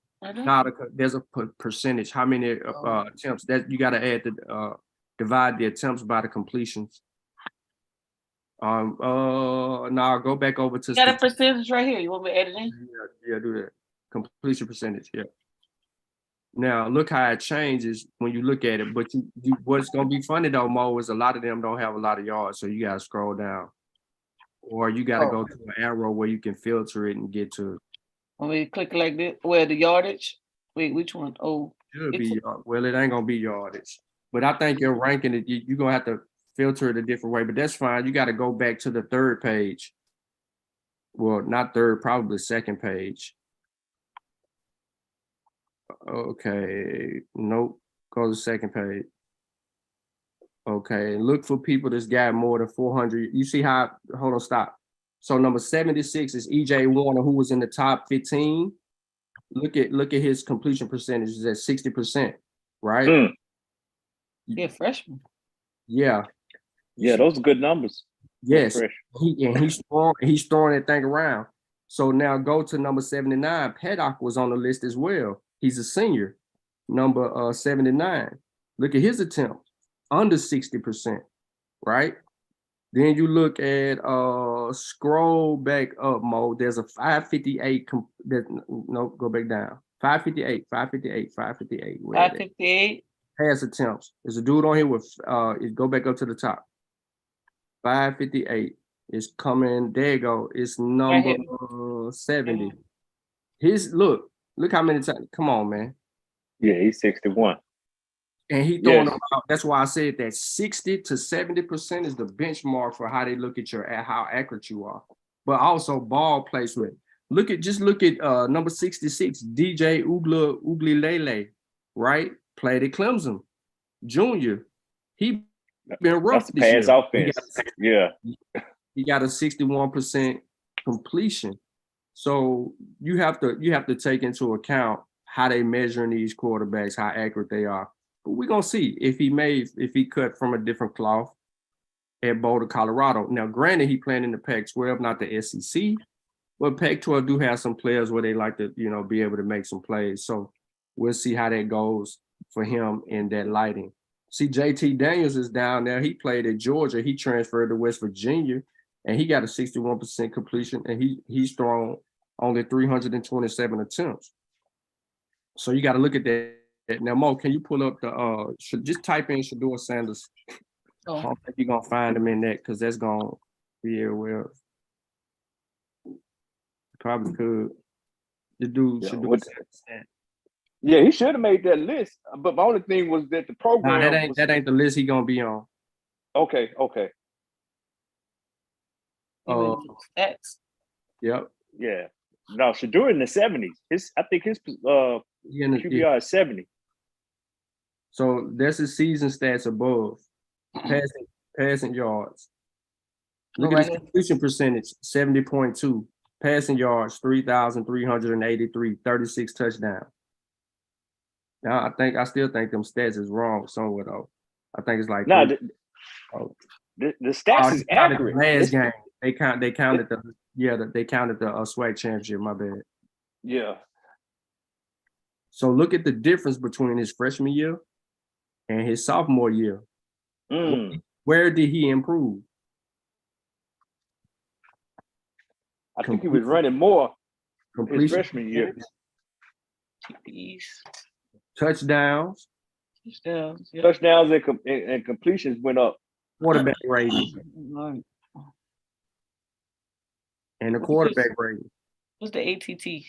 There's a percentage. How many attempts that you got to add the divide the attempts by the completions. Now go back over to. You got a percentage right here. You want me to add it in? Yeah, do that. Completion percentage. Yeah. Now look how it changes when you look at it. But you what's gonna be funny though, Mo, is a lot of them don't have a lot of yards, so you gotta scroll down, or you gotta go to an arrow where you can filter it and get to. When we click like this, where the yardage? Wait, which one? Oh, Should be well, it ain't gonna be yardage, but I think you're ranking it. You're gonna have to filter it a different way, but that's fine. You got to go back to the third page. Well, not third, probably second page. Okay, nope. Go to the second page. Okay, look for people that's got more than 400. You see how? Hold on, stop. So number 76 is EJ Warner, who was in the top 15. Look at his completion percentage is at 60%, right? Yeah, freshman. Yeah. Yeah, those are good numbers. Yes. He's throwing that thing around. So now go to number 79. Paddock was on the list as well. He's a senior. Number 79. Look at his attempt. Under 60%, right? Then you look at scroll back up, Mo. There's a 558. Go back down. 558. 558. Pass attempts. There's a dude on here with go back up to the top. 558 is coming. There you go. It's number 70. His look how many times. Come on, man. Yeah, he's 61. And he throwing them out. That's why I said that 60 to 70% is the benchmark for how they look at how accurate you are. But also ball placement. Look at number 66, DJ Uglilele, right? Played at Clemson. Junior. He been rough this year. That's offense. He got a 61% completion. So you have to take into account how they measuring these quarterbacks, how accurate they are. But we're gonna see if he cut from a different cloth at Boulder, Colorado. Now, granted, he playing in the Pac-12, not the SEC, but Pac-12 do have some players where they like to, be able to make some plays. So we'll see how that goes for him in that lighting. See, JT Daniels is down there. He played at Georgia. He transferred to West Virginia, and he got a 61% completion, and he's thrown only 327 attempts. So you got to look at that. Now, Mo, can you pull up just type in Shedeur Sanders? I don't think you're going to find him in that because that's going to be everywhere. Probably could. The dude Shedeur Sanders. Yeah, he should have made that list. But my only thing was that the program. No, that ain't the list he going to be on. Okay. X. Yep. Yeah. No, Shedeur in the 70s. I think his QBR is 70. So that's his season stats above. Passing yards. Look at his completion percentage, 70.2. Passing yards, 3,383, 36 touchdowns. Now I still think them stats is wrong somewhere though. I think it's like the stats is accurate. Last game they counted the SWAC championship. My bad. Yeah. So look at the difference between his freshman year and his sophomore year. Where did he improve? I think he was running more his Completion freshman year. TDs, touchdowns, touchdowns. Yeah. Touchdowns and completions went up. quarterback rating, and the quarterback rating. What's the ATT?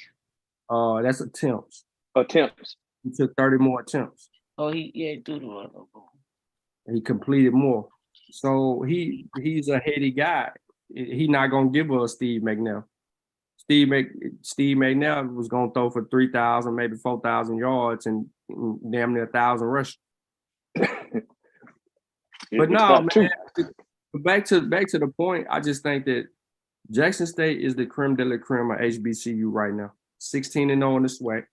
That's attempts. Attempts. He took 30 more attempts. Oh, he do the one. He completed more. So he's a heady guy. He's not gonna give us Steve McNair. Steve McNair was gonna throw for 3,000, maybe 4,000 yards and damn near 1,000 rushes. But no, man. Back to the point. I just think that Jackson State is the creme de la creme of HBCU right now. 16-0 in the SWAC,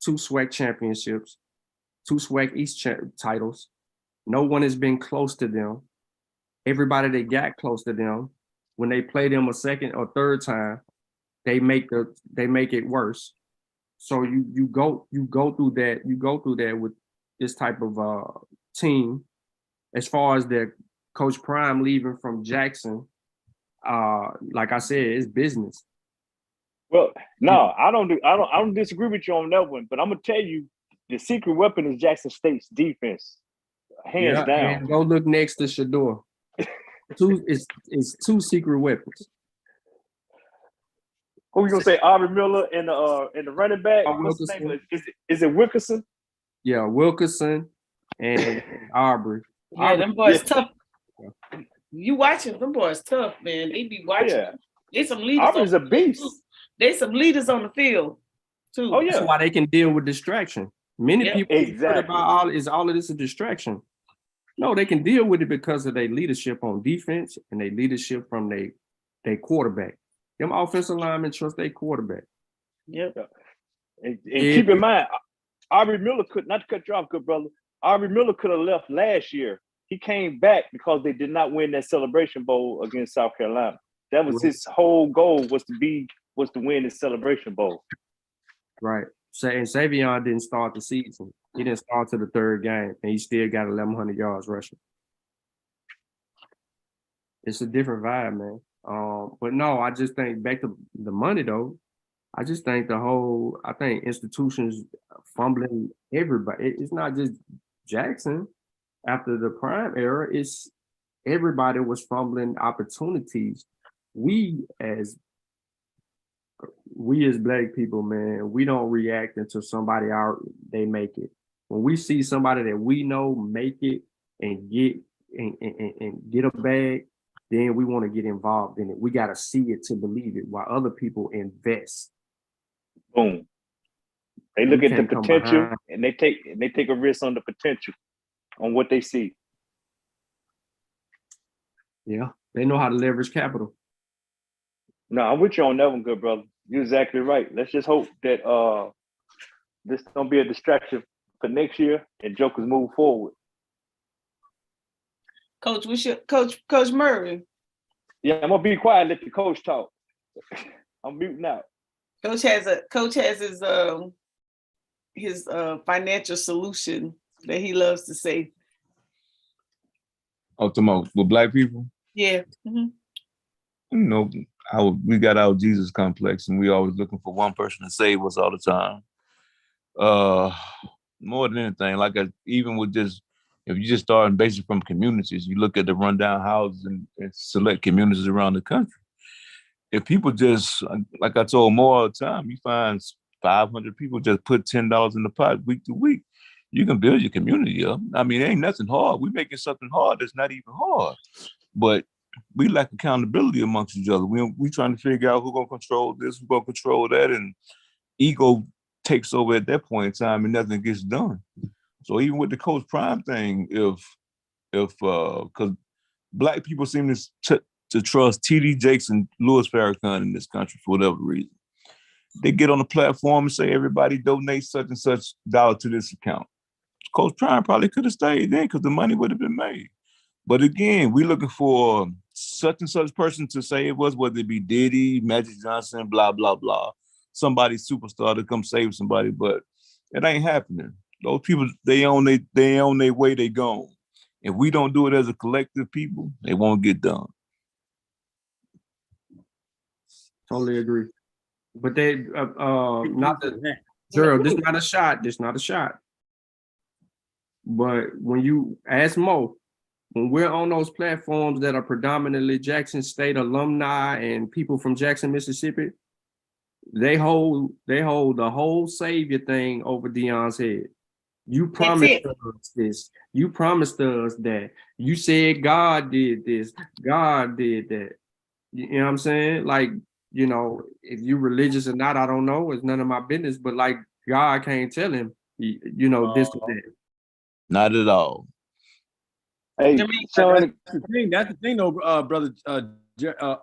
2 SWAC championships, 2 SWAC East titles. No one has been close to them. Everybody that got close to them, when they play them a second or third time, they make it worse. So you go through that with this type of team. As far as the Coach Prime leaving from Jackson, like I said, it's business. Well, no, I don't disagree with you on that one, but I'm gonna tell you the secret weapon is Jackson State's defense. Hands down. And go look next to Shador. It's 2 secret weapons. Who you gonna say? Aubrey Miller and the running back? What's his name? Is it Wilkerson? Yeah, Wilkerson and Aubrey. Yeah, them boys tough. You watching them boys tough, man. They be watching. Yeah. They some leaders. Aubrey's a beast. They some leaders on the field too. Oh yeah. That's why they can deal with distraction. Many people exactly about all of this a distraction. No, they can deal with it because of their leadership on defense and their leadership from their quarterback. Them offensive linemen trust their quarterback. Yep. And keep in mind, Aubrey Miller not to cut you off, good brother. Aubrey Miller could have left last year. He came back because they did not win that Celebration Bowl against South Carolina. That was his whole goal was to win the Celebration Bowl. Right. And Savion didn't start the season. He didn't start to the 3rd game, and he still got 1,100 yards rushing. It's a different vibe, man. But no, I just think back to the money though. I just think I think institutions fumbling everybody. It's not just Jackson. After the Prime era, it's everybody was fumbling opportunities. We as Black people, man, we don't react until somebody they make it. When we see somebody that we know make it and get a bag, then we want to get involved in it. We got to see it to believe it, while other people invest. Boom. They look at the potential and they take a risk on the potential, on what they see. Yeah, they know how to leverage capital. No, I'm with you on that one, good brother. You're exactly right. Let's just hope that this don't be a distraction for next year and Jokers move forward. Coach, Coach Murray? Yeah, I'm gonna be quiet. Let the coach talk. I'm muting out. Coach has his financial solution that he loves to say. Oh, tomorrow with Black people. Yeah. Mm-hmm. You know, we got our Jesus complex, and we always looking for one person to save us all the time. More than anything, even with this, if you just start basically from communities, you look at the rundown houses and select communities around the country. If people just, like I told more all the time, you find 500 people just put $10 in the pot week to week, you can build your community up. I mean, it ain't nothing hard. We're making something hard that's not even hard. But we lack accountability amongst each other. We trying to figure out who's going to control this, who's going to control that, and ego takes over at that point in time and nothing gets done. So even with the Coach Prime thing, if because Black people seem to trust TD Jakes and Louis Farrakhan in this country for whatever reason. They get on the platform and say, everybody donate such and such dollar to this account. Coach Prime probably could have stayed there because the money would have been made. But again, we're looking for such and such person to say it was, whether it be Diddy, Magic Johnson, blah, blah, blah. Somebody superstar to come save somebody, but it ain't happening. Those people, they on their way, they gone. If we don't do it as a collective people, it won't get done. Totally agree. But they not the Gerald, this not a shot. This not a shot. But when you ask Mo, when we're on those platforms that are predominantly Jackson State alumni and people from Jackson, Mississippi, they hold the whole savior thing over Deion's head. You promised us this. You promised us that. You said God did this. God did that. You know what I'm saying? Like, you know, if you religious or not, I don't know. It's none of my business. But like, God can't tell him, you know, this or that. Not at all. Hey, Sean, That's the thing, though, brother.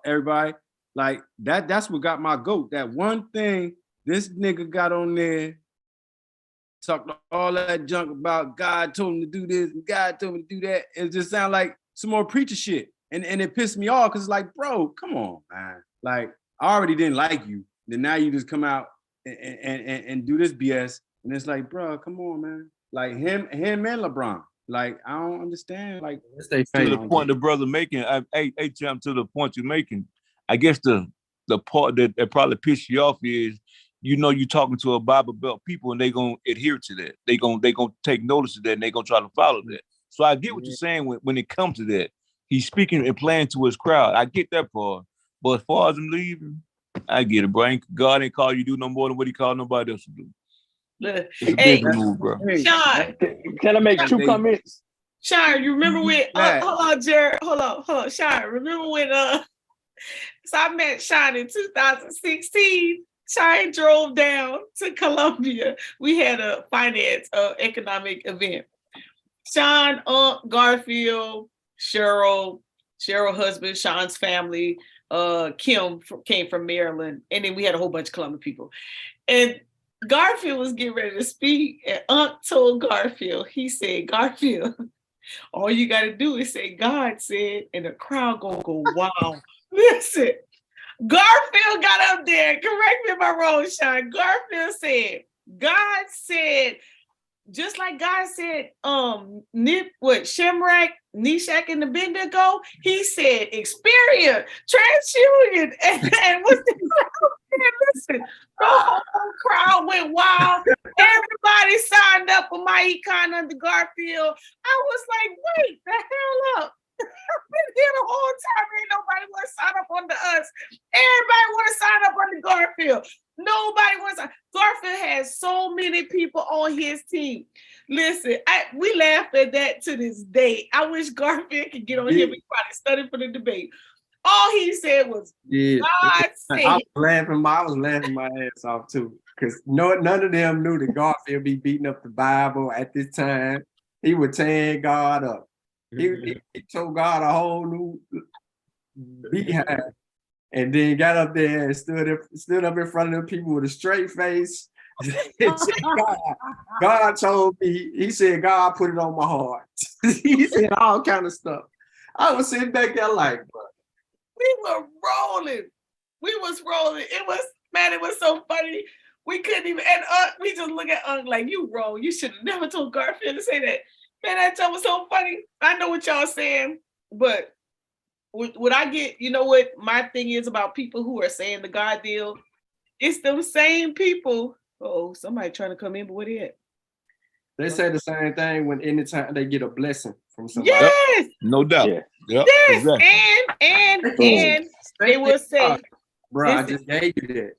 Everybody, like that's what got my goat. That one thing this nigga got on there, talked all that junk about God told him to do this and God told him to do that. It just sound like some more preacher shit, and it pissed me off because it's like, bro, come on, man. Like, I already didn't like you. Then now you just come out and do this BS, and it's like, bro, come on, man. Like him and LeBron. Like, I don't understand. Like, to the point the brother making, hey, Champ, to the point you're making, I guess the part that probably pissed you off is, you know, you're talking to a Bible Belt people and they gonna adhere to that. They gonna take notice of that and they gonna try to follow that. So I get what you're saying when it comes to that. He's speaking and playing to his crowd. I get that part. But as far as him leaving, I get it, bro. God ain't call you to do no more than what he called nobody else to do. It's a big move, bro. Sean, can I make two comments? Sean, you remember when? Hold on, Jared. Hold on, Sean. Remember when? So I met Sean in 2016. Sean drove down to Columbia. We had a finance, economic event. Sean, Garfield, Cheryl husband, Sean's family, Kim came from Maryland, and then we had a whole bunch of Columbia people. And Garfield was getting ready to speak, and Unc told Garfield, he said, Garfield, all you got to do is say, God said, and the crowd gonna go, wow. Listen, Garfield got up there, correct me if I'm wrong, Sean. Garfield said, God said, just like God said, Shemrak, Nishak, and Abednego, he said, experience, transunion, and what's the crowd? Listen, the whole crowd went wild. Everybody signed up for my econ under Garfield. I was like, wait the hell up. I've been here the whole time. Ain't nobody want to sign up under us. Everybody want to sign up under Garfield. Nobody wants to. Garfield has so many people on his team. Listen, we laugh at that to this day. I wish Garfield could get on here and probably study for the debate. All he said was, God said. I was laughing my ass off too, because none of them knew that Garfield be beating up the Bible at this time. He would tear God up. He told God a whole new behind, and then got up there and stood up in front of the people with a straight face. God told me, he said, God put it on my heart. He said all kind of stuff. I was sitting back there like, bro. We were rolling. We was rolling. It was so funny. We couldn't even, and we just look at Unc like, you wrong. You should have never told Garfield to say that. Man, that was so funny. I know what y'all saying, but what I get, you know what my thing is about people who are saying the God deal? It's them same people. Oh, somebody trying to come in, but what is it? They say the same thing when anytime they get a blessing from somebody. Yes, no doubt. Yeah. Yep. Yes, Exactly. and they will say, bro, I just gave you that.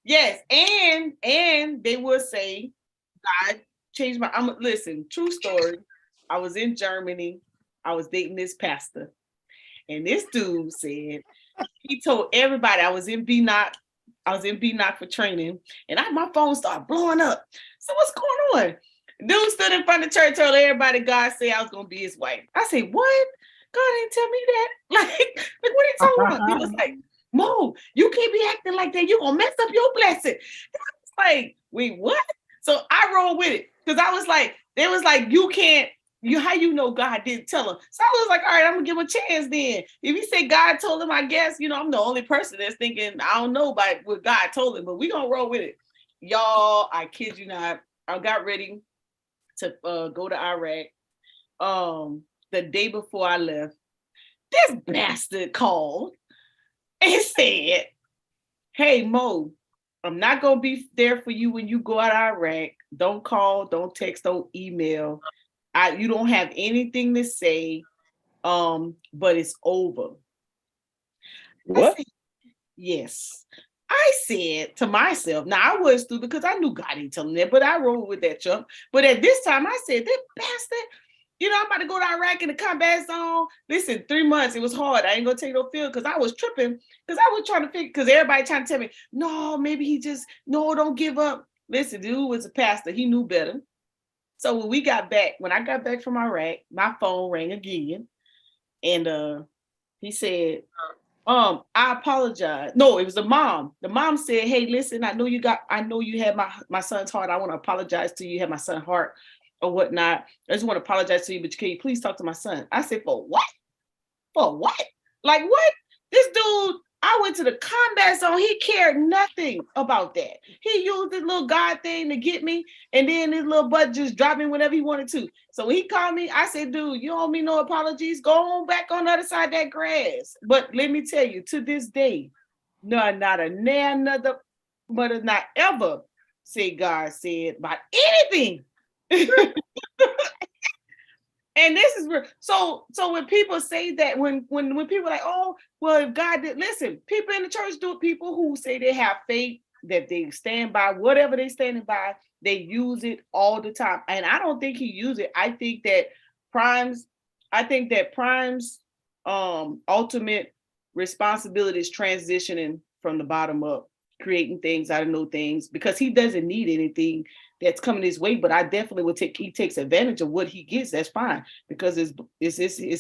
Yes, and they will say, God changed my. Listen, true story. I was in Germany. I was dating this pastor, and this dude said he told everybody I was in B-Knock. I was in B-Knock for training, and my phone started blowing up. So what's going on? Dude stood in front of the church, told everybody God said I was gonna be his wife. I said, what? God didn't tell me that. Like what are you talking about? He was like, Mo, you can't be acting like that. You're gonna mess up your blessing. And I was like, wait, what? So I rolled with it because I was like, they was like, you can't. How you know God didn't tell him? So I was like, all right, I'm gonna give him a chance then. If he said God told him, I guess, I'm the only person that's thinking, I don't know about what God told him, but we gonna roll with it. Y'all, I kid you not, I got ready to go to Iraq. the day before I left, this bastard called and said, "Hey Mo, I'm not gonna be there for you when you go out of Iraq. Don't call, don't text, don't email. You don't have anything to say. But it's over." What? I said, yes. I said to myself, now I was stupid because I knew God didn't tell me that, but I rolled with that chump. But at this time, I said, this bastard, I'm about to go to Iraq in the combat zone. Listen, 3 months, it was hard. I ain't gonna take no field because I was tripping, because I was trying to figure, because everybody trying to tell me, no, maybe no, don't give up. Listen, dude was a pastor. He knew better. So when I got back from Iraq, my phone rang again. And he said, I apologize. No, it was the mom. The mom said, "Hey, listen, I know you had my son's heart. I want to apologize to you. You had my son's heart or whatnot. I just want to apologize to you, but can you please talk to my son?" I said, "For what? For what? Like what?" This dude, I went to the combat zone. He cared nothing about that. He used this little God thing to get me, and then his little butt just dropped me whenever he wanted to. So when he called me, I said, "Dude, you don't mean no apologies. Go on back on the other side of that grass." But let me tell you, to this day, no, not a nair, another, but it's not ever say God said about anything. And this is where, so when people say that, when people are like, "Oh, well, if God did," listen, people in the church do it. People who say they have faith, that they stand by whatever they standing by, they use it all the time. And I don't think he used it. I think that Prime's ultimate responsibility is transitioning from the bottom up, creating things out of no things, because he doesn't need anything that's coming his way. But I definitely would he takes advantage of what he gets. That's fine, because it's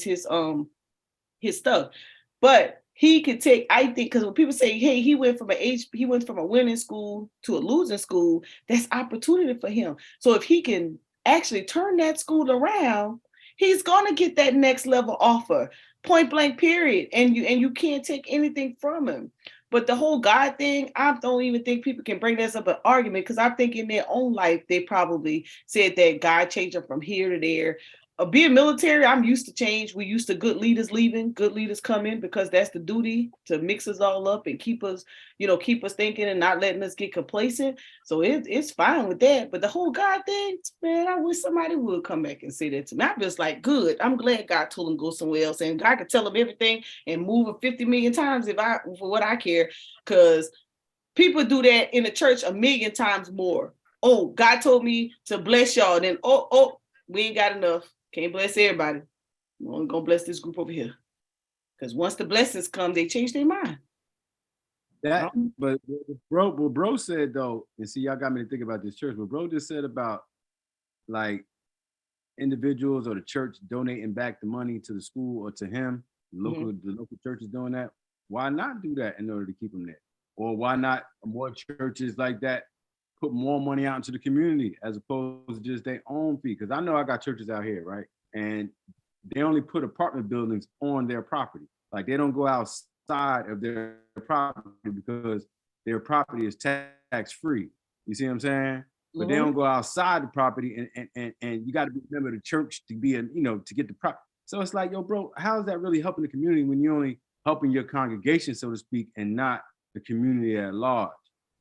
his stuff. But he could take, I think, because when people say, "Hey, he went from a winning school to a losing school," that's opportunity for him. So if he can actually turn that school around, he's gonna get that next level offer, point blank, period. And you can't take anything from him. But the whole God thing, I don't even think people can bring this up an argument, because I think in their own life, they probably said that God changed them from here to there. Being military, I'm used to change. We used to good leaders leaving, good leaders coming, because that's the duty, to mix us all up and keep us thinking and not letting us get complacent. So it's fine with that. But the whole God thing, man, I wish somebody would come back and say that to me. I'm just like, good. I'm glad God told him to go somewhere else, and God could tell him everything and move it 50 million times for what I care, because people do that in the church a million times more. Oh, God told me to bless y'all. Then, oh, we ain't got enough. Can't bless everybody. We're only gonna bless this group over here. Because once the blessings come, they change their mind. But what bro said though, and see, y'all got me to think about this church. What bro just said about like individuals or the church donating back the money to the school or to him, the local churches doing that. Why not do that in order to keep them there? Or why not more churches like that put more money out into the community as opposed to just their own fee? Because I know I got churches out here, right? And they only put apartment buildings on their property. Like they don't go outside of their property because their property is tax free. You see what I'm saying? But they don't go outside the property, and you got to be a member of the church to be to get the property. So it's like, yo, bro, how is that really helping the community when you're only helping your congregation, so to speak, and not the community at large?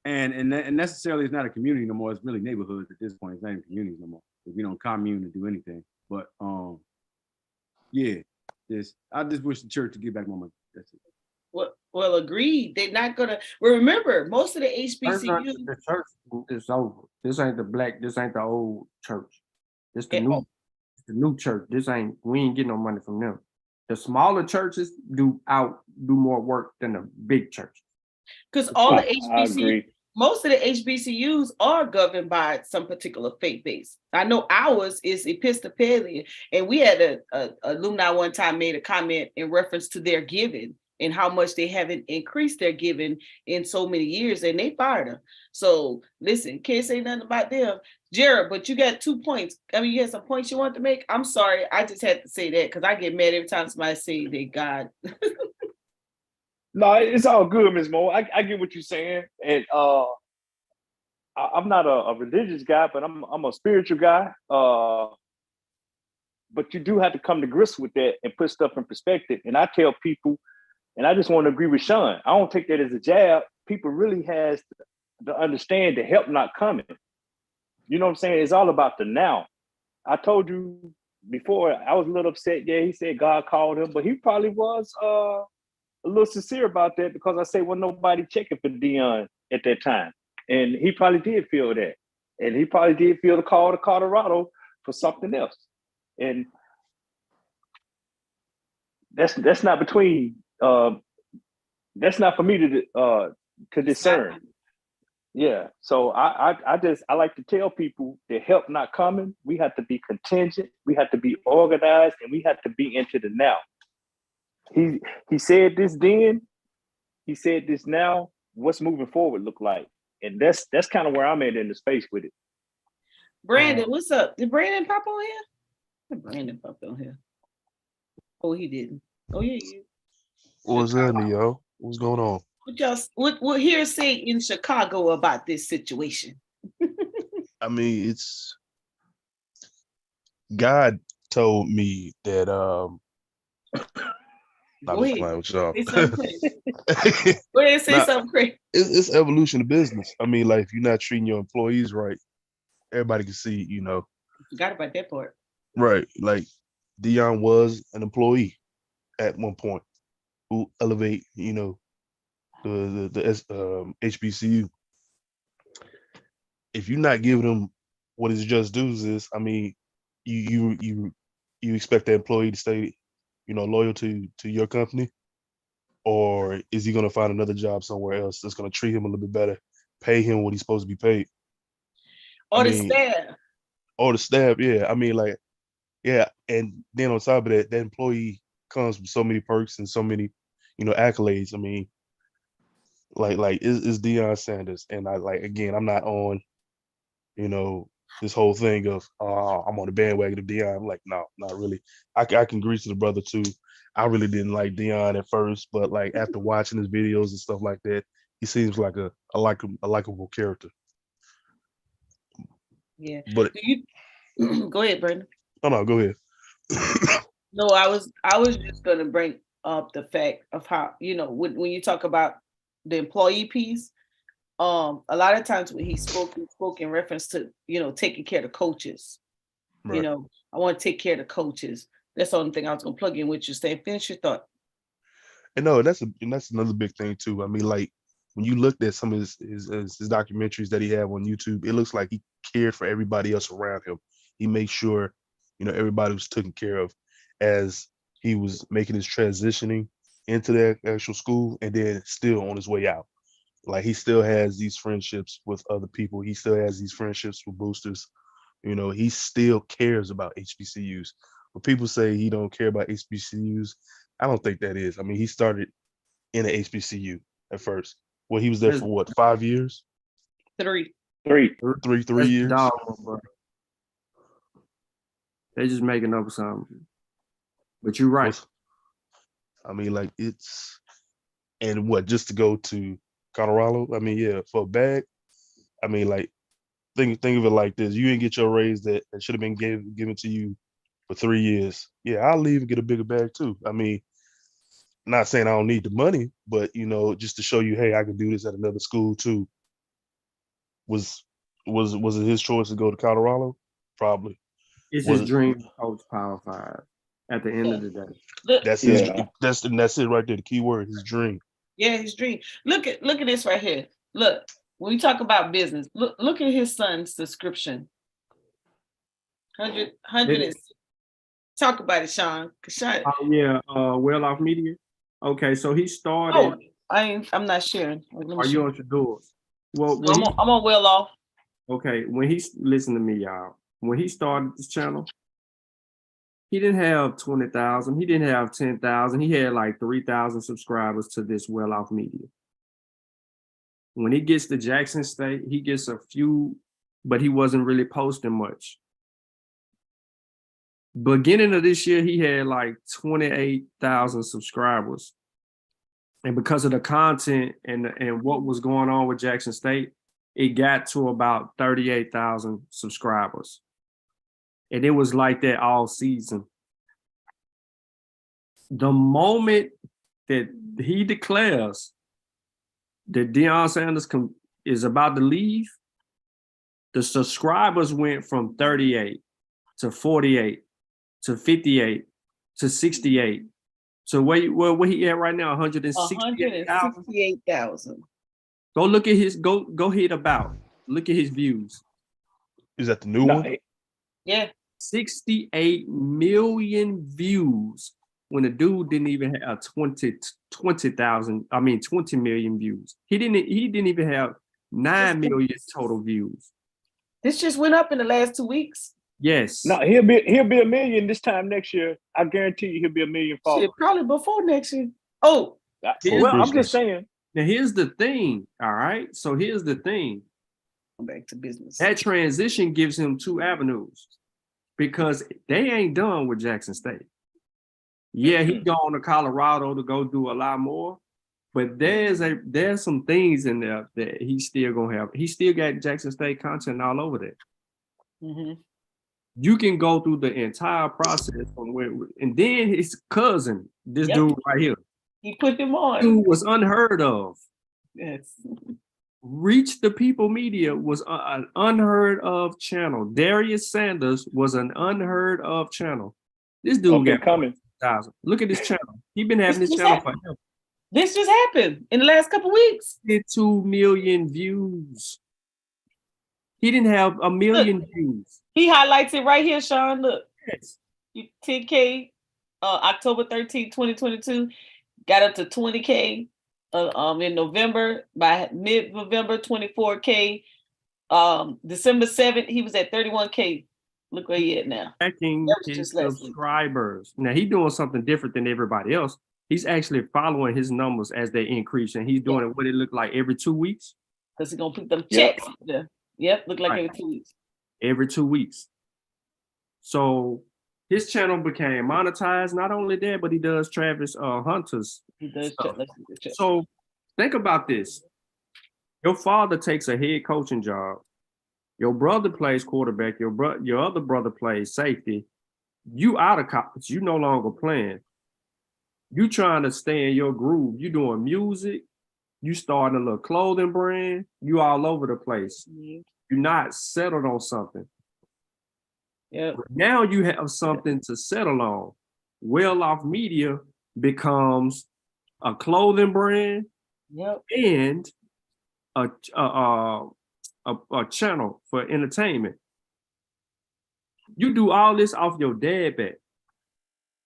And necessarily it's not a community no more. It's really neighborhoods at this point. It's not even communities no more. We don't commune to do anything. But yeah, I just wish the church to give back more money. That's it. Well, agreed. They're not gonna. Well, remember, most of the HBCUs. The church is over. This ain't the old church. This the new church. We ain't getting no money from them. The smaller churches do more work than the big churches. Because most of the HBCUs are governed by some particular faith base. I know ours is Episcopalian, and we had a alumni one time made a comment in reference to their giving and how much they haven't increased their giving in so many years, and they fired them. So listen, can't say nothing about them. Jared, but you got 2 points. I mean, you had some points you want to make? I'm sorry, I just had to say that because I get mad every time somebody say they God. No, it's all good, Ms. Mo. I get what you're saying. And I'm not a religious guy, but I'm a spiritual guy. but you do have to come to grips with that and put stuff in perspective. And I tell people, and I just want to agree with Sean, I don't take that as a jab. People really has to understand the help not coming. You know what I'm saying? It's all about the now. I told you before, I was a little upset. Yeah, he said God called him, but he probably was a little sincere about that, because I say, well, nobody checking for Deion at that time. And he probably did feel that. And he probably did feel the call to Colorado for something else. And that's not between that's not for me to discern. Yeah. So I like to tell people that help not coming. We have to be contingent, we have to be organized, and we have to be into the now. He said this then, he said this now. What's moving forward look like? And that's kind of where I'm at in the space with it. Brandon, what's up? Did Brandon pop on here? Did Brandon pop on here? Oh, he didn't. Oh, yeah. What's happening, yo? What's going on? What hearsay in Chicago about this situation? I mean, it's God told me that not Go just ahead. playing with y'all. Say something crazy. Go ahead and say something crazy. It's evolution of business. I mean, like, if you're not treating your employees right, everybody can see, you know. Forgot about that part. Right. Like, Deion was an employee at one point who elevate, you know, the HBCU. If you're not giving them what his just dues is, I mean, you expect the employee to stay, you know, loyal to your company, or is he going to find another job somewhere else that's going to treat him a little bit better, pay him what he's supposed to be paid? Or the staff. Or the staff, yeah. I mean, like, yeah. And then on top of that, that employee comes with so many perks and so many, you know, accolades. I mean, like it's Deion Sanders, and I, like, again, I'm not on, you know, this whole thing of I'm on the bandwagon of Deion. I'm like, no, not really. I can agree to the brother too. I really didn't like Deion at first, but like after watching his videos and stuff like that, he seems like a likable character. Yeah. But go ahead, Brandon. No, go ahead. No, I was just gonna bring up the fact of how, you know, when you talk about the employee piece, a lot of times when he spoke in reference to, you know, taking care of the coaches. Right. You know, I want to take care of the coaches. That's the only thing I was gonna plug in with you. Say, finish your thought. And no, that's another big thing too. I mean, like, when you looked at some of his documentaries that he had on YouTube, it looks like he cared for everybody else around him. He made sure, you know, everybody was taken care of as he was making his transitioning into that actual school, and then still on his way out. Like, he still has these friendships with other people. He still has these friendships with boosters. You know, he still cares about HBCUs. When people say he don't care about HBCUs, I don't think that is. I mean, he started in an HBCU at first. Well, he was there for what, 5 years? 3 years. Dog, bro. They just making up something. But you're right. I mean, like, it's, and what, just to go to Colorado? I mean, yeah, for a bag. I mean, like, think of it like this: you didn't get your raise that should have been given to you for 3 years. Yeah, I'll leave and get a bigger bag too. I mean, not saying I don't need the money, but, you know, just to show you, hey, I can do this at another school too. Was it his choice to go to Colorado? Probably. It's his dream to coach Power 5 at the end of the day. That's his. That's it right there. The key word, his dream. Yeah, his dream. Look at this right here. Look, when we talk about business, look at his son's description. 100. Talk about it, Sean. Well Off Media. Okay, so he started. Oh, I'm not sharing. Are you on your doors? Well, I'm on Well Off. Okay, listen to me, y'all. When he started this channel, he didn't have 20,000. He didn't have 10,000. He had like 3,000 subscribers to this Well Off Media. When he gets to Jackson State, he gets a few, but he wasn't really posting much. Beginning of this year, he had like 28,000 subscribers. And because of the content and what was going on with Jackson State, it got to about 38,000 subscribers. And it was like that all season. The moment that he declares that Deion Sanders is about to leave, the subscribers went from 38 to 48 to 58 to 68 to where he at right now, 168,000. 168,000. Go look at his go hit about. Look at his views. Is that the new one? Yeah. 68 million views when the dude didn't even have 20 million views. He didn't even have 9 million total views. This just went up in the last 2 weeks. Yes. No, he'll be $1 million this time next year. I guarantee you he'll be $1 million followers. Shit, probably before next year. Oh, well, I'm just saying. Now here's the thing. All right. So here's the thing. Back to business. That transition gives him 2 avenues because they ain't done with Jackson State. Yeah, he gone to Colorado to go do a lot more, but there's some things in there that he's still gonna have. He still got Jackson State content all over there. Mm-hmm. You can go through the entire process from where, and then his cousin, this dude right here, he put him on. Dude was unheard of. Yes. Reach the People Media was an unheard of channel. Darius Sanders was an unheard of channel. This dude got coming. Look at this channel. He been having this channel forever. This just happened in the last couple of weeks. Did 2 million views. He didn't have 1 million views. He highlights it right here, Sean. Look. Yes. 10K, October 13th, 2022, got up to 20K in November. By mid-November, 24K. December 7th, he was at 31K. Look where he at now. Tracking his subscribers. Now he's doing something different than everybody else. He's actually following his numbers as they increase, and he's doing it what it look like every 2 weeks. Because he's gonna put them checks. Yep, look like every 2 weeks. Every 2 weeks. So his channel became monetized. Not only that, but he does Travis Hunter's. He does stuff. So think about this. Your father takes a head coaching job. Your brother plays quarterback. Your other brother plays safety. You out of college. You no longer playing. You trying to stay in your groove. You doing music. You starting a little clothing brand. You all over the place. You're not settled on something. Yeah. Now you have something to settle on. Well Off Media becomes a clothing brand and a channel for entertainment. You do all this off your dad back.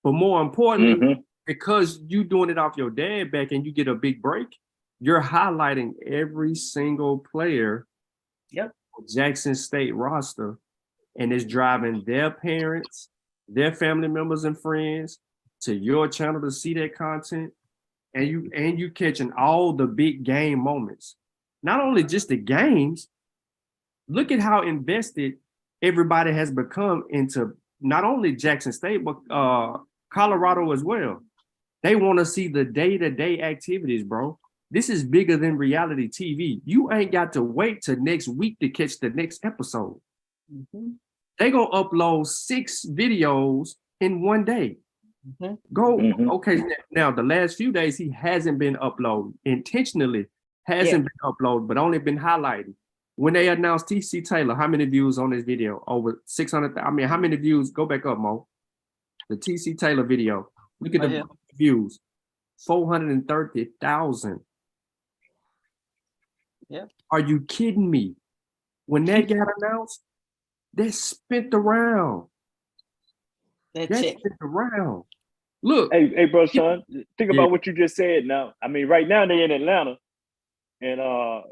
But more importantly, because you doing it off your dad back and you get a big break, you're highlighting every single player Jackson State roster, and it's driving their parents, their family members and friends to your channel to see that content. And you catching all the big game moments. Not only just the games, look at how invested everybody has become into not only Jackson State, but Colorado as well. They want to see the day-to-day activities, bro. This is bigger than reality TV. You ain't got to wait till next week to catch the next episode. They gonna upload 6 videos in one day. Okay, now the last few days he hasn't been uploading intentionally, been uploaded, but only been highlighting. When they announced TC Taylor, how many views on this video? Over 600. I mean, how many views? Go back up, Mo. The TC Taylor video. Look at the views. 430,000. Yeah. Are you kidding me? When that got announced, they spent around. Spent around. Look. Hey, bro, son, think about what you just said now. I mean, right now they're in Atlanta, and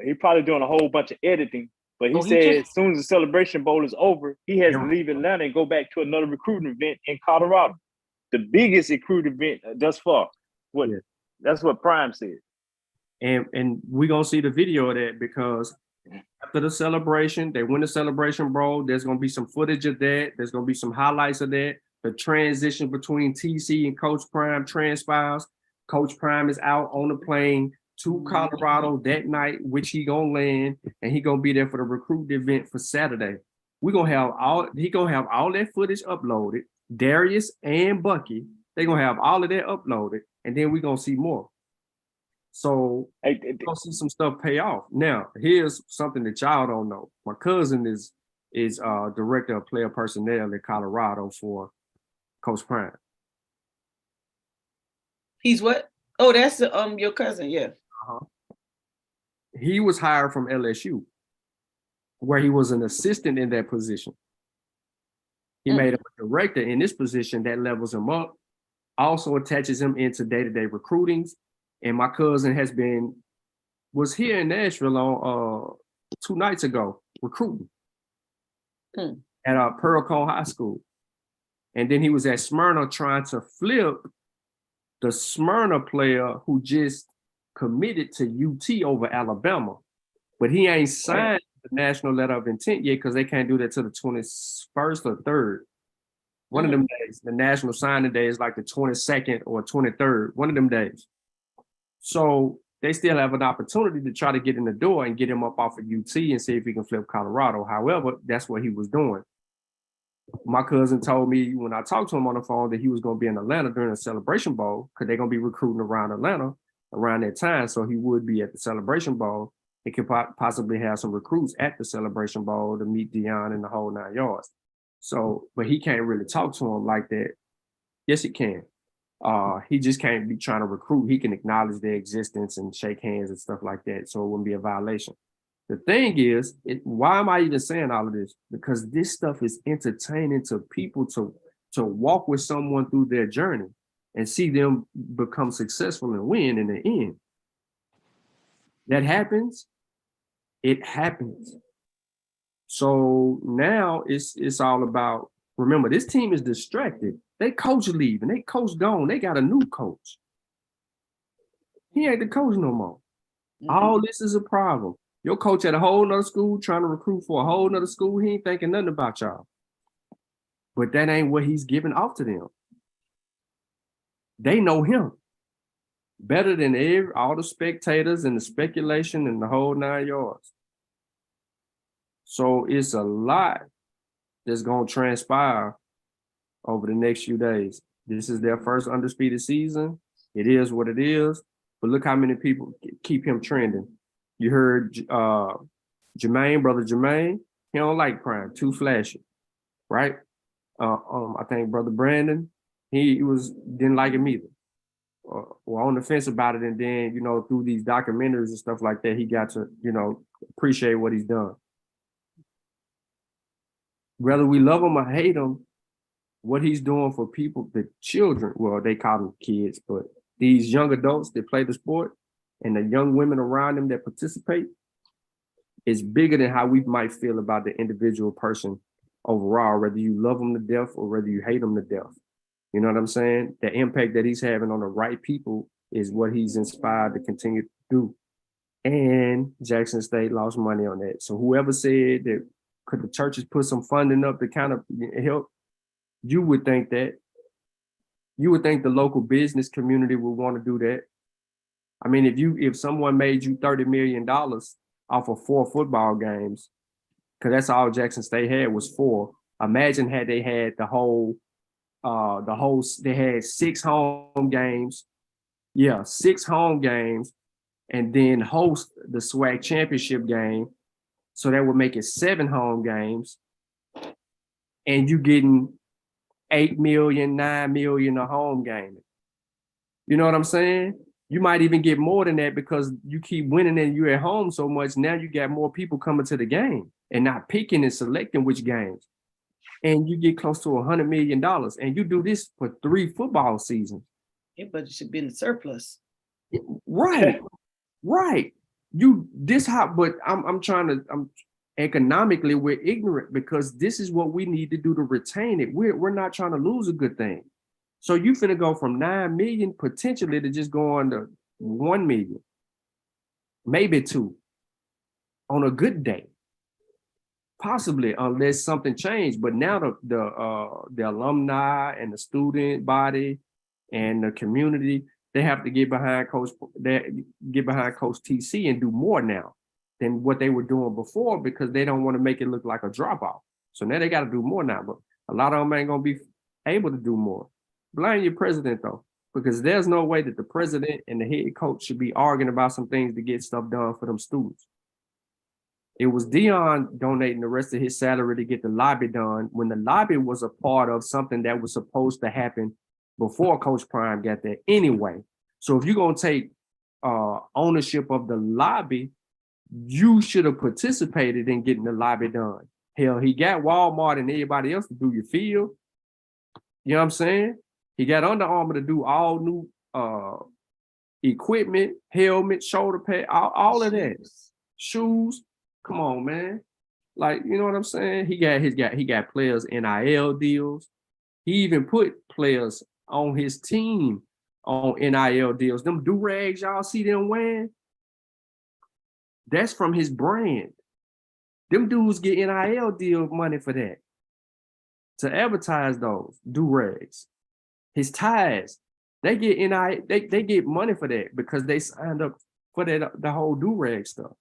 he probably doing a whole bunch of editing. But he said as soon as the Celebration Bowl is over, he has to leave Atlanta and go back to another recruiting event in Colorado. The biggest recruiting event thus far. That's what Prime said. And we're going to see the video of that because after the celebration, they win the Celebration Bowl. There's going to be some footage of that. There's going to be some highlights of that. The transition between TC and Coach Prime transpires. Coach Prime is out on the plane to Colorado that night, which he going to land, and he going to be there for the recruit event for Saturday. he gonna have all that footage uploaded. Darius and Bucky, they gonna have all of that uploaded, and then we gonna see more. So we're gonna see some stuff pay off. Now, here's something that y'all don't know. My cousin is director of player personnel in Colorado for Coach Prime. He's what? Oh, that's your cousin, yeah. He was hired from LSU, where he was an assistant in that position. He made him a director in this position that levels him up, also attaches him into day-to-day recruitings. And my cousin was here in Nashville on 2 nights ago recruiting at Pearl Cone High School. And then he was at Smyrna trying to flip the Smyrna player who just committed to UT over Alabama. But he ain't signed the national letter of intent yet because they can't do that till the 21st or 3rd. One of them days, the national signing day is like the 22nd or 23rd, one of them days. So they still have an opportunity to try to get in the door and get him up off of UT and see if he can flip Colorado. However, that's what he was doing. My cousin told me when I talked to him on the phone that he was going to be in Atlanta during the Celebration Bowl because they're going to be recruiting around Atlanta around that time. So he would be at the Celebration Bowl. He could possibly have some recruits at the Celebration Bowl to meet Deion and the whole 9 yards. So, but he can't really talk to him like that. Yes, he can. He just can't be trying to recruit. He can acknowledge their existence and shake hands and stuff like that. So it wouldn't be a violation. The thing is, why am I even saying all of this? Because this stuff is entertaining to people to walk with someone through their journey and see them become successful and win in the end. That happens. It happens. So now it's all about, remember, this team is distracted. They coach leaving, they coach gone, they got a new coach. He ain't the coach no more. All this is a problem. Your coach at a whole nother school trying to recruit for a whole nother school, he ain't thinking nothing about y'all. But that ain't what he's giving off to them. They know him better than all the spectators and the speculation and the whole 9 yards. So it's a lot that's going to transpire over the next few days. This is their first undisputed season. It is what it is. But look how many people keep him trending. You heard Jermaine, brother Jermaine, he don't like Prime, too flashy, right? I think brother Brandon, he didn't like him either. Or on the fence about it, and then, through these documentaries and stuff like that, he got to, appreciate what he's done. Whether we love him or hate him, what he's doing for people, the children, well, they call them kids, but these young adults that play the sport and the young women around them that participate is bigger than how we might feel about the individual person overall, whether you love them to death or whether you hate them to death. You know what I'm saying? The impact that he's having on the right people is what he's inspired to continue to do. And Jackson State lost money on that. So whoever said that could the churches put some funding up to kind of help, you would think that. You would think the local business community would want to do that. I mean, if someone made you $30 million off of 4 football games, because that's all Jackson State had was 4. Imagine had they had they had 6 home games. Yeah, 6 home games, and then host the SWAC championship game. So that would make it 7 home games. And you getting $8 million, $9 million a home game. You know what I'm saying? You might even get more than that because you keep winning and you're at home so much. Now you got more people coming to the game and not picking and selecting which games. And you get close to $100 million. And you do this for 3 football seasons. Your budget should be in the surplus. Right. Right. But I'm economically, we're ignorant because this is what we need to do to retain it. We're not trying to lose a good thing. So you finna go from 9 million potentially to just going to 1 million, maybe 2 on a good day, possibly, unless something changed. But now the alumni and the student body and the community, they have to get behind Coach TC and do more now than what they were doing before because they don't want to make it look like a drop off. So now they got to do more now, but a lot of them ain't going to be able to do more. Blame your president, though, because there's no way that the president and the head coach should be arguing about some things to get stuff done for them students. It was Deion donating the rest of his salary to get the lobby done when the lobby was a part of something that was supposed to happen before Coach Prime got there anyway. So if you're going to take ownership of the lobby, you should have participated in getting the lobby done. Hell, he got Walmart and everybody else to do your field. You know what I'm saying? He got Under Armour to do all new equipment, helmet, shoulder pad, all of that. Shoes. Come on, man. Like, you know what I'm saying? He got players NIL deals. He even put players on his team on NIL deals. Them do-rags y'all see them wearing, that's from his brand. Them dudes get NIL deal money for that. To advertise those do-rags. His ties, they get NIL, they get money for that because they signed up for that the whole do-rag stuff.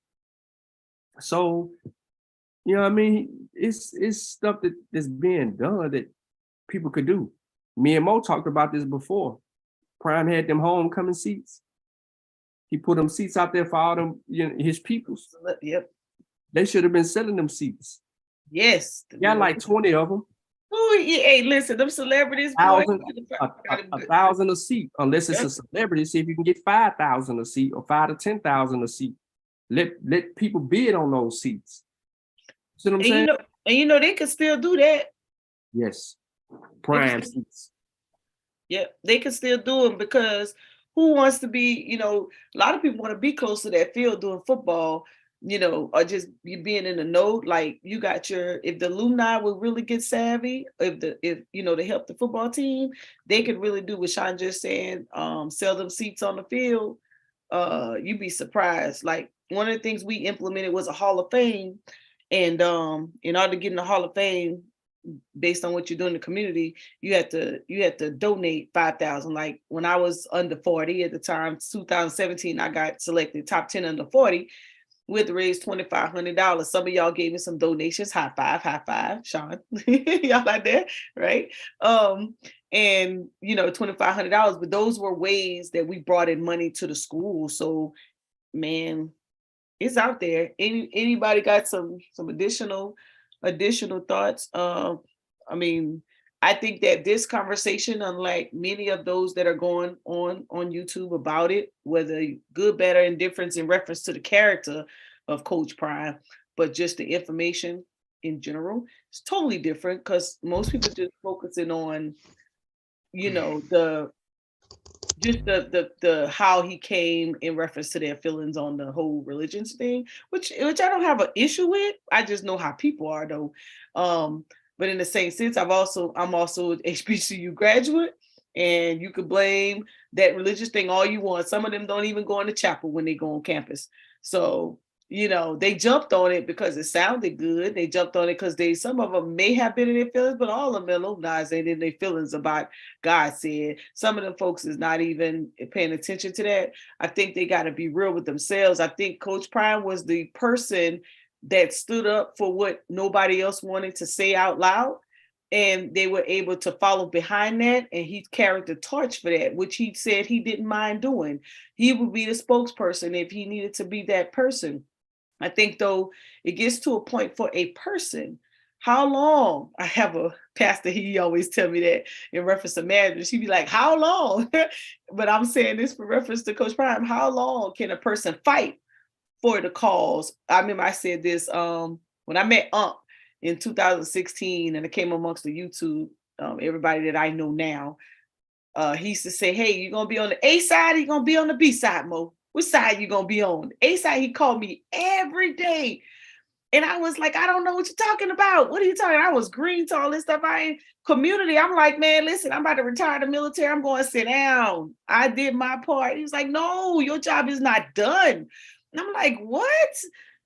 So, you know what I mean? It's stuff that's being done that people could do. Me and Mo talked about this before. Prime had them homecoming seats. He put them seats out there for all them, you know, his peoples. Yep. They should have been selling them seats. Yes. Got like 20 of them. Oh, hey, listen, them celebrities. 1,000 a seat, unless it's a celebrity. See if you can get 5,000 a seat or 5,000 to 10,000 a seat. Let people bid on those seats. See what I'm saying? You know they can still do that. Yes. Prime seats. Yeah, they can still do them because who wants to be, you know, a lot of people want to be close to that field doing football, you know, or just you being in the know. Like you got if the alumni would really get savvy, if you know, to help the football team, they could really do what Sean just said, sell them seats on the field. You'd be surprised. Like one of the things we implemented was a Hall of Fame. And in order to get in the Hall of Fame, based on what you do in the community, you had to donate 5,000. Like when I was under 40 at the time, 2017, I got selected top 10 under 40. We had to raise $2,500. Some of y'all gave me some donations. High five, Sean. Y'all like that, right? And you know, $2,500. But those were ways that we brought in money to the school. So, man, it's out there. Anybody got some additional thoughts? I mean, I think that this conversation, unlike many of those that are going on YouTube about it, whether good, bad, or indifference in reference to the character of Coach Prime, but just the information in general, it's totally different because most people just focusing on, you know, the how he came in reference to their feelings on the whole religions thing, which I don't have an issue with. I just know how people are though. But in the same sense, I'm also an HBCU graduate, and you could blame that religious thing all you want. Some of them don't even go in the chapel when they go on campus. So, you know, they jumped on it because it sounded good. They jumped on it because some of them may have been in their feelings, but all of them alumni ain't in their feelings about God said. Some of them folks is not even paying attention to that. I think they got to be real with themselves. I think Coach Prime was the person that stood up for what nobody else wanted to say out loud. And they were able to follow behind that. And he carried the torch for that, which he said he didn't mind doing. He would be the spokesperson if he needed to be that person. I think, though, it gets to a point for a person. How long? I have a pastor, he always tell me that in reference to marriage. He'd be like, how long? But I'm saying this for reference to Coach Prime. How long can a person fight for the cause? I remember I said this when I met in 2016, and I came amongst the YouTube, everybody that I know now. He used to say, hey, you going to be on the A side or you going to be on the B side, Mo? Which side you going to be on? The A side, he called me every day. And I was like, I don't know what you're talking about. What are you talking about? I was green to all this stuff. I ain't community. I'm like, man, listen, I'm about to retire the military. I'm going to sit down. I did my part. He was like, no, your job is not done. And I'm like, what?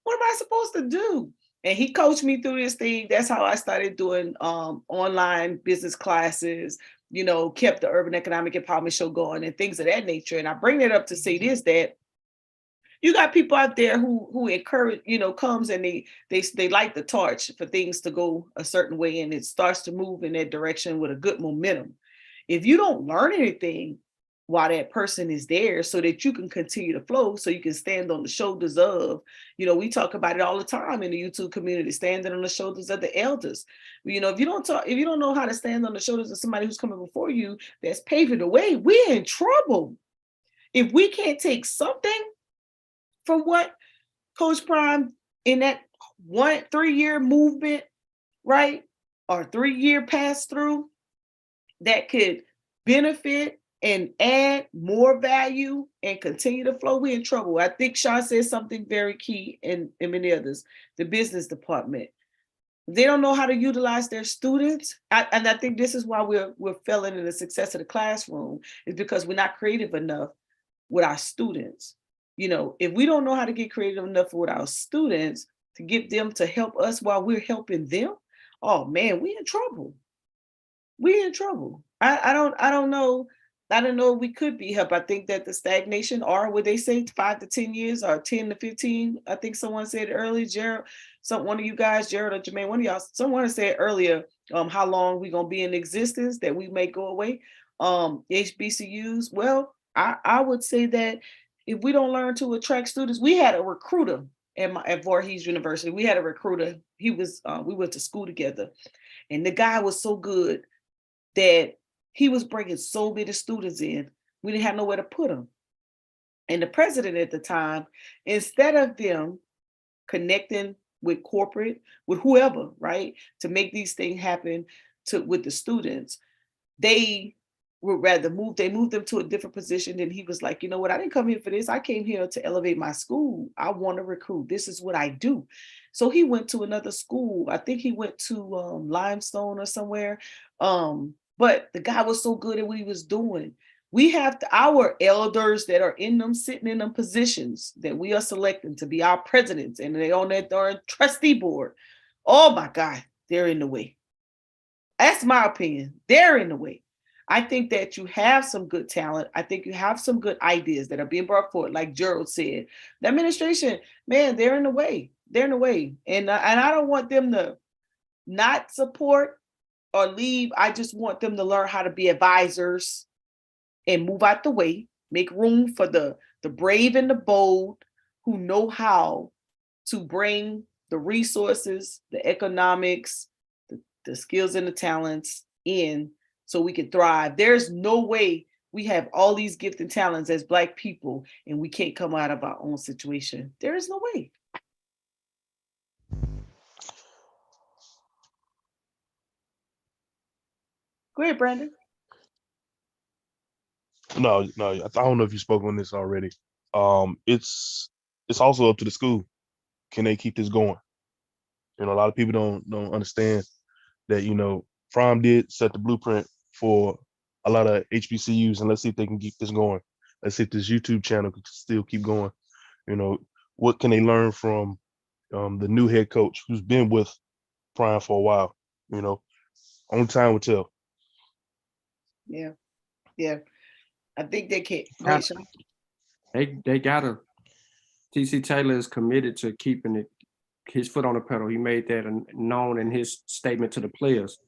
What am I supposed to do? And he coached me through this thing. That's how I started doing online business classes, you know, kept the Urban Economic Empowerment Show going and things of that nature. And I bring it up to say this, that You got people out there who encourage, comes and they light the torch for things to go a certain way, and it starts to move in that direction with a good momentum. If you don't learn anything while that person is there, so that you can continue to flow, so you can stand on the shoulders of, we talk about it all the time in the YouTube community, standing on the shoulders of the elders. If you don't know how to stand on the shoulders of somebody who's coming before you, that's paving the way, we're in trouble. If we can't take something from what Coach Prime in that 3-year movement, right? Or 3-year pass through that could benefit and add more value and continue to flow, we're in trouble. I think Sean said something very key, and many others, the business department. They don't know how to utilize their students. And I think this is why we're failing in the success of the classroom, is because we're not creative enough with our students. If we don't know how to get creative enough with our students to get them to help us while we're helping them, oh man, we're in trouble. We're in trouble. I don't know. I don't know if we could be helped. I think that the stagnation, or what they say, 5 to 10 years or 10 to 15. I think someone said earlier, Gerald, one of you guys, Gerald or Jermaine, one of y'all, someone said earlier, how long we gonna be in existence, that we may go away. HBCUs. Well, I would say that if we don't learn to attract students, we had a recruiter at Voorhees University. We had a recruiter. He was we went to school together, and the guy was so good that he was bringing so many students in, we didn't have nowhere to put them. And the president at the time, instead of them connecting with corporate, with whoever, right, to make these things happen with the students, they would rather moved them to a different position. And he was like, you know what, I didn't come here for this. I came here to elevate my school. I want to recruit. This is what I do. So he went to another school. I think he went to Limestone or somewhere. But the guy was so good at what he was doing. We have our elders that are sitting in them positions that we are selecting to be our presidents, and they on that darn trustee board. Oh my God, they're in the way. That's my opinion. They're in the way. I think that you have some good talent. I think you have some good ideas that are being brought forward. Like Gerald said, the administration, man, they're in the way. They're in the way. And I don't want them to not support or leave. I just want them to learn how to be advisors and move out the way, make room for the brave and the bold who know how to bring the resources, the economics, the skills and the talents in, so we can thrive. There's no way we have all these gifts and talents as Black people and we can't come out of our own situation. There is no way. Go ahead, Brandon. No, I don't know if you spoke on this already. It's also up to the school. Can they keep this going? A lot of people don't understand that, Prime did set the blueprint for a lot of HBCUs, and let's see if they can keep this going. Let's see if this YouTube channel can still keep going. What can they learn from the new head coach who's been with Prime for a while? Only time will tell. Yeah. I think they can't. They gotta. TC Taylor is committed to keeping his foot on the pedal. He made that known in his statement to the players.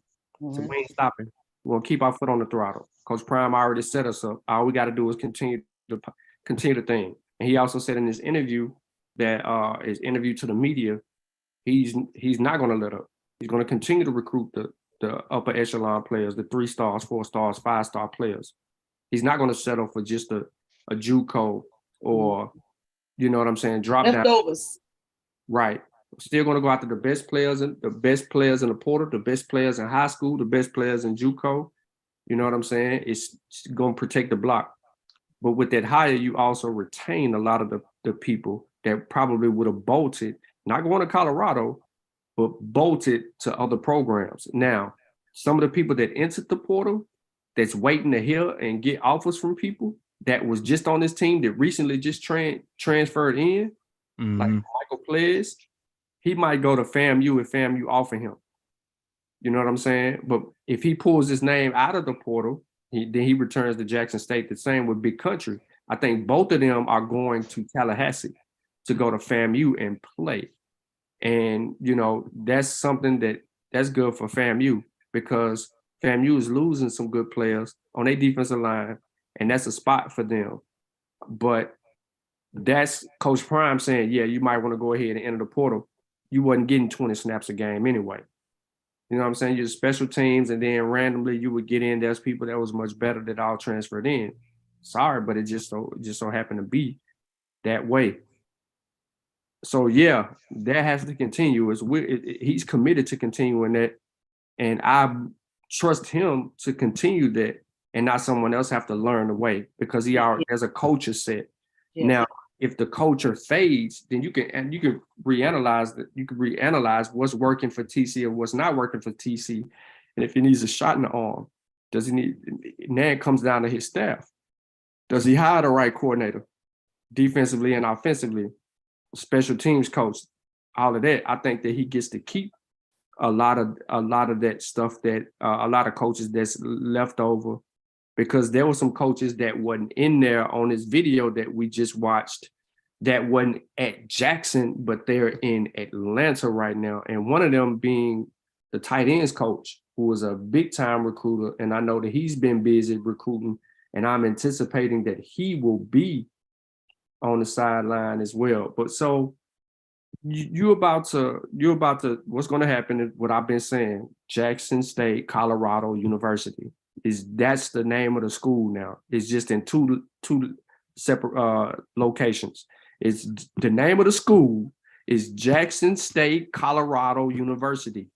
So we ain't stopping. We'll keep our foot on the throttle. Coach Prime already set us up. All we got to do is continue the thing. And he also said in his interview that his interview to the media, he's not going to let up. He's going to continue to recruit the upper echelon players, the 3 stars, 4 stars, 5-star players. He's not going to settle for just a JUCO or, you know what I'm saying, drop down. Leftovers. Right. Still going to go after the best players in the portal, the best players in high school, the best players in JUCO. You know what I'm saying? It's going to protect the block. But with that hire, you also retain a lot of the people that probably would have bolted, not going to Colorado, but bolted to other programs. Now, some of the people that entered the portal that's waiting to hear and get offers from people that was just on this team that recently just transferred in, like Michael Ples, he might go to FAMU if FAMU offer him. You know what I'm saying? But if he pulls his name out of the portal, then he returns to Jackson State. The same with Big Country. I think both of them are going to Tallahassee to go to FAMU and play. And, you know, that's something that's good for FAMU because FAMU is losing some good players on their defensive line, and that's a spot for them. But that's Coach Prime saying, yeah, you might want to go ahead and enter the portal. You wasn't getting 20 snaps a game anyway. You know what I'm saying? You're special teams, and then randomly you would get in. There's people that was much better that all transferred in. Sorry, but it just so happened to be that way. So yeah, that has to continue. He's committed to continuing that, and I trust him to continue that, and not someone else have to learn the way because he already has a culture set. Yeah. Now, if the culture fades, then you can reanalyze that. You can reanalyze what's working for TC or what's not working for TC, and if he needs a shot in the arm, does he need? Now it comes down to his staff. Does he hire the right coordinator, defensively and offensively, special teams coach, all of that? I think that he gets to keep a lot of that stuff that a lot of coaches that's left over, because there were some coaches that wasn't in there on this video that we just watched that wasn't at Jackson, but they're in Atlanta right now. And one of them being the tight ends coach, who was a big time recruiter. And I know that he's been busy recruiting, and I'm anticipating that he will be on the sideline as well. But so you're about to, what's going to happen is what I've been saying. Jackson State, Colorado University that's the name of the school now. It's just in two separate locations. It's the name of the school is Jackson State, Colorado University.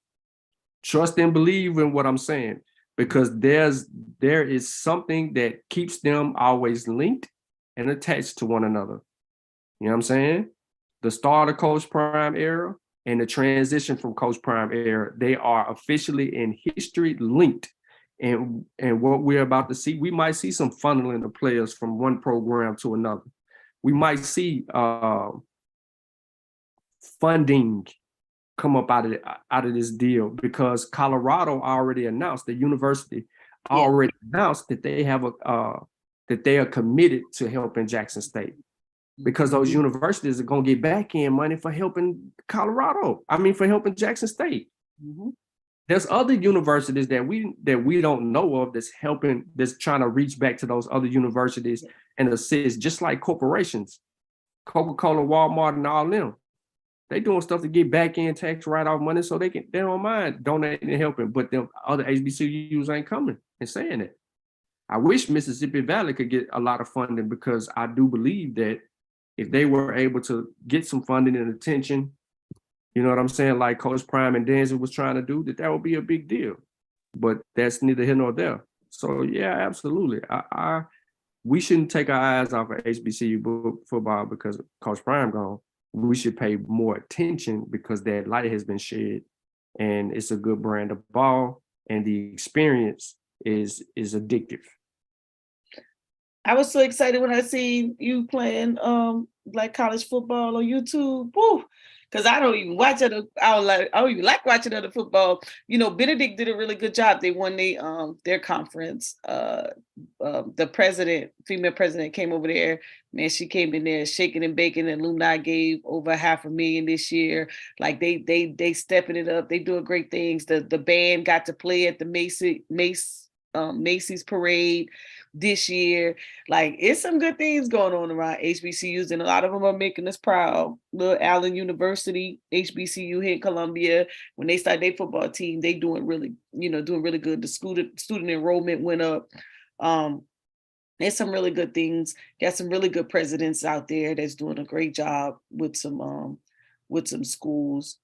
Trust and believe in what I'm saying, because there is something that keeps them always linked and attached to one another. You know what I'm saying? The start of Coach Prime era and the transition from Coach Prime era, they are officially in history linked. And what we're about to see, we might see some funneling of players from one program to another. We might see funding come up out of this deal, because Colorado already announced, the university already announced that they have that they are committed to helping Jackson State, because those universities are going to get back end money for helping for helping Jackson State. Mm-hmm. There's other universities that we don't know of that's trying to reach back to those other universities and assist, just like corporations, Coca-Cola, Walmart, and all them. They doing stuff to get back end tax write-off money so they don't mind donating and helping, but them other HBCUs ain't coming and saying it. I wish Mississippi Valley could get a lot of funding, because I do believe that if they were able to get some funding and attention, you know what I'm saying, like Coach Prime and Denzel was trying to do, that would be a big deal. But that's neither here nor there. So yeah, absolutely. We shouldn't take our eyes off of HBCU football because Coach Prime gone. We should pay more attention because that light has been shed, and it's a good brand of ball, and the experience is addictive. I was so excited when I seen you playing like college football on YouTube. Woo! Because I don't even watch other. I don't even like watching other football. You know, Benedict did a really good job. They won their conference. The female president came over there. Man, she came in there shaking and baking. And Alumni gave over $500,000 this year. Like they stepping it up. They doing great things. The band got to play at the Macy's parade this year. Like, it's some good things going on around HBCUs, and a lot of them are making us proud. Little Allen University, HBCU here in Columbia, when they start their football team, they doing really good. The student enrollment went up. There's some really good things. Got some really good presidents out there that's doing a great job with some schools.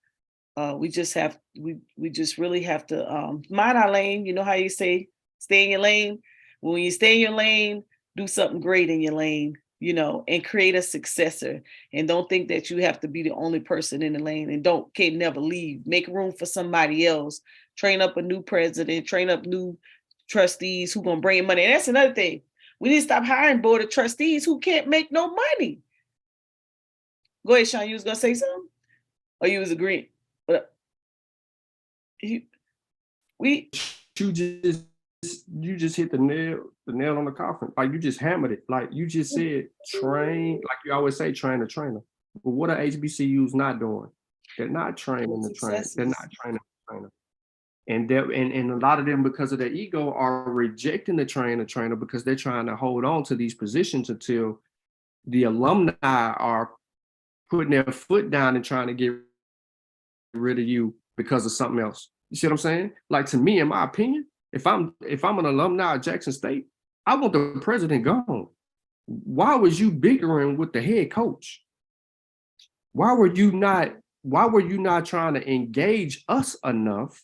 We just really have to mind our lane. You know how you say, stay in your lane. When you stay in your lane, do something great in your lane, and create a successor. And don't think that you have to be the only person in the lane, and can't never leave. Make room for somebody else. Train up a new president, train up new trustees who gonna bring in money. And that's another thing. We need to stop hiring board of trustees who can't make no money. Go ahead, Sean, you was gonna say something? Or you was agreeing? You just hit the nail on the coffin. Like you just hammered it. Like you just said, train, like you always say, train the trainer. But what are HBCUs not doing? They're not training the trainer. They're not training the trainer. And a lot of them, because of their ego, are rejecting the trainer because they're trying to hold on to these positions until the alumni are putting their foot down and trying to get rid of you because of something else. You see what I'm saying? Like, to me, in my opinion, if I'm an alumni of Jackson State, I want the president gone. Why was you bickering with the head coach? Why were you not trying to engage us enough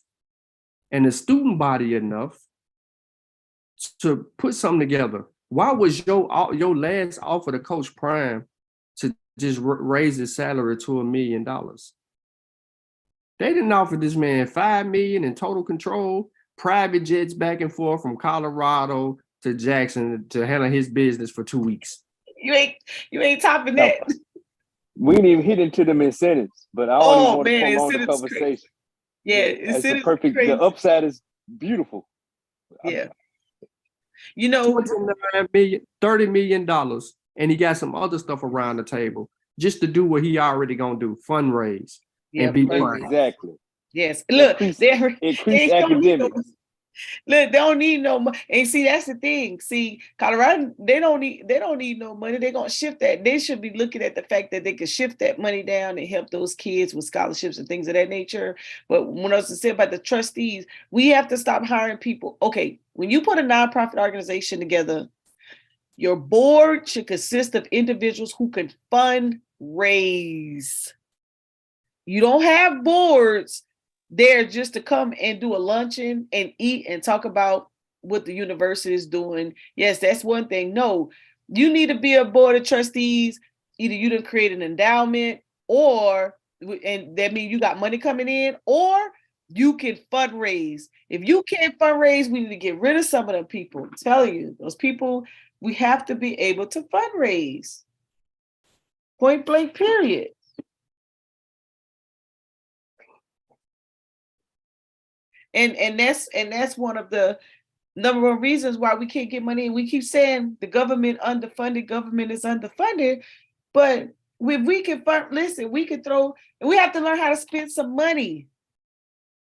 and the student body enough to put something together? Why was your last offer to Coach Prime to just raise his salary to $1 million? They didn't offer this man $5 million in total control, private jets back and forth from Colorado to Jackson to handle his business for 2 weeks. You ain't topping that. We didn't even hit into them incentives, but I don't even want to prolong the conversation. Yeah, it's perfect. The upside is beautiful. Yeah. You know, $30 million, and he got some other stuff around the table just to do what he already gonna do, fundraise. Yeah, and be exactly. Yes. Look, increase academics. Look, they don't need no money. And see, that's the thing. See, Colorado, they don't need no money. They're gonna shift that. They should be looking at the fact that they could shift that money down and help those kids with scholarships and things of that nature. But when I was saying about the trustees, we have to stop hiring people. Okay, when you put a nonprofit organization together, your board should consist of individuals who can fundraise. You don't have boards there just to come and do a luncheon and eat and talk about what the university is doing. Yes, that's one thing. No, you need to be a board of trustees. Either you didn't create an endowment, and that means you got money coming in, or you can fundraise. If you can't fundraise, we need to get rid of some of them people. I'm telling you, those people, we have to be able to fundraise. Point blank, period. And that's one of the number one reasons why we can't get money. And we keep saying the government is underfunded. But if we can we could we have to learn how to spend some money.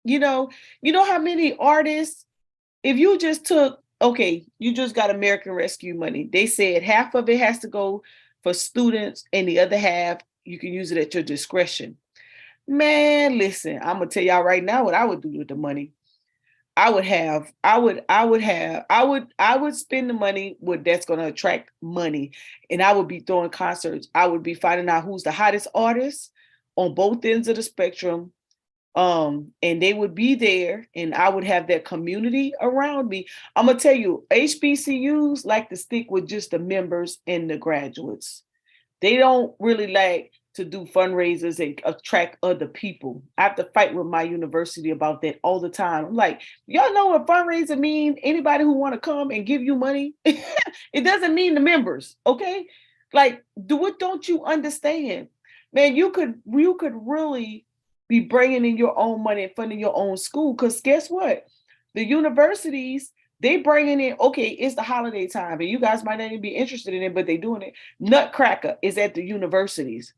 You know how many artists, if you just took, you just got American Rescue money. They said half of it has to go for students and the other half, you can use it at your discretion. Man, listen, I'm gonna tell y'all right now what I would do with the money. I would spend the money that's gonna attract money, and I would be throwing concerts. I would be finding out who's the hottest artists on both ends of the spectrum. And they would be there, and I would have that community around me. I'm gonna tell you, HBCUs like to stick with just the members and the graduates. They don't really like to do fundraisers and attract other people. I have to fight with my university about that all the time. I'm like, y'all know what fundraiser mean? Anybody who want to come and give you money? It doesn't mean the members, okay? Like, don't you understand? Man, you could really be bringing in your own money and funding your own school, because guess what? The universities, they bringing in, it's the holiday time, and you guys might not even be interested in it, but they doing it. Nutcracker is at the universities.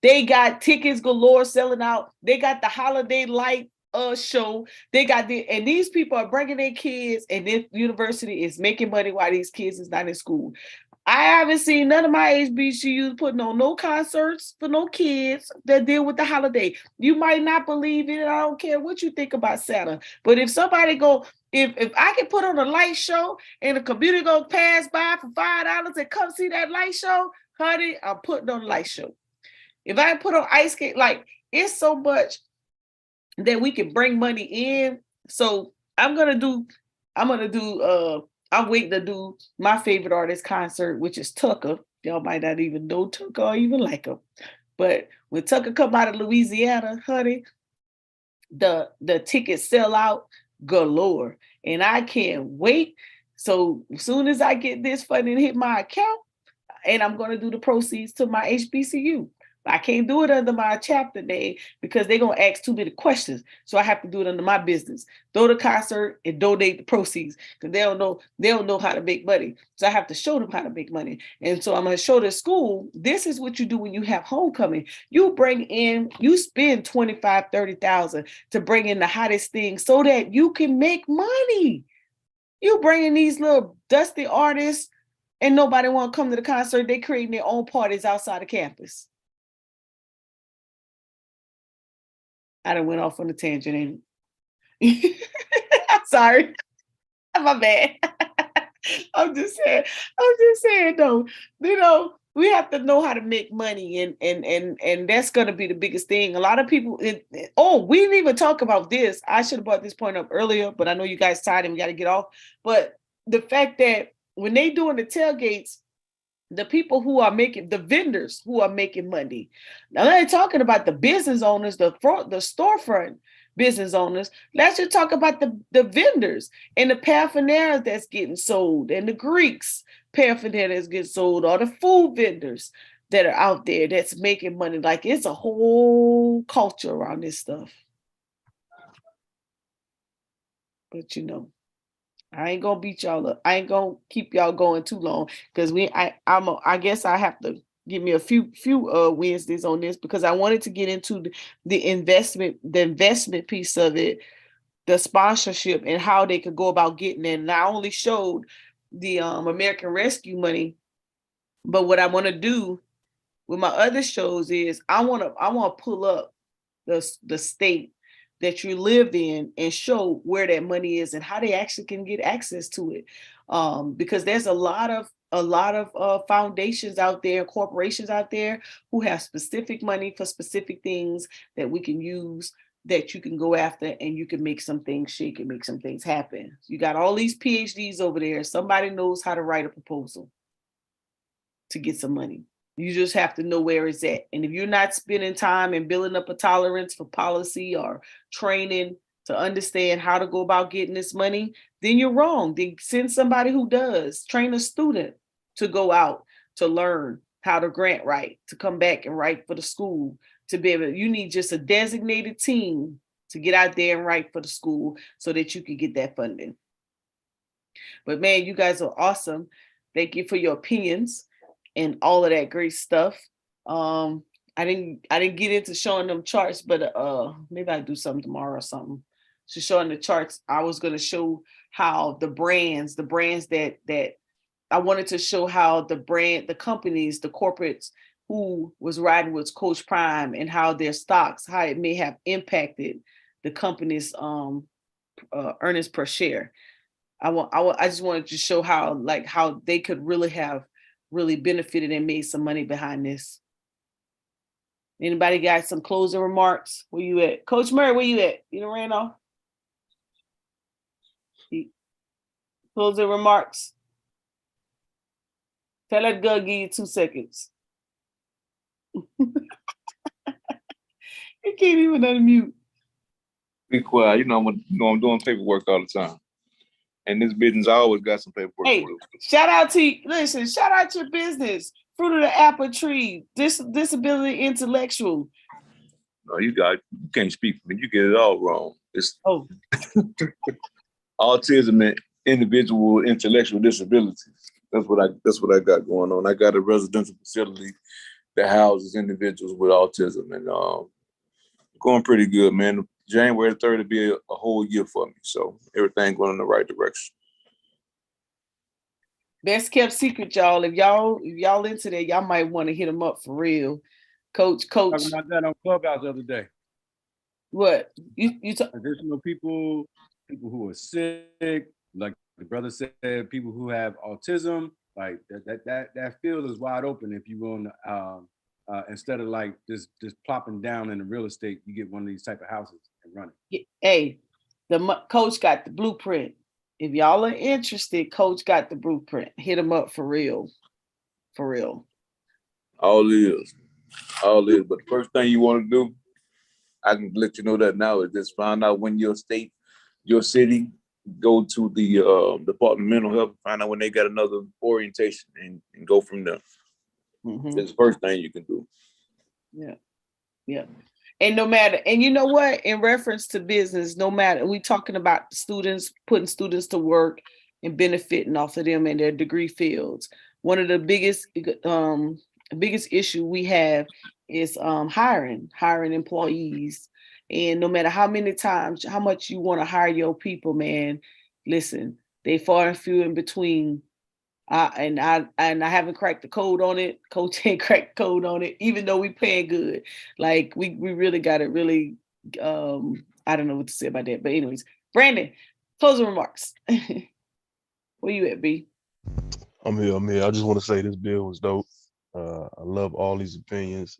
They got tickets galore selling out. They got the holiday light show. They got and these people are bringing their kids, and this university is making money while these kids is not in school. I haven't seen none of my HBCUs putting on no concerts for no kids that deal with the holiday. You might not believe it. I don't care what you think about Santa. But if somebody if I can put on a light show and the community go pass by for $5 and come see that light show, honey, I'm putting on a light show. If I put on ice skate, like, it's so much that we can bring money in. So I'm waiting to do my favorite artist concert, which is Tucker. Y'all might not even know Tucker or even like him. But when Tucker come out of Louisiana, honey, the tickets sell out galore. And I can't wait. So as soon as I get this funding hit my account, and I'm going to do the proceeds to my HBCU. I can't do it under my chapter name because they're gonna ask too many questions. So I have to do it under my business. Throw the concert and donate the proceeds because they don't know how to make money. So I have to show them how to make money. And so I'm gonna show the school, this is what you do when you have homecoming. You spend 25, 30,000 to bring in the hottest thing so that you can make money. You bring in these little dusty artists and nobody want to come to the concert. They creating their own parties outside the campus. I done went off on a tangent, ain't I'm sorry. My bad. I'm just saying though, we have to know how to make money and that's gonna be the biggest thing. A lot of people we didn't even talk about this. I should have brought this point up earlier, but I know you guys tired and we gotta get off. But the fact that when they doing the tailgates, the people who are making, the vendors who are making money. Now, I ain't talking about the business owners, the storefront business owners. Let's just talk about the vendors and the paraphernalia that's getting sold and the Greeks paraphernalia that's getting sold, or the food vendors that are out there that's making money. Like, it's a whole culture around this stuff. But I ain't gonna beat y'all up. I ain't gonna keep y'all going too long because I guess I have to give me a few Wednesdays on this because I wanted to get into the investment piece of it, the sponsorship and how they could go about getting it. And I only showed the American Rescue money, but what I want to do with my other shows is I want to pull up the state that you live in and show where that money is and how they actually can get access to it. Because there's a lot of foundations out there, corporations out there who have specific money for specific things that we can use, that you can go after, and you can make some things shake and make some things happen. You got all these PhDs over there. Somebody knows how to write a proposal to get some money. You just have to know where it's at. And if you're not spending time and building up a tolerance for policy or training to understand how to go about getting this money, then you're wrong. Then send somebody who does. Train a student to go out to learn how to grant write, to come back and write for the school, to be able, you need just a designated team to get out there and write for the school so that you can get that funding. But man, you guys are awesome. Thank you for your opinions and all of that great stuff. I didn't get into showing them charts, but maybe I'll do something tomorrow or something. So showing the charts, I was going to show how the brands that I wanted to show how the companies, the corporates who was riding with Coach Prime and how their stocks, how it may have impacted the company's earnings per share. I just wanted to show how they could really have really benefited and made some money behind this. Anybody got some closing remarks? Where you at? Coach Murray, where you at? You done ran off? Closing remarks. Tell that girl, give you 2 seconds. You can't even unmute. Be quiet. I'm doing paperwork all the time. And this business, I always got some paperwork. Hey, shout out to your business. Fruit of the Apple Tree, Disability Intellectual. No, you can't speak for me. You get it all wrong. It's autism and individual intellectual disabilities. That's what I got going on. I got a residential facility that houses individuals with autism, and going pretty good, man. January 3rd will be a whole year for me, so everything going in the right direction. Best kept secret, y'all. If y'all into that, y'all might want to hit them up for real. Coach. Talking about that on Clubhouse the other day. What? Additional people who are sick, like the brother said, people who have autism, like that field is wide open. If you want to, instead of like just plopping down in the real estate, you get one of these type of houses and run it. Hey, the coach got the blueprint. If y'all are interested, Coach got the blueprint. Hit him up for real. For real. All is. But the first thing you want to do, I can let you know that now, is just find out when your state, your city, go to the Department of Mental Health, find out when they got another orientation and go from there. Mm-hmm. That's the first thing you can do. Yeah. Yeah. And no matter, and you know what, in reference to business, no matter, we talking about students, putting students to work and benefiting off of them in their degree fields. One of the biggest issue we have is hiring employees. And no matter how many times, how much you want to hire your people, man, listen, they far and few in between. I haven't cracked the code on it. Coach ain't cracked the code on it, even though we paying good. Like we really got it really. I don't know what to say about that, but anyways, Brandon, closing remarks. Where you at, B? I'm here. I just want to say this bill was dope. I love all these opinions.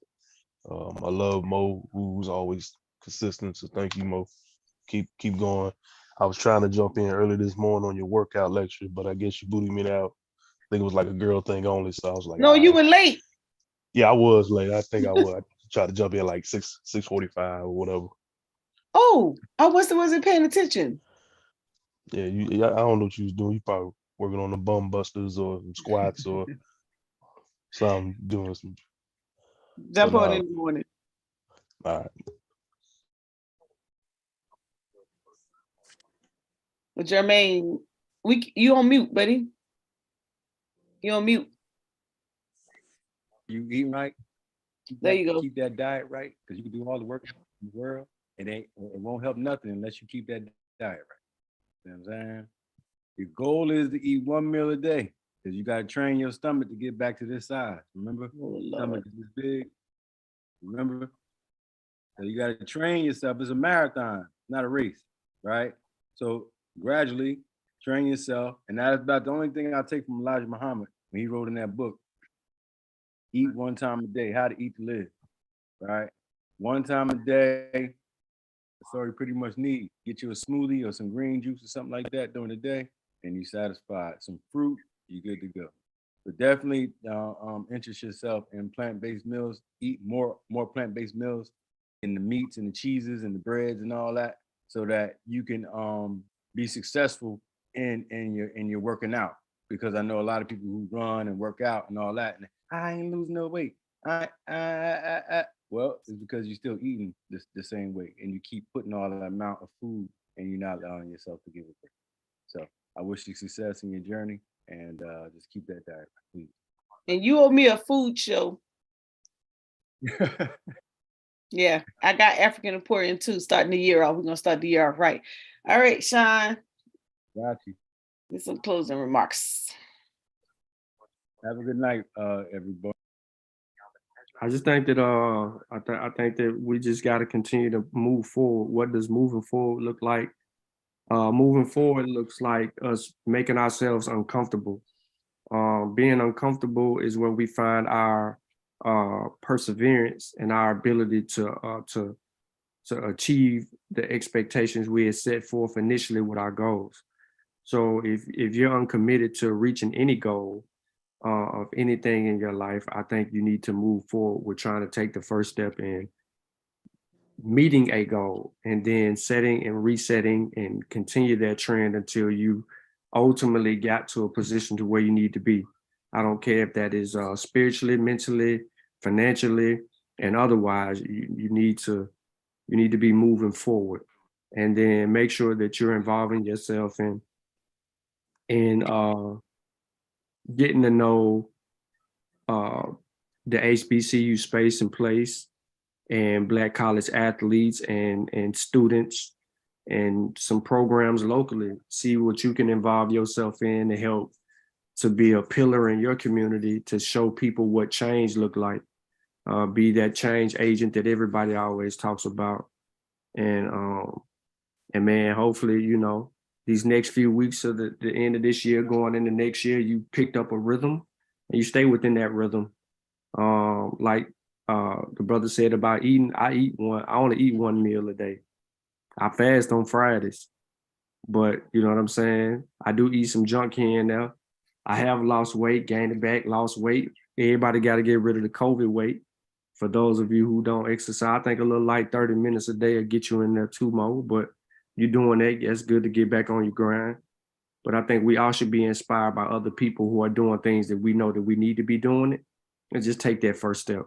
I love Mo, who's always consistent. So thank you, Mo. Keep going. I was trying to jump in early this morning on your workout lecture, but I guess you booted me out. I think it was like a girl thing only. So I was like, No, you were late. Yeah, I was late. I think I was. I tried to jump in like 6:45 or whatever. Oh, I wasn't paying attention. Yeah, I don't know what you was doing. You probably working on the bum busters or some squats or something, doing some. Jump on in the morning. All right. Well, Jermaine, you on mute, buddy. You on mute. You eat right. There you go. Keep that diet right, because you can do all the work in the world. It won't help nothing unless you keep that diet right. You know what I'm saying? Your goal is to eat 1 meal a day, because you got to train your stomach to get back to this size. Remember? Stomach is this big. Remember? So you got to train yourself. It's a marathon, not a race, right? So gradually train yourself. And that's about the only thing I take from Elijah Muhammad when he wrote in that book. Eat 1 time a day, how to eat to live, right? 1 time a day, that's all you pretty much need. Get you a smoothie or some green juice or something like that during the day, and you're satisfied. Some fruit, you're good to go. But definitely interest yourself in plant-based meals. Eat more plant-based meals, in the meats and the cheeses and the breads and all that, so that you can be successful in your working out. Because I know a lot of people who run and work out and all that, and I ain't losing no weight. Well, it's because you're still eating the same way, and you keep putting all that amount of food, and you're not allowing yourself to give it back. So I wish you success in your journey, and just keep that diet, please. And you owe me a food show. Yeah, I got African Emporium too, starting the year off. We're gonna start the year off right. All right, Sean. Got you. With some closing remarks. Have a good night, everybody. I just think that I think that we just got to continue to move forward. What does moving forward look like? Moving forward looks like us making ourselves uncomfortable. Being uncomfortable is where we find our perseverance and our ability to achieve the expectations we had set forth initially with our goals. So if you're uncommitted to reaching any goal of anything in your life, I think you need to move forward with trying to take the first step in meeting a goal, and then setting and resetting and continue that trend until you ultimately got to a position to where you need to be. I don't care if that is spiritually, mentally, financially, and otherwise. You need to be moving forward, and then make sure that you're involving yourself in getting to know the HBCU space and place, and Black college athletes and students, and some programs locally. See what you can involve yourself in to help to be a pillar in your community, to show people what change look like. Be that change agent that everybody always talks about. And man, hopefully, these next few weeks of the end of this year, going into next year, you picked up a rhythm and you stay within that rhythm. Like the brother said about eating, I only eat 1 meal a day. I fast on Fridays, but you know what I'm saying? I do eat some junk here and there. I have lost weight, gained it back, lost weight. Everybody got to get rid of the COVID weight. For those of you who don't exercise, I think a little like 30 minutes a day will get you in there too, Mo, but you're doing that. It's good to get back on your grind. But I think we all should be inspired by other people who are doing things that we know that we need to be doing it, and just take that first step.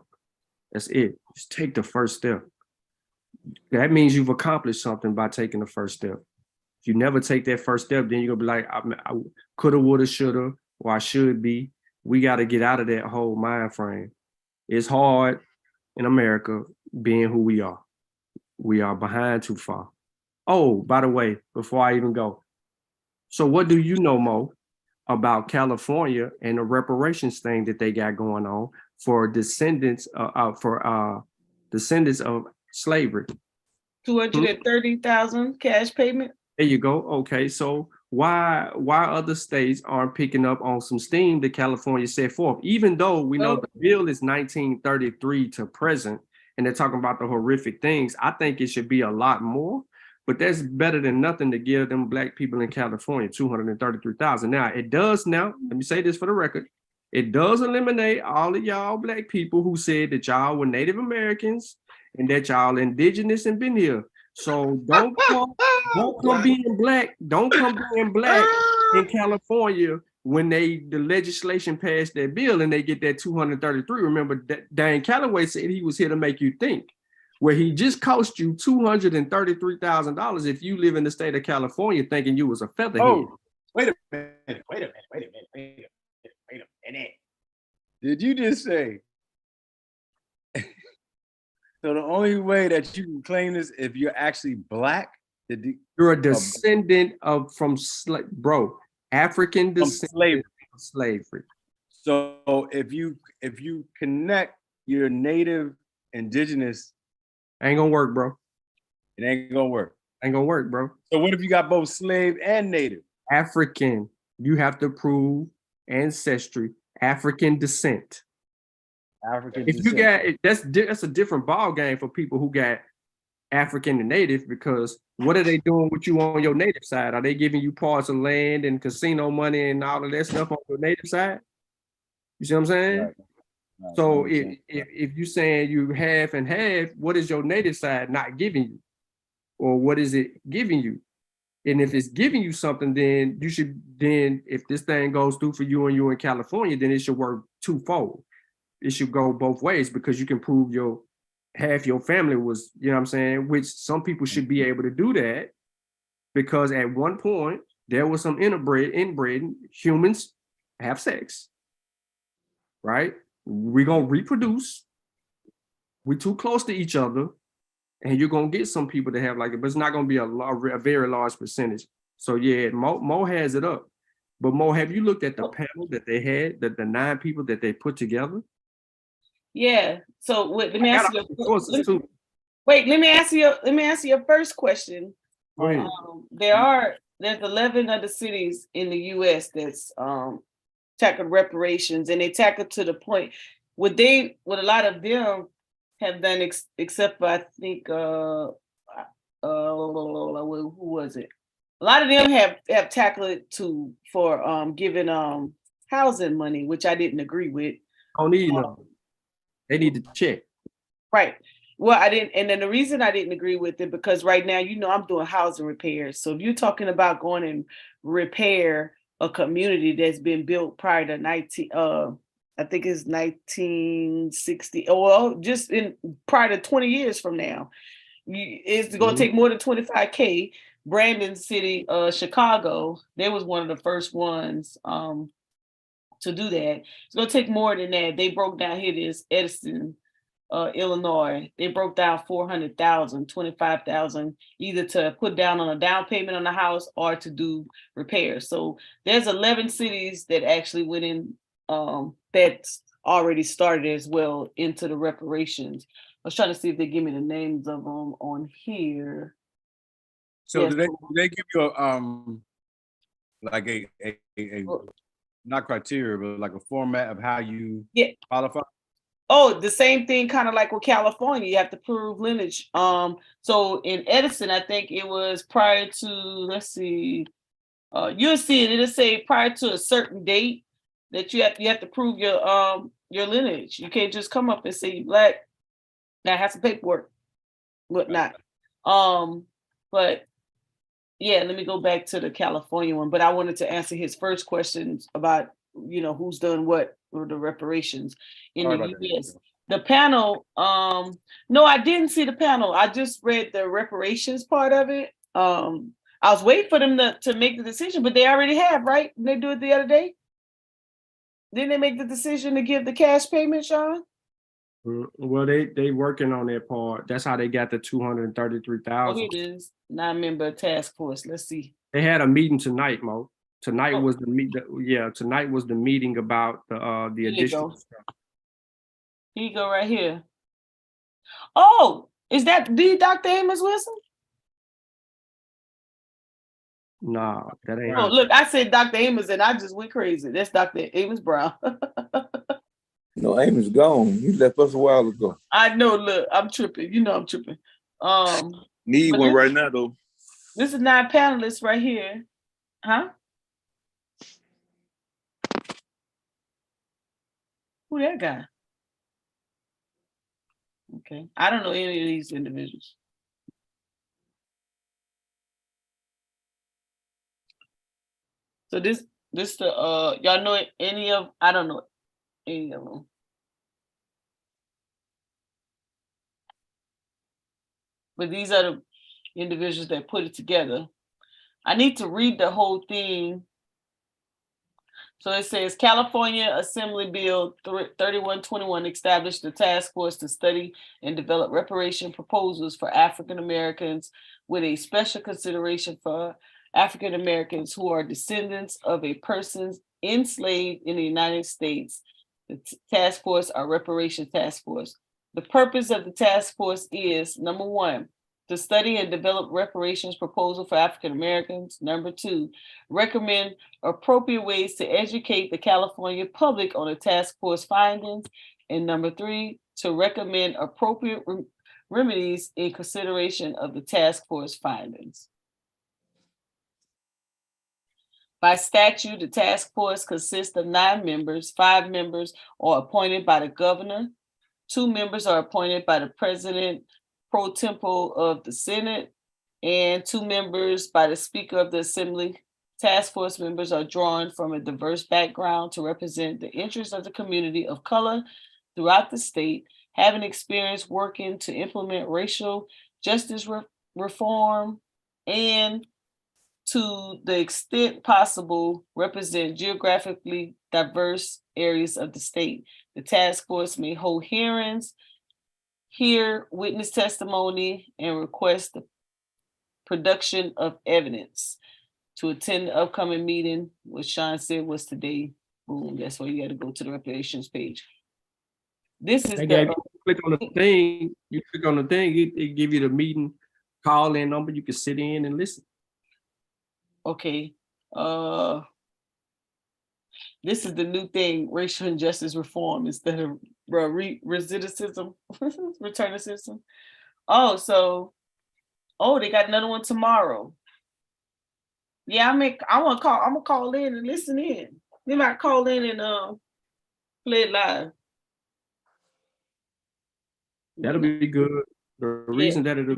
That's it. Just take the first step. That means you've accomplished something by taking the first step. If you never take that first step, then you're gonna be like, I coulda, woulda, shoulda, or I should be. We got to get out of that whole mind frame. It's hard in America being who we are. We are behind too far. Oh, by the way, before I even go, so what do you know, Mo, about California and the reparations thing that they got going on for descendants descendants of slavery? 230,000 cash payment. There you go. Okay, so why other states aren't picking up on some steam that California set forth, even though we know the bill is 1933 to present, and they're talking about the horrific things. I think it should be a lot more, but that's better than nothing to give them black people in California 233,000. Now it does. Now let me say this for the record: it does eliminate all of y'all black people who said that y'all were Native Americans and that y'all indigenous and been here. So don't come being black. Don't come being black in California when the legislation passed that bill and they get that 233. Remember, Dan Calloway said he was here to make you think, where he just cost you $233,000 if you live in the state of California thinking you was a featherhead. Oh, wait a minute. Did you just say? So the only way that you can claim this if you're actually black, you're a descendant of African descendant of slavery. So if you connect your native indigenous, ain't gonna work, bro. It ain't gonna work. Ain't gonna work, bro. So what if you got both slave and native? African. You have to prove ancestry, African descent. African if descent. You got that's a different ball game for people who got African and native, because what are they doing with you on your native side? Are they giving you parts of land and casino money and all of that stuff on your native side? You see what I'm saying? Right. So if you're saying you half and half, what is your native side not giving you? Or what is it giving you? And if it's giving you something, then if this thing goes through for you and you're in California, then it should work twofold. It should go both ways, because you can prove half your family was, you know what I'm saying? Which some people should be able to do that, because at one point there was some inbreeding. Humans have sex, right? We're gonna reproduce. We're too close to each other, and you're gonna get some people that have like it, but it's not gonna be a very large percentage. So yeah, Mo has it up. But Mo, have you looked at the panel that they had, the 9 people that they put together? Yeah. So let me ask you. Let me answer your first question. There's 11 other cities in the U.S. that's tackled reparations, and they tackled to the point what a lot of them have done, except for I think who was it? A lot of them have tackled it for giving housing money, which I didn't agree with. Don't need no. They need to check. Right. Well, I didn't, and then the reason I didn't agree with it, because right now, I'm doing housing repairs. So if you're talking about going and repair a community that's been built prior to I think it's 1960, or just prior to 20 years from now, it's going to take more than $25K. Brandon City, Chicago, they was one of the first ones to do that. It's going to take more than that. They broke down, here it is, Edison, Illinois. They broke down 400,000, 25,000, either to put down on a down payment on the house or to do repairs. So there's 11 cities that actually went in, that's already started as well into the reparations. I was trying to see if they give me the names of them on here. So yes. do they give you like a not criteria, but like a format of how you qualify? Oh, the same thing, kind of like with California, you have to prove lineage. So in Edison, I think it was prior to, let's see, you'll see it'll say prior to a certain date that you have to prove your lineage. You can't just come up and say you're black. That has some paperwork, whatnot. But yeah, let me go back to the California one. But I wanted to answer his first questions about, who's done what for the reparations in the U.S. The panel, no, I didn't see the panel. I just read the reparations part of it. I was waiting for them to make the decision, but they already have, right? Didn't they do it the other day? Didn't they make the decision to give the cash payment, Sean? Well, they working on that part. That's how they got the Oh, 233,000. it is. Non-member task force. Let's see. They had a meeting tonight, Mo. Tonight Oh. was the meet. Yeah, tonight was the meeting about the Here you additional go. stuff. Here you go, right here. Oh, is that the Dr. Amos Wilson? Nah, that ain't. Oh, look, I said Dr. Amos and I just went crazy. That's Dr. Amos Brown. No, Amy's gone. He left us a while ago. I know, look, I'm tripping. You know I'm tripping. Need But one this- right now though. This is 9 panelists right here. Huh? Who that guy? Okay. I don't know any of these individuals. So this the y'all know any of, I don't know any of them. But these are the individuals that put it together. I need to read the whole thing. So it says California Assembly Bill 3121 established the task force to study and develop reparation proposals for African Americans with a special consideration for African Americans who are descendants of a persons enslaved in the United States. The task force or reparation task force. The purpose of the task force is, number one, to study and develop reparations proposal for African Americans. Number two, recommend appropriate ways to educate the California public on the task force findings. And number three, to recommend appropriate remedies in consideration of the task force findings. By statute, the task force consists of 9 members. 5 members are appointed by the governor. 2 members are appointed by the president pro tempore of the Senate, and 2 members by the Speaker of the Assembly. Task force members are drawn from a diverse background to represent the interests of the community of color throughout the state, having experience working to implement racial justice reform, and to the extent possible, represent geographically diverse areas of the state. The task force may hold hearings, hear witness testimony, and request the production of evidence. To attend the upcoming meeting, what Sean said was today. Boom, that's why you got to go to the reparations page. This is You click on the thing, it give you the meeting call-in number. You can sit in and listen. Okay. This is the new thing, racial injustice reform instead of recidivism, returnicism. They got another one tomorrow. Yeah, I'm gonna call in and listen in. They might call in and play it live. That'll be good. The reason that it'll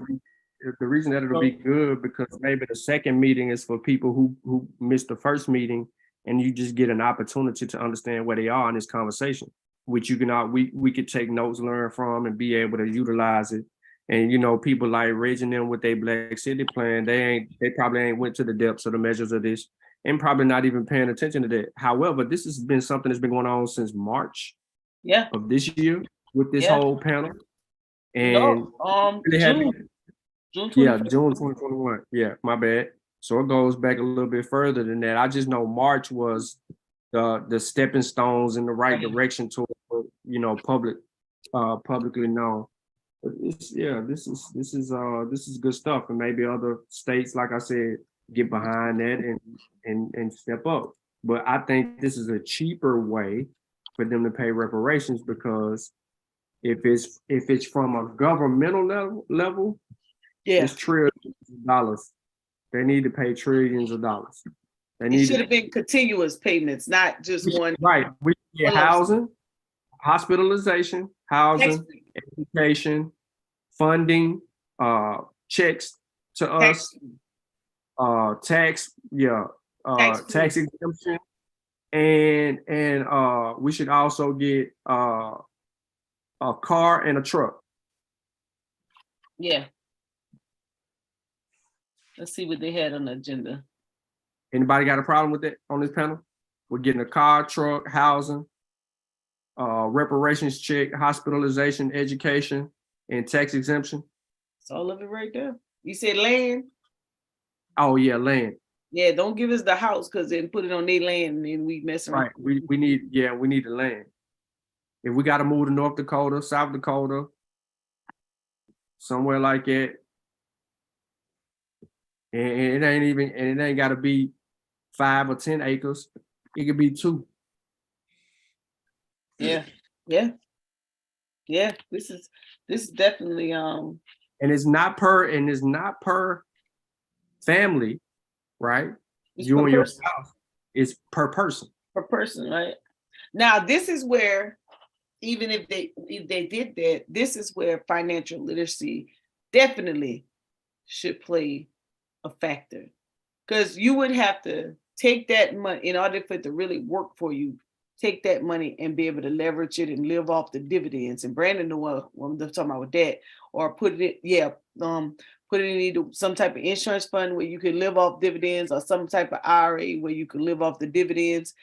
be good because maybe the second meeting is for people who missed the first meeting, and you just get an opportunity to understand where they are in this conversation, which you can we could take notes, learn from, and be able to utilize it. And people like Reg and them with their Black City plan, they probably ain't went to the depths of the measures of this, and probably not even paying attention to that. However, this has been something that's been going on since March of this year with this whole panel. And June 2021. Yeah, my bad. So it goes back a little bit further than that. I just know March was the stepping stones in the right direction toward publicly known. But this is good stuff, and maybe other states, like I said, get behind that and step up. But I think this is a cheaper way for them to pay reparations, because if it's from a governmental level, it's trillions of dollars. They need to pay trillions of dollars. It should have been continuous payments, not just one. Right. We get housing, hospitalization, education, funding, checks to us, tax exemption, and we should also get a car, and a truck. Yeah. Let's see what they had on the agenda. Anybody got a problem with that on this panel? We're getting a car, truck, housing, reparations check, hospitalization, education, and tax exemption. It's all of it right there. You said land? Oh yeah, land. Yeah, don't give us the house because then put it on their land and then we mess around. Right. We need the land. If we got to move to North Dakota, South Dakota, somewhere like that, and it ain't got to be 5 or 10 acres. It could be 2. Yeah. This is definitely and it's not per family, right? it's You per and your person. spouse. It's per person. Per person, right? Now this is where even if they did that, this is where financial literacy definitely should play a factor. Because you would have to take that money in order for it to really work for you. Take that money and be able to leverage it and live off the dividends. And Brandon knew what I'm talking about with that. Or put it in either some type of insurance fund where you can live off dividends, or some type of IRA where you can live off the dividends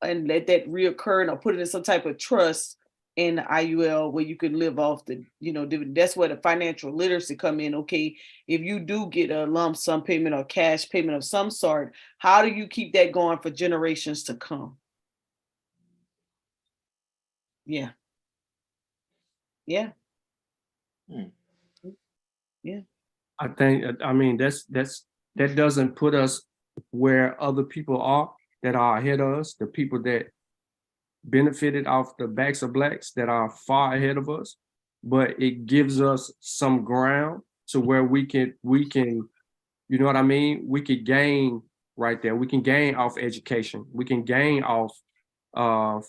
and let that reoccur, or put it in some type of trust in the IUL where you can live off the, dividend. That's where the financial literacy come in. Okay, if you do get a lump sum payment or cash payment of some sort, how do you keep that going for generations to come? Yeah. I mean, that doesn't put us where other people are that are ahead of us, the people that benefited off the backs of Blacks that are far ahead of us, but it gives us some ground to where we can, you know what I mean? We could gain right there. We can gain off education. We can gain off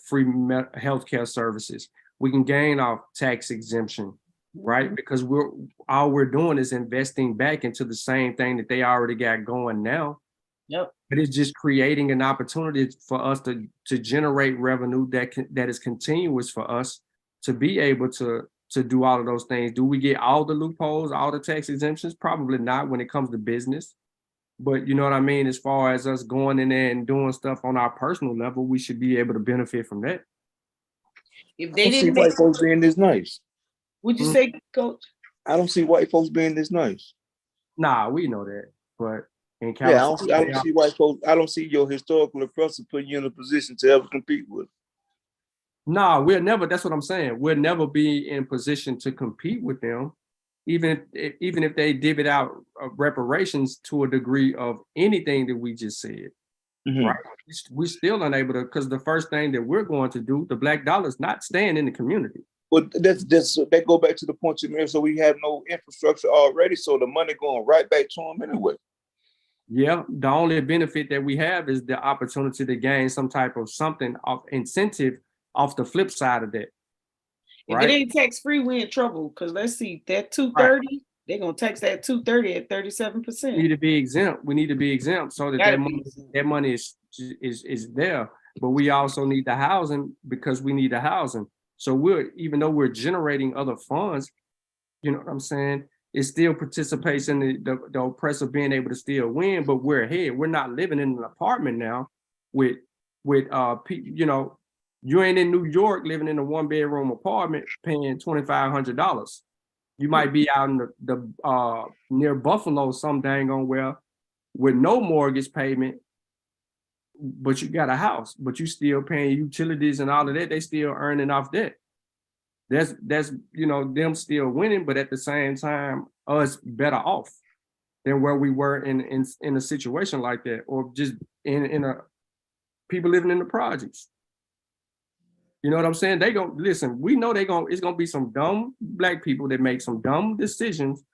free healthcare services. We can gain off tax exemption, right? Because all we're doing is investing back into the same thing that they already got going now. Yep. But it's just creating an opportunity for us to generate revenue that is continuous for us to be able to do all of those things. Do we get all the loopholes, all the tax exemptions? Probably not when it comes to business. But you know what I mean? As far as us going in there and doing stuff on our personal level, we should be able to benefit from that. If I they don't see didn't white folks being this nice. would you say, Coach? I don't see white folks being this nice. Nah, we know that. But in Yeah, California, I don't see white folks. I don't see your historical oppressor putting you in a position to ever compete with. nah, we'll never, that's what I'm saying. We'll never be in position to compete with them, even if they divvy out reparations to a degree of anything that we just said. Mhm. Right? We're still unable to, because the first thing that we're going to do, the Black dollar is not staying in the community. But that go back to the point you made. So we have no infrastructure already, so the money going right back to them anyway. Yeah, the only benefit that we have is the opportunity to gain some type of something of incentive off the flip side of that. If it ain't tax free, we in trouble. Because let's see, that 230, they're gonna tax that 230 at 37%. We need to be exempt. We need to be exempt so that money is there. But we also need the housing because we need the housing. So even though we're generating other funds, you know what I'm saying? It still participates in the oppressor being able to still win, but we're ahead. We're not living in an apartment now with people, you ain't in New York living in a 1-bedroom apartment paying $2,500. You might be out in the near Buffalo some dang on where with no mortgage payment, but you got a house, but you still paying utilities and all of that. They still earning off that. That's them still winning, but at the same time, us better off than where we were in a situation like that, or just in a people living in the projects. You know what I'm saying? They gonna listen. We know it's gonna be some dumb Black people that make some dumb decisions,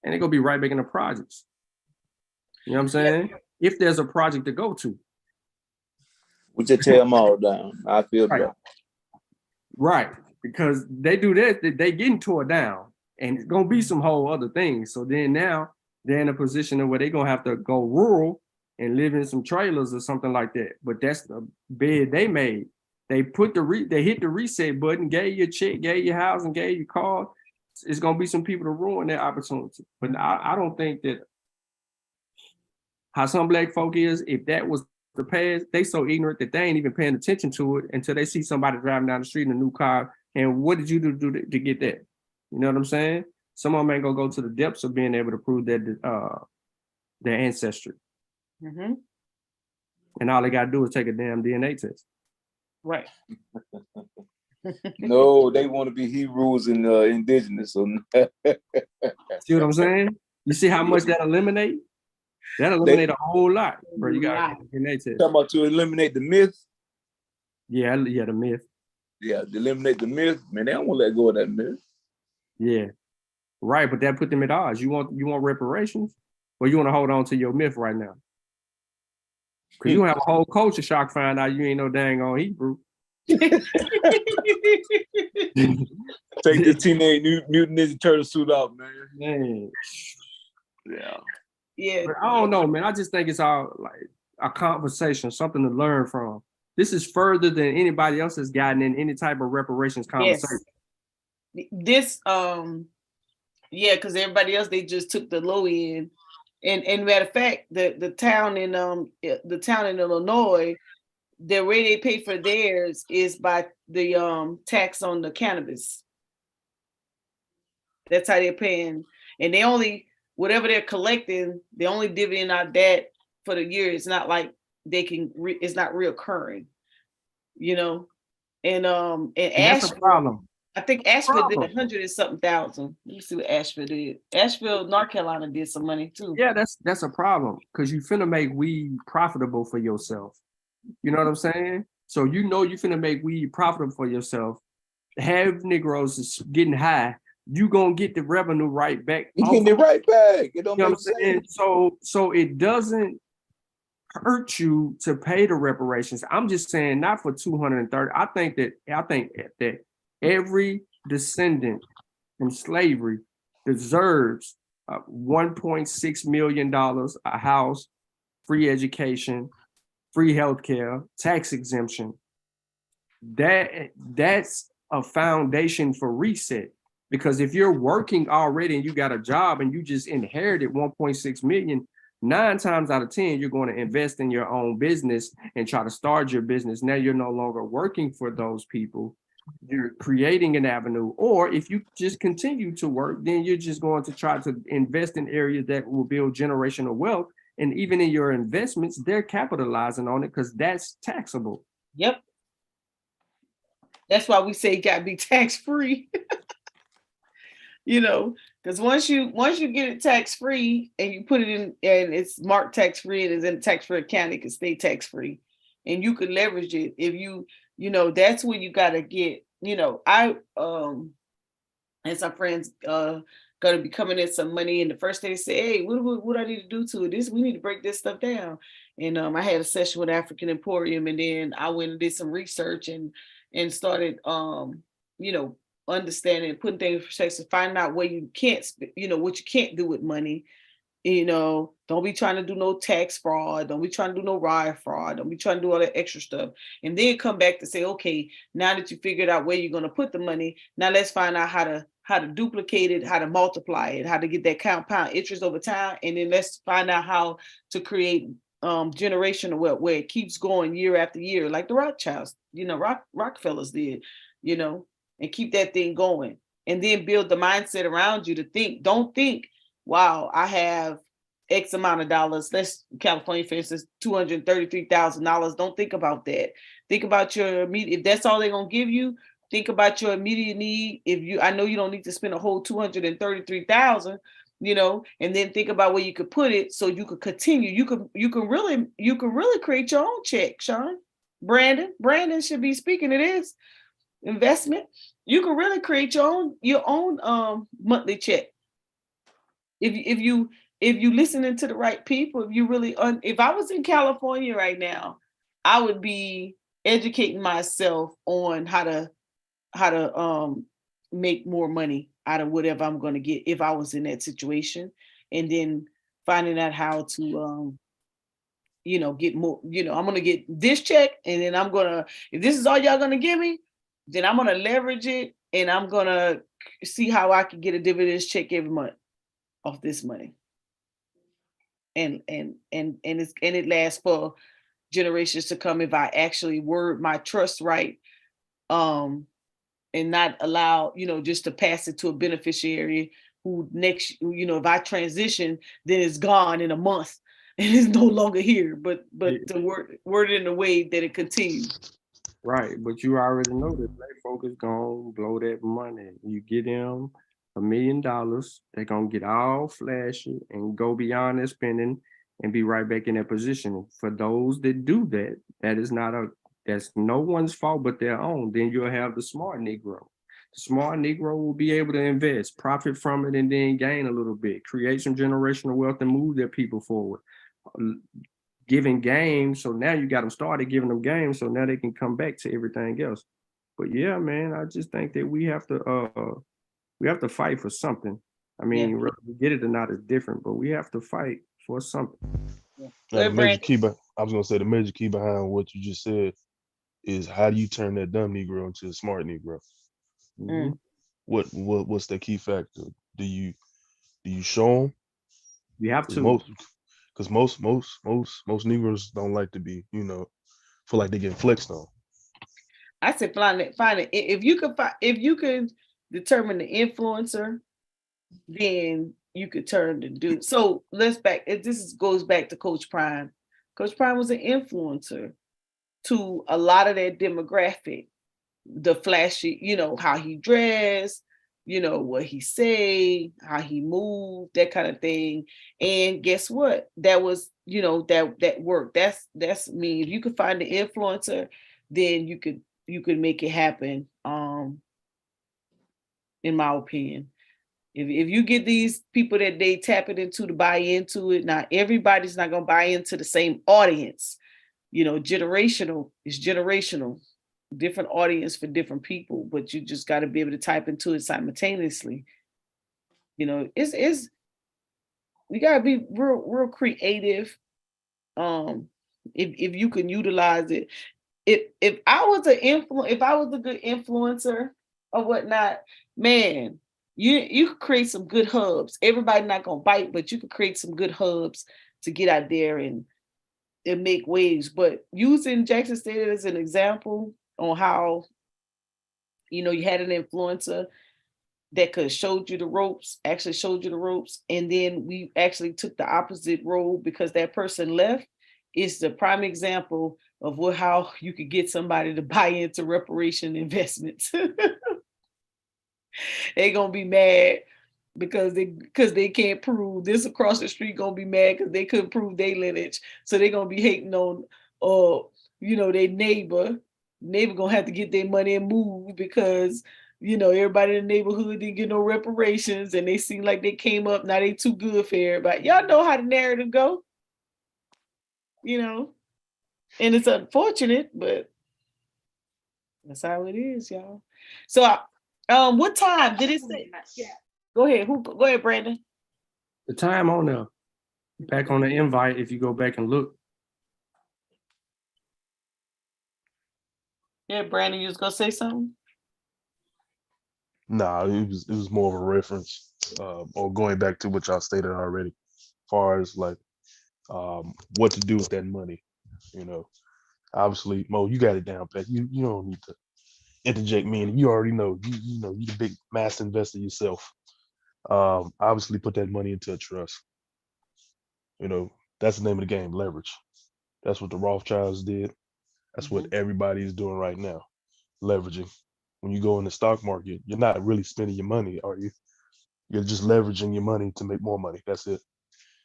and they're gonna be right back in the projects. You know what I'm saying? If there's a project to go to, We just tear them all down. I feel right. that. Right, because they do that, they getting tore down, and it's gonna be some whole other things. So then now they're in a position of where they're gonna have to go rural and live in some trailers or something like that. But that's the bed they made. They they hit the reset button, gave you a check, gave you housing, gave you car. It's gonna be some people to ruin that opportunity. But I don't think that how some black folk is, if that was the past, they so ignorant that they ain't even paying attention to it until they see somebody driving down the street in a new car. And what did you do to get that? You know what I'm saying? Some of them ain't gonna go to the depths of being able to prove that their ancestry. Mm-hmm. And all they gotta do is take a damn DNA test. Right. No, they want to be Hebrews and indigenous. So See what I'm saying? You see how much that eliminate? That eliminate a whole lot, bro. You got to DNA test. Talking about to eliminate the myth. Yeah, the myth. Yeah, to eliminate the myth. Man, they don't want to let go of that myth. Yeah, right. But that put them at odds. You want reparations, or you want to hold on to your myth right now? Because you have a whole culture shock. Find out you ain't no dang on Hebrew. Take the Teenage Mutant Ninja Turtle suit off, man. Yeah. Yeah. But I don't know, man. I just think it's all like a conversation, something to learn from. This is further than anybody else has gotten in any type of reparations conversation. Yes. This, because everybody else, they just took the low end. And matter of fact, the town in Illinois, the way they pay for theirs is by the tax on the cannabis. That's how they're paying, and they only whatever they're collecting, they only divvying out that for the year. It's not like they can. It's not reoccurring, you know. And that's Asheville, a problem. I think Asheville did 100 and something thousand. Let me see what Asheville did. Asheville, North Carolina did some money too. Yeah, that's a problem because you finna make weed profitable for yourself. You know what I'm saying? So you finna make weed profitable for yourself. Have Negroes is getting high. You gonna get the revenue right back. You getting it right back. It don't you know make what I'm saying? So it doesn't hurt you to pay the reparations. I'm just saying not for 230. I think that every descendant from slavery deserves $1.6 million, a house, free education, free healthcare, tax exemption. That's a foundation for reset. Because if you're working already and you got a job and you just inherited 1.6 million, 9 times out of 10, you're going to invest in your own business and try to start your business. Now you're no longer working for those people. You're creating an avenue. Or if you just continue to work, then you're just going to try to invest in areas that will build generational wealth. And even in your investments, they're capitalizing on it because that's taxable. Yep. That's why we say it got to be tax-free. You know, because once you get it tax-free and you put it in and it's marked tax-free and it's in a tax-free account, it can stay tax-free and you can leverage it. If you that's when you got to get, I and some friends going to be coming in some money, and the first day they say, hey, what I need to do to it? We need to break this stuff down. And I had a session with African Emporium, and then I went and did some research and started understanding, putting things in perspective, finding out where you can't, what you can't do with money. Don't be trying to do no tax fraud. Don't be trying to do no wire fraud. Don't be trying to do all that extra stuff. And then come back to say, okay, now that you figured out where you're going to put the money, now let's find out how to duplicate it, how to multiply it, how to get that compound interest over time. And then let's find out how to generational wealth where it keeps going year after year, like the Rothschilds, Rockefellers did, and keep that thing going. And then build the mindset around you to think, don't think, wow, I have X amount of dollars. Let's California, for instance, $233,000. Don't think about that. Think about your immediate, if that's all they're going to give you, think about your immediate need. I know you don't need to spend a whole $233,000, and then think about where you could put it so you could continue. You can really create your own check, Sean. Brandon should be speaking to this investment. You can really create your own monthly check. If you listening to the right people, if you really if I was in California right now, I would be educating myself on how to make more money out of whatever I'm going to get if I was in that situation, and then finding out how to get more, I'm going to get this check, and then if this is all y'all going to give me, then I'm going to leverage it, and I'm going to see how I can get a dividends check every month off this money. And it lasts for generations to come if I actually word my trust right, and not allow, just to pass it to a beneficiary who next, if I transition, then it's gone in a month and it's no longer here. But to word it in a way that it continues. Right, but you already know that black folk is gonna blow that money. You get them $1 million, they're gonna get all flashy and go beyond their spending and be right back in that position. For those that do that, that's no one's fault but their own. Then you'll have the smart Negro. The smart Negro will be able to invest, profit from it, and then gain a little bit, create some generational wealth and move their people forward. Giving games, so now you got them started giving them games, so now they can come back to everything else. But yeah, man, I just think that we have to fight for something. I mean, whether we get it or not is different, but we have to fight for something. Now, the major key, I was gonna say the major key behind what you just said is how do you turn that dumb Negro into a smart Negro? Mm-hmm. What's the key factor? Do you show them? You have to. Because most Negroes don't like to be, feel like they get flexed on. I said find it. If you could determine the influencer, then you could turn the dude. So goes back to Coach Prime. Coach Prime was an influencer to a lot of that demographic. The flashy, how he dressed, what he say, how he moved, that kind of thing. And guess what? That was, that worked. That's me. If you could find the influencer, then you could make it happen. In my opinion, if you get these people that they tap it into to buy into it, now everybody's not gonna buy into the same audience. Generational is generational. Different audience for different people, but you just got to be able to type into it simultaneously. It's you got to be real creative. If you can utilize it, if I was a good influencer or whatnot, man, you could create some good hubs. Everybody not gonna bite, but you could create some good hubs to get out there and make waves. But using Jackson State as an example on how, you had an influencer that showed you the ropes, and then we actually took the opposite road because that person left. It's the prime example of how you could get somebody to buy into reparation investments. They're gonna be mad because they can't prove this across the street, gonna be mad because they couldn't prove their lineage. So they're gonna be hating on their neighbor gonna have to get their money and move because everybody in the neighborhood didn't get no reparations and they seem like they came up, now they too good for everybody. Y'all know how the narrative go, and it's unfortunate, but that's how it is, y'all. So what time did it say? Yeah. Go ahead, Brandon. The time on there, back on the invite, if you go back and look. Yeah, Brandon, you was gonna say something? Nah, it was more of a reference, or going back to what y'all stated already, as far as like what to do with that money. Obviously, Mo, you got it down, Pat. You don't need to interject me in. You already know. You the big master investor yourself. Obviously put that money into a trust. That's the name of the game, leverage. That's what the Rothschilds did. That's what everybody is doing right now, leveraging. When you go in the stock market, you're not really spending your money, are you? You're just leveraging your money to make more money. That's it.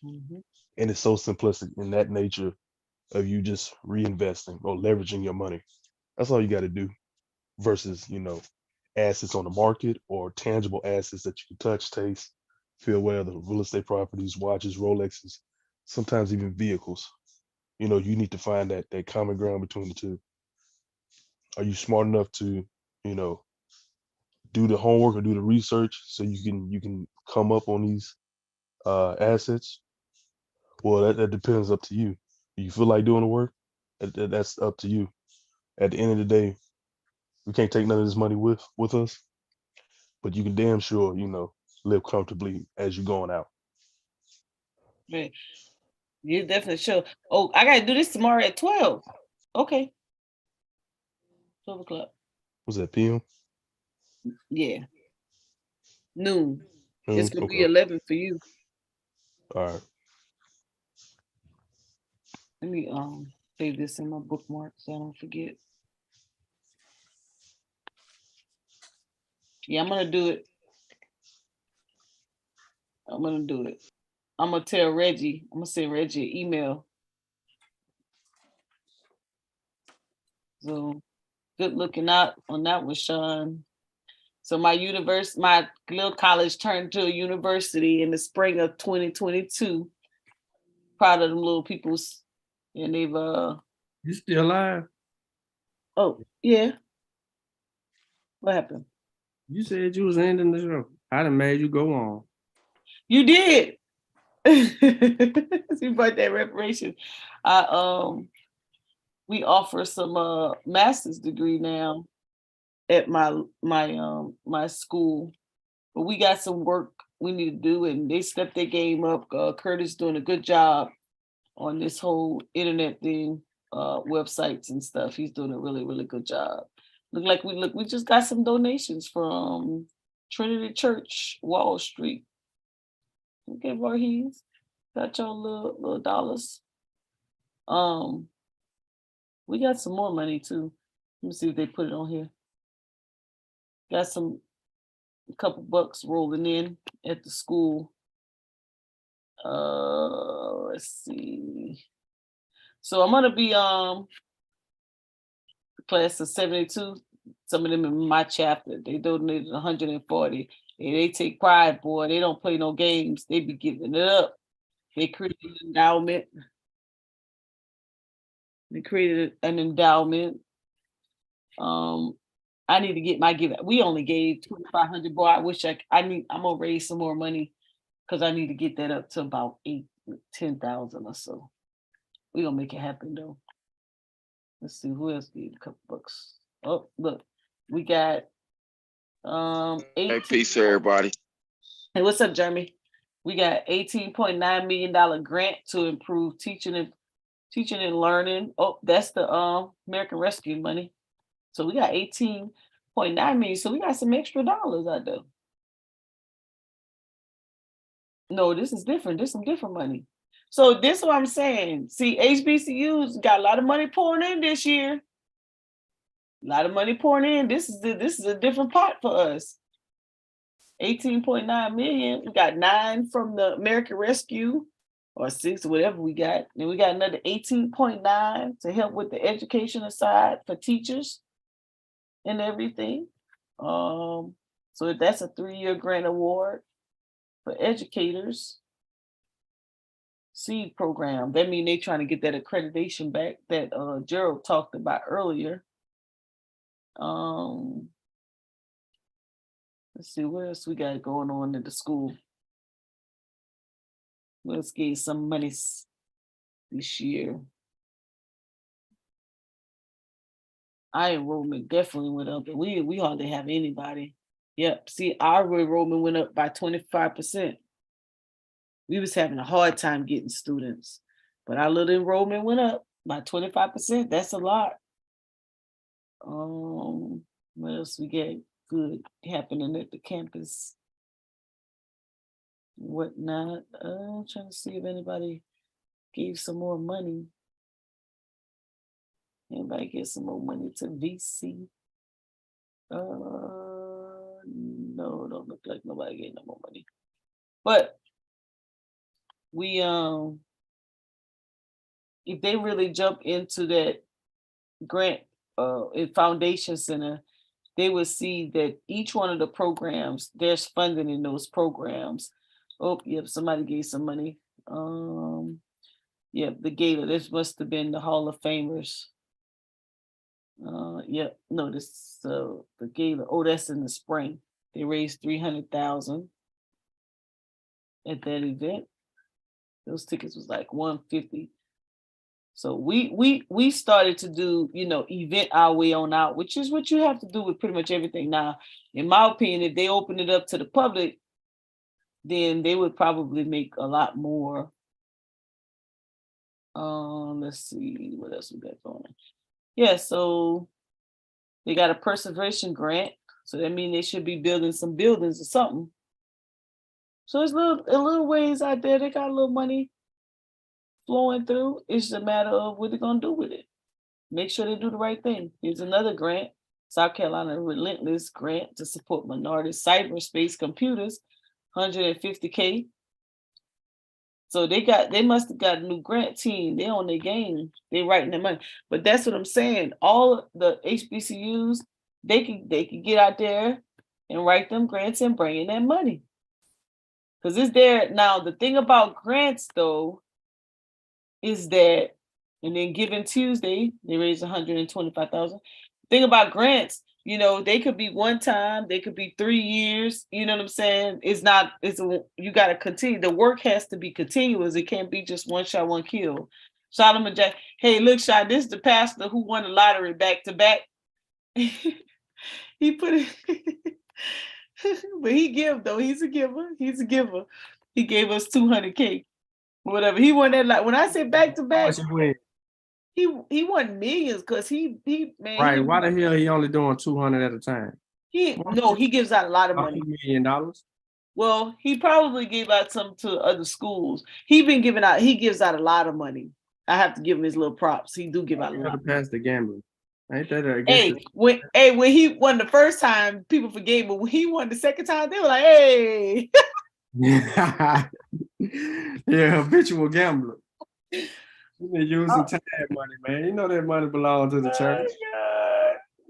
And it's so simplistic in that nature of you just reinvesting or leveraging your money. That's all you got to do versus, assets on the market or tangible assets that you can touch, taste, feel, whether real estate properties, watches, Rolexes, sometimes even vehicles. You need to find that common ground between the two. Are you smart enough to, do the homework or do the research so you can come up on these assets? Well, that depends up to you. You feel like doing the work? That's up to you. At the end of the day, we can't take none of this money with us, but you can damn sure, live comfortably as you're going out. Right. You definitely show. Oh, I gotta do this tomorrow at 12. Okay. 12 o'clock. Was that PM? Yeah. Noon. It's gonna be Okay. 11 for you. All right. Let me save this in my bookmark so I don't forget. Yeah, I'm gonna do it. I'm gonna tell Reggie. I'm gonna send Reggie an email. So good looking out on that one, Sean. So my little college turned to a university in the spring of 2022. Proud of them little peoples. And they've You still alive? oh yeah. What happened? You said you was ending the show. I done made you go on. You did. You brought that reparation. We offer some master's degree now at my school, but we got some work we need to do, and they stepped their game up. Curtis doing a good job on this whole internet thing, websites and stuff. He's doing a really, really good job. We just got some donations from Trinity Church, Wall Street. Okay, Voorhees, got your little dollars. We got some more money too. Let me see if they put it on here. Got a couple bucks rolling in at the school. Let's see. So I'm gonna be class of 72. Some of them in my chapter, they donated 140. And they take pride, boy. They don't play no games. They be giving it up. They created an endowment. I need to get my give. We only gave 2,500. Boy, I wish I'm gonna raise some more money because I need to get that up to about 10,000 or so. We gonna make it happen though. Let's see who else gave a couple bucks. Oh, look, we got 18. Hey, peace, everybody. Hey, what's up, Jeremy? We got $18.9 million grant to improve teaching and learning. Oh, that's the American Rescue money. So we got 18.9 million. So we got some extra dollars out there. No, this is different. This is some different money. So this is what I'm saying. See, HBCUs got a lot of money pouring in this year. A lot of money pouring in. This is a different pot for us. 18.9 million. We got 9 from the American Rescue, or 6, or whatever we got. And we got another 18.9 to help with the educational side for teachers and everything. So that's a 3-year grant award for educators. SEED program. That means they trying to get that accreditation back that Gerald talked about earlier. Let's see what else we got going on in the school. Let's get some money this year. Our enrollment definitely went up, but we hardly have anybody. Yep. See, our enrollment went up by 25%. We was having a hard time getting students, but our little enrollment went up by 25%. That's a lot. What else we get good happening at the campus? Whatnot. I'm trying to see if anybody gave some more money. Anybody get some more money to VC? No, don't look like nobody gave no more money. But we if they really jump into that grant in Foundation Center, they will see that each one of the programs, there's funding in those programs. Oh, yep, somebody gave some money. Yep, the gala. This must have been the Hall of Famers. Yep, no, this the gala. Oh, that's in the spring. They raised 300,000 at that event. Those tickets was like $150. So we started to do, event our way on out, which is what you have to do with pretty much everything now. In my opinion, if they open it up to the public, then they would probably make a lot more. Let's see what else we got going on. Yeah, so they got a preservation grant, so that means they should be building some buildings or something. So it's little ways out there. They got a little money flowing through. It's just a matter of what they're gonna do with it. Make sure they do the right thing. Here's another grant, South Carolina Relentless Grant to support minority cyberspace computers, $150K. So they must have got a new grant team. They on their game. They writing their money. But that's what I'm saying. All the HBCUs, they can get out there and write them grants and bring in that money. Because it's there. Now, the thing about grants, though, is that, and then Giving Tuesday, they raised $125,000. Thing about grants, they could be one time, they could be 3 years. You know what I'm saying? You got to continue. The work has to be continuous. It can't be just one shot, one kill. Solomon Jack, hey, look, Shot, this is the pastor who won the lottery back to back. He put it, but he give though. He's a giver. He's a giver. He gave us $200K, whatever. He won that. Like when I said back to back, he won millions because he man. Right. Why the hell he only doing 200 at a time? He gives out a lot of money. $2 million. Well, he probably gave out some to other schools. He gives out a lot of money. I have to give him his little props. He do give out a lot. Pass the gambling. Ain't that when he won the first time, people forgave, but when he won the second time, they were like, hey. Yeah, habitual gambler. You been using time money, man. You know that money belongs to the church.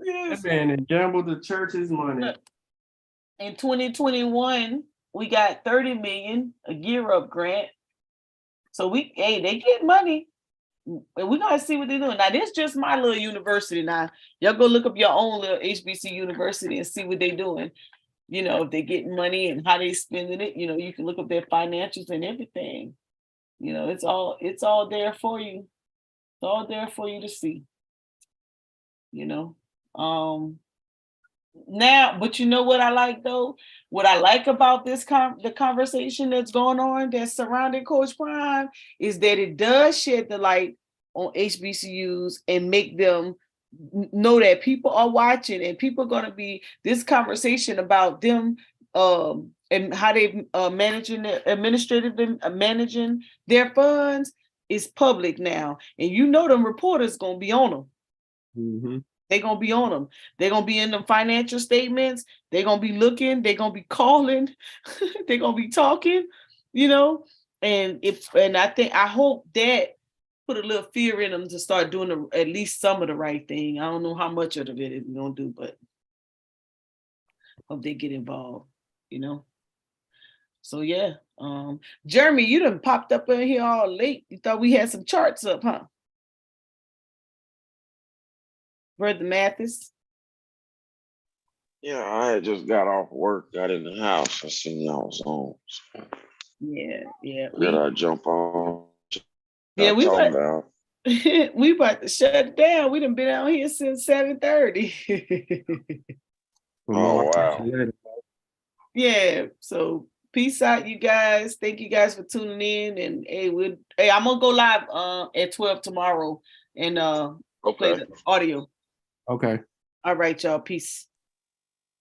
Yes. That man gambled the church's money. In 2021, we got $30 million, a Gear Up grant. So they get money. And we're gonna see what they're doing. Now, this is just my little university. Now, y'all go look up your own little HBC university and see what they're doing. If they get money and how they spending it, you can look up their financials and everything. It's all there for you. It's all there for you to see. Now, but you know what I like though? What I like about this the conversation that's going on that's surrounding Coach Prime is that it does shed the light on HBCUs and make them know that people are watching and people are going to be this conversation about them and how they managing their funds is public now, and them reporters going to be on them. Mm-hmm. They're going to be on them. They're going to be in the financial statements. They're going to be looking. They're going to be calling. They're going to be talking, and I hope that put a little fear in them to start doing at least some of the right thing. I don't know how much of it they're going to do, but hope they get involved, So yeah, Jeremy, you done popped up in here all late. You thought we had some charts up, huh? Brother Mathis. Yeah, I had just got off work, got in the house. I seen y'all was on. So Yeah. I jump on? Yeah, we about. we about to shut it down. We done been out here since 7:30. Oh wow. Yeah, so peace out, you guys. Thank you guys for tuning in. And hey, I'm gonna go live at 12 tomorrow and play the audio. Okay. All right, y'all. Peace.